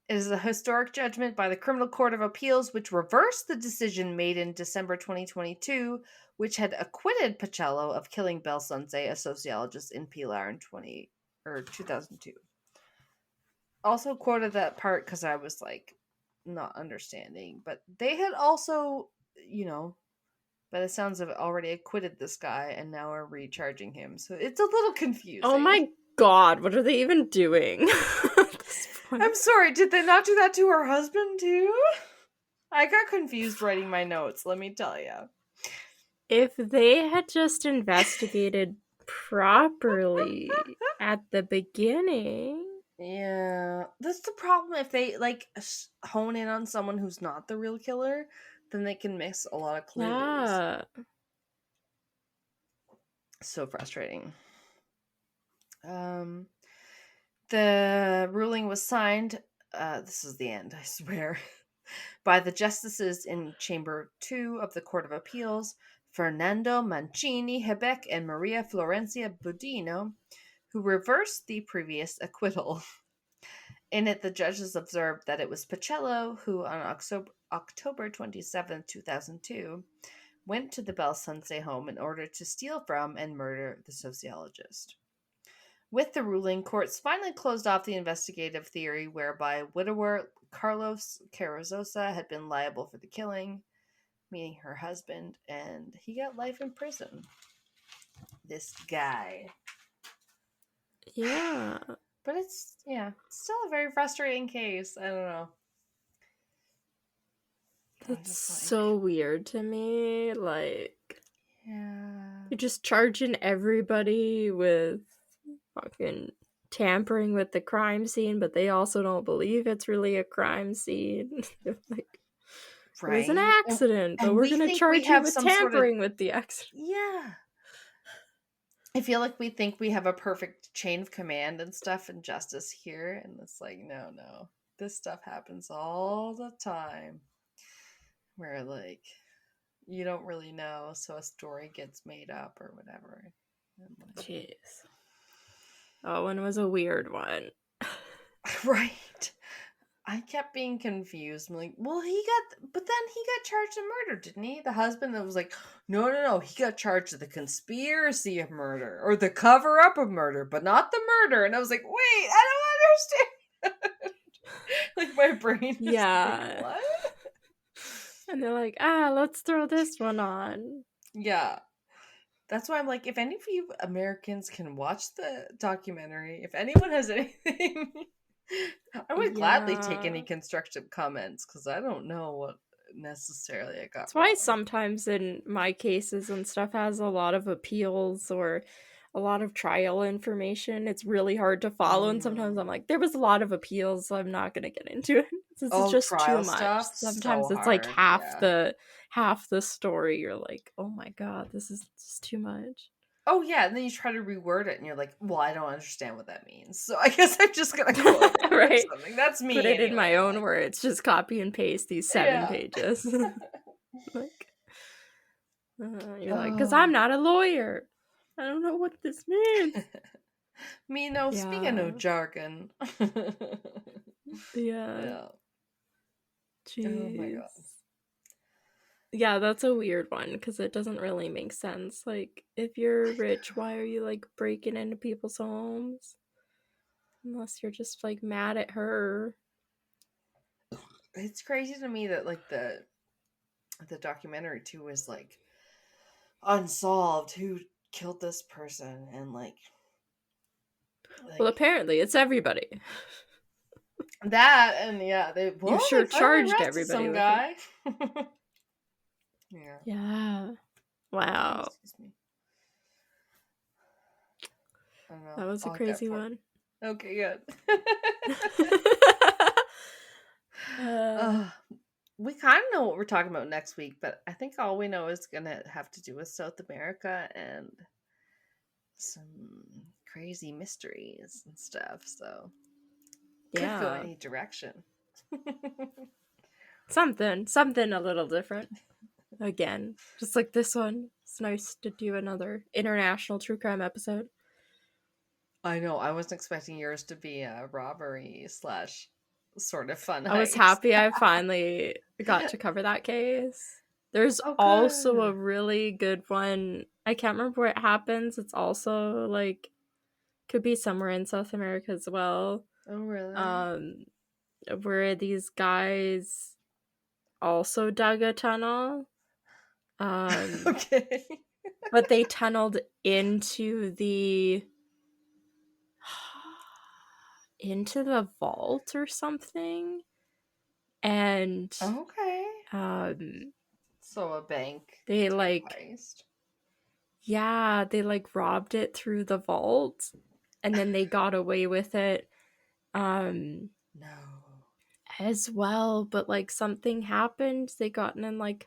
It is a historic judgment by the Criminal Court of Appeals which reversed the decision made in December 2022, which had acquitted Pacello of killing Belsunce, a sociologist in Pilar in 2002. Also quoted that part because I was not understanding, but they had also, by the sounds of it, already acquitted this guy and now are recharging him. So it's a little confusing. Oh my god, what are they even doing? I'm sorry, did they not do that to her husband too? I got confused writing my notes, let me tell you. If they had just investigated properly at the beginning. Yeah, that's the problem. If they hone in on someone who's not the real killer, then they can miss a lot of clues. Yeah. So frustrating. The ruling was signed, this is the end, I swear, by the justices in Chamber 2 of the Court of Appeals, Fernando Mancini Hebeck and Maria Florencia Budino, who reversed the previous acquittal. In it, the judges observed that it was Pacello who, on October 27, 2002, went to the Belsunce home in order to steal from and murder the sociologist. With the ruling, courts finally closed off the investigative theory whereby widower Carlos Carrizosa had been liable for the killing, meaning her husband, and he got life in prison. This guy. Yeah. But it's still a very frustrating case. I don't know. That's so weird to me. Yeah. You're just charging everybody with fucking tampering with the crime scene, but they also don't believe it's really a crime scene. Right. It was an accident, but we're going to charge you with tampering with the accident. Yeah. I feel like we think we have a perfect chain of command and stuff and justice here, and it's no. This stuff happens all the time. Where, you don't really know, so a story gets made up or whatever. Jeez. Oh, and it was a weird one. Right. I kept being confused. I'm like, but then he got charged of murder, didn't he? The husband that was like, no, he got charged with the conspiracy of murder or the cover-up of murder, but not the murder. And I was like, wait, I don't understand. My brain is like, what? And they're like, let's throw this one on. Yeah. That's why I'm like, if any of you Americans can watch the documentary, if anyone has anything, I would gladly take any constructive comments, because I don't know what necessarily I got That's wrong. why sometimes in my cases and stuff has a lot of appeals or a lot of trial information. It's really hard to follow, and sometimes I'm like, there was a lot of appeals, so I'm not gonna get into it. This is just too much. Stuff, Sometimes so it's like hard, half the story. You're like, oh my god, this is just too much. Oh yeah, and then you try to reword it, and you're like, well, I don't understand what that means, so I guess I'm just gonna quote it or something. That's me. Put it in my own words. Just copy and paste these 7 pages. Like, you're like, because I'm not a lawyer. I don't know what this means. Me no speaking no jargon. Yeah. Jeez. Oh my god. Yeah, that's a weird one because it doesn't really make sense. Like, if you're rich, why are you like breaking into people's homes? Unless you're just like mad at her. It's crazy to me that like the documentary too was like unsolved. Who killed this person? And like well, apparently it's everybody. That, and yeah, they sure charged everybody. Some guy. Yeah. Wow. Excuse me. I don't know. That was a crazy one. Okay, good. We kind of know what we're talking about next week, but I think all we know is gonna have to do with South America and some crazy mysteries and stuff. So could go any direction. Something a little different. Again, just like this one. It's nice to do another international true crime episode. I know. I wasn't expecting yours to be a robbery / sort of fun. I was happy I finally got to cover that case. There's also a really good one. I can't remember where it happens. It's also like could be somewhere in South America as well. Oh really? Where these guys also dug a tunnel. Okay. But they tunneled into the vault or something. And okay. So a bank. They like heist. Yeah, they like robbed it through the vault and then they got away with it. No. As well, but like something happened. They got in like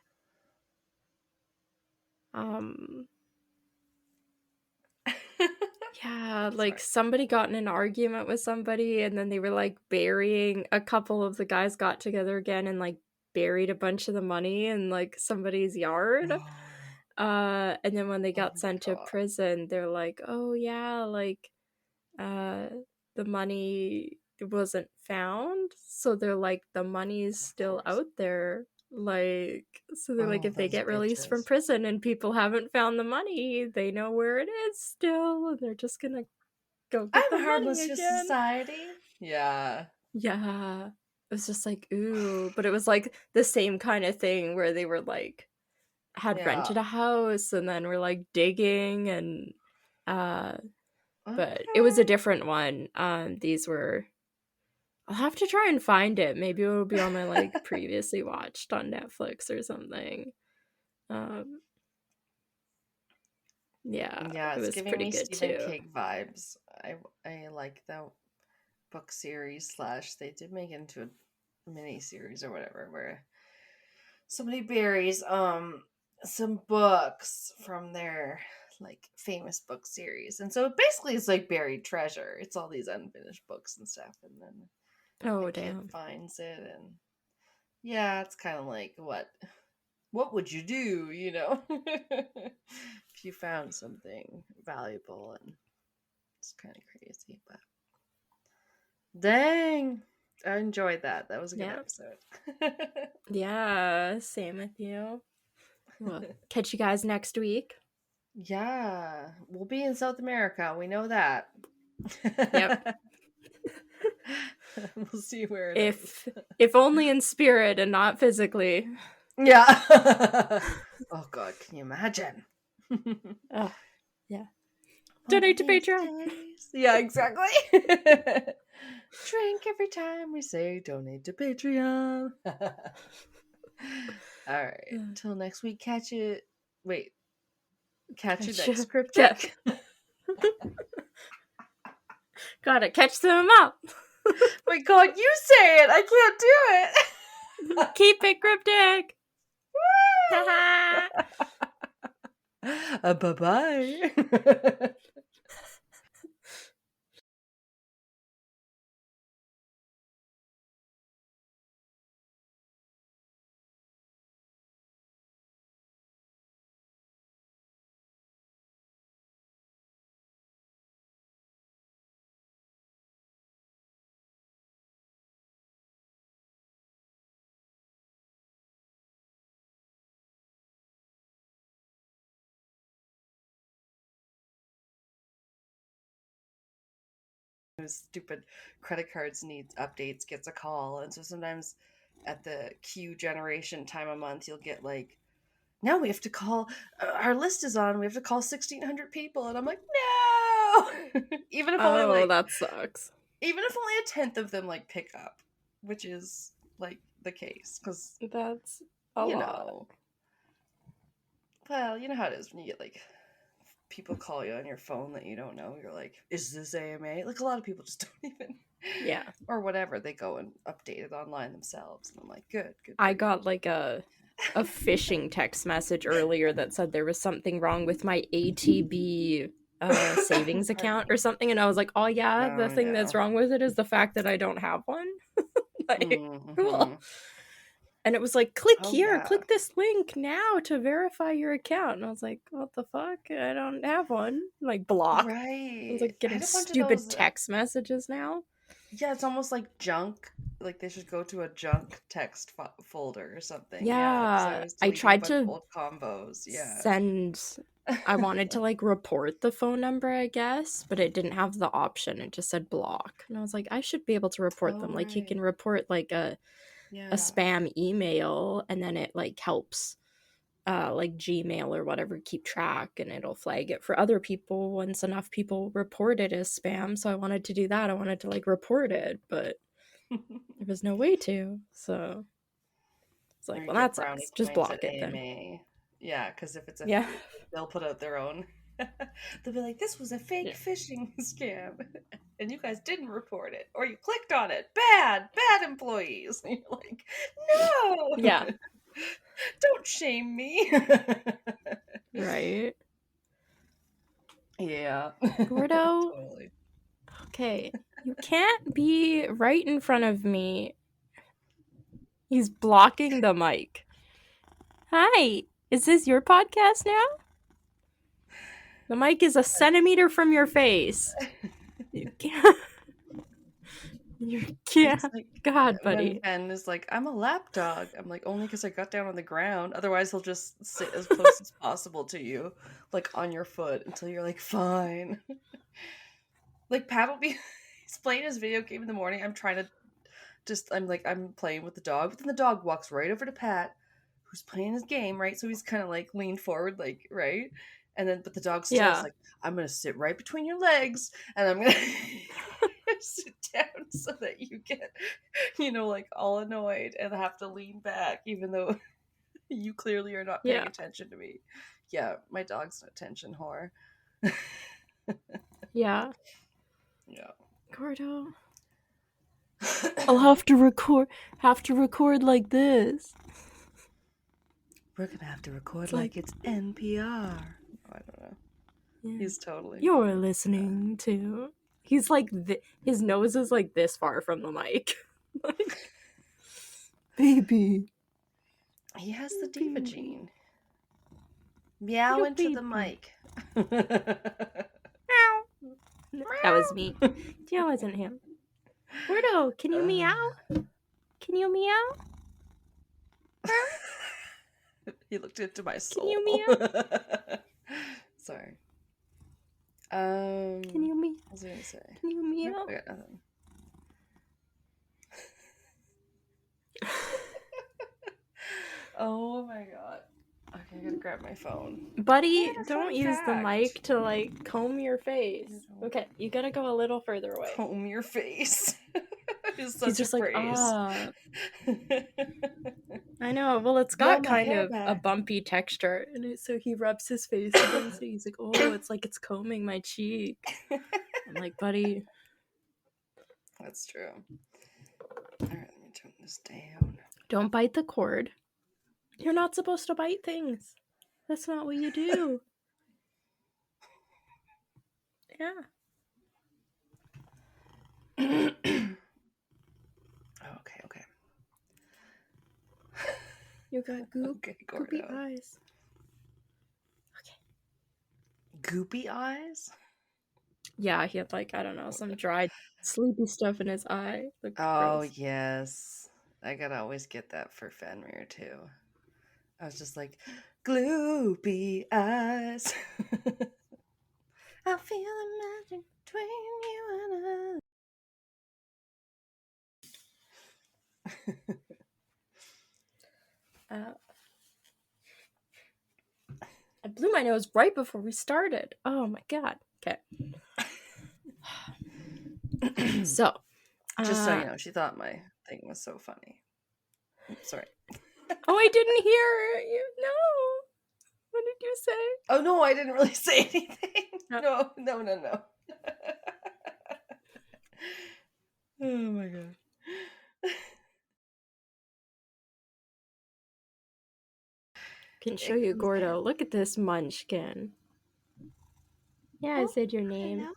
yeah, like somebody got in an argument with somebody and then they were like burying a couple of the guys got together again and like buried a bunch of the money in like somebody's yard. No. And then when they got sent to prison, they're like, oh yeah, like the money wasn't found, so they're like the money's still out there, like, so they're like if they get released from prison and people haven't found the money, they know where it is still and they're just gonna go get the harmless money for again. society. Yeah it was just like ooh, but it was like the same kind of thing where they were like had rented a house and then were like digging and but it was a different one. These were I'll have to try and find it. Maybe it will be on my like previously watched on Netflix or something. Yeah, it was giving pretty me good Stephen too. King vibes. I like that book series / they did make it into a mini series or whatever where somebody buries some books from their like famous book series, and so basically it's like buried treasure. It's all these unfinished books and stuff, and then the kid finds it, and yeah, it's kind of like what would you do, you know, if you found something valuable, and it's kind of crazy, but dang, I enjoyed that. That was a good episode. Yeah, same with you. Well, catch you guys next week. Yeah, we'll be in South America. We know that. Yep. We'll see where it is. If only in spirit and not physically. Yeah. Oh God, can you imagine? Oh, yeah. Donate to Patreon. Yeah, exactly. Drink every time we say donate to Patreon. All right. Till next week. Catch you next cryptic. Gotta catch them up. My God, you say it. I can't do it. Keep it cryptic. Bye-bye. Stupid credit cards needs updates gets a call, and so sometimes at the Q generation time of month you'll get like, now we have to call, our list is on, we have to call 1,600 people, and I'm like, no. Even if only like, that sucks. Even if only a tenth of them like pick up, which is like the case, because that's a lot. Well, you know how it is when you get like people call you on your phone that you don't know. You're like, is this AMA? Like, a lot of people just don't even. Yeah. Or whatever. They go and update it online themselves. And I'm like, good. I got like a phishing text message earlier that said there was something wrong with my ATB savings account or something. And I was like, oh yeah, the thing that's wrong with it is the fact that I don't have one. Like, cool. And it was like, click click this link now to verify your account. And I was like, what the fuck? I don't have one. Like, block. Right. I was like getting stupid text messages now. Yeah, it's almost like junk. Like, they should go to a junk text folder or something. Yeah, I tried to old combos. Yeah. I wanted to like report the phone number, I guess, but it didn't have the option. It just said block. And I was like, I should be able to report them. Like, you can report like a spam email, and then it like helps like Gmail or whatever keep track, and it'll flag it for other people once enough people report it as spam. So I wanted to do that. I wanted to like report it, but there was no way to. So it's like, well, that sucks. Just block it then. Yeah, because if it's a they'll put out their own. They'll be like, this was a fake phishing scam, and you guys didn't report it, or you clicked on it. Bad employees. And you're like, no. Yeah. Don't shame me. Right. Yeah. Gordo. Totally. Okay. You can't be right in front of me. He's blocking the mic. Hi. Is this your podcast now? The mic is a centimeter from your face. You can't. You can't. Like, God, buddy. Ben is like, I'm a lap dog. I'm like, only because I got down on the ground. Otherwise, he'll just sit as close as possible to you, like on your foot, until you're like, fine. Like, Pat will be, he's playing his video game in the morning. I'm playing with the dog, but then the dog walks right over to Pat, who's playing his game, right? So he's kind of like leaned forward, like, right? And then, but the dog still is like, I'm going to sit right between your legs, and I'm going to sit down so that you get, like all annoyed and have to lean back, even though you clearly are not paying attention to me. Yeah, my dog's an attention whore. Yeah. Yeah. Gordo. I'll have to record like this. We're gonna have to record like it's NPR. I don't know. Yeah. He's totally. You're listening to. He's like his nose is like this far from the mic. Like, baby. He has the diva gene. Meow into the mic. That was me. That wasn't him. Gordo, can you meow? Can you meow? He looked into my soul. Can you meow? Sorry. Can you meow? What was I gonna say? Can you meow? I got nothing. Oh my god. Okay, I gotta grab my phone. Buddy, don't use the mic to, like, comb your face. Okay, you gotta go a little further away. Comb your face. It's such He's just a like, phrase. I know. Well, it's Blow got my kind hair of a back. bumpy texture, and so he rubs his face against it. He's like, oh, it's like it's combing my cheek. I'm like, buddy. That's true. All right, let me turn this down. Don't bite the cord. You're not supposed to bite things. That's not what you do. Yeah. Okay. You got goop. Okay, Goopy Gordo. eyes. Goopy eyes? Yeah, he had, like, I don't know, some dried, sleepy stuff in his eye. Looked gross. Yes. I gotta always get that for Fenrir, too. I was just like, gloopy eyes. I feel the magic between you and I. I blew my nose right before we started. Oh my god. Okay. So, just so you know, she thought my thing was so funny. Oops, sorry. Oh, I didn't hear you. No. What did you say? Oh no, I didn't really say anything. No. No. Oh my god. Can show you, Gordo. Look at this munchkin. Yeah, I said your name.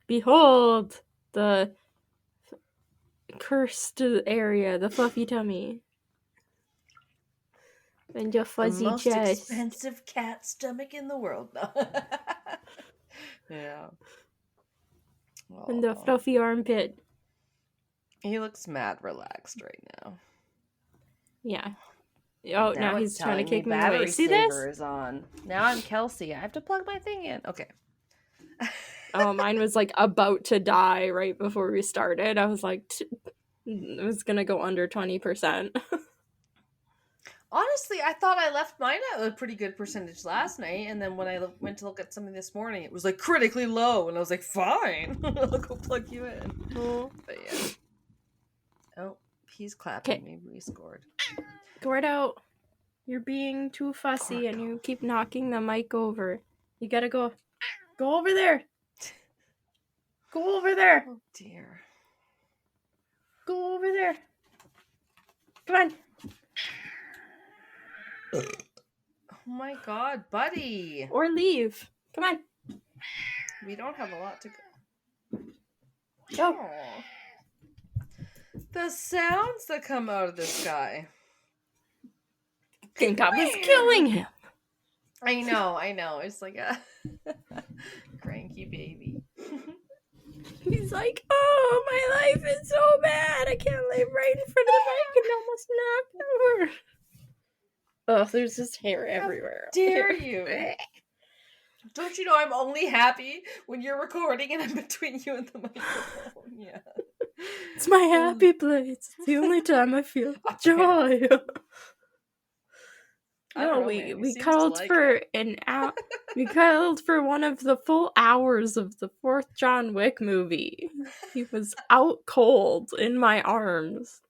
Behold the cursed area, the fluffy tummy, and your fuzzy the most chest. Expensive cat stomach in the world. No. Yeah. And the fluffy armpit. He looks mad relaxed right now. Yeah. Oh, now he's trying to kick me away. Battery See saver this? is on. Now I'm Kelsey. I have to plug my thing in. Okay. Oh, mine was like about to die right before we started. I was like, it was gonna go under 20%. Honestly, I thought I left mine at a pretty good percentage last night, and then when I went to look at something this morning, it was like critically low, and I was like, fine, I'll go plug you in. Oh. But yeah. Oh, he's clapping. Maybe we scored. Gordo, you're being too fussy and you keep knocking the mic over. You gotta go over there. Go over there. Oh dear. Go over there. Come on. Oh my god, buddy. Or leave. Come on. We don't have a lot to go. Go. Aww. The sounds that come out of this guy. Think I was killing him. I know. It's like a cranky baby. He's like, oh, my life is so bad. I can't lay right in front of the mic and almost knock over. Oh, there's just hair everywhere. How dare you? Don't you know I'm only happy when you're recording and I'm between you and the microphone? Yeah. It's my happy place. It's the only time I feel joy. No, we cuddled for an hour. We cuddled for one of the full hours of the 4th John Wick movie. He was out cold in my arms.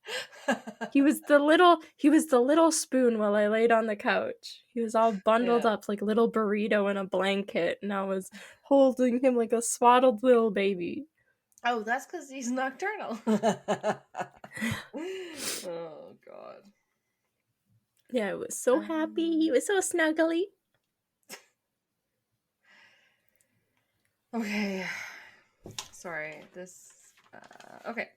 He was the little spoon while I laid on the couch. He was all bundled up like a little burrito in a blanket, and I was holding him like a swaddled little baby. Oh, that's because he's nocturnal. Oh god. Yeah, I was so happy. He was so snuggly. Okay. Sorry. This. Okay.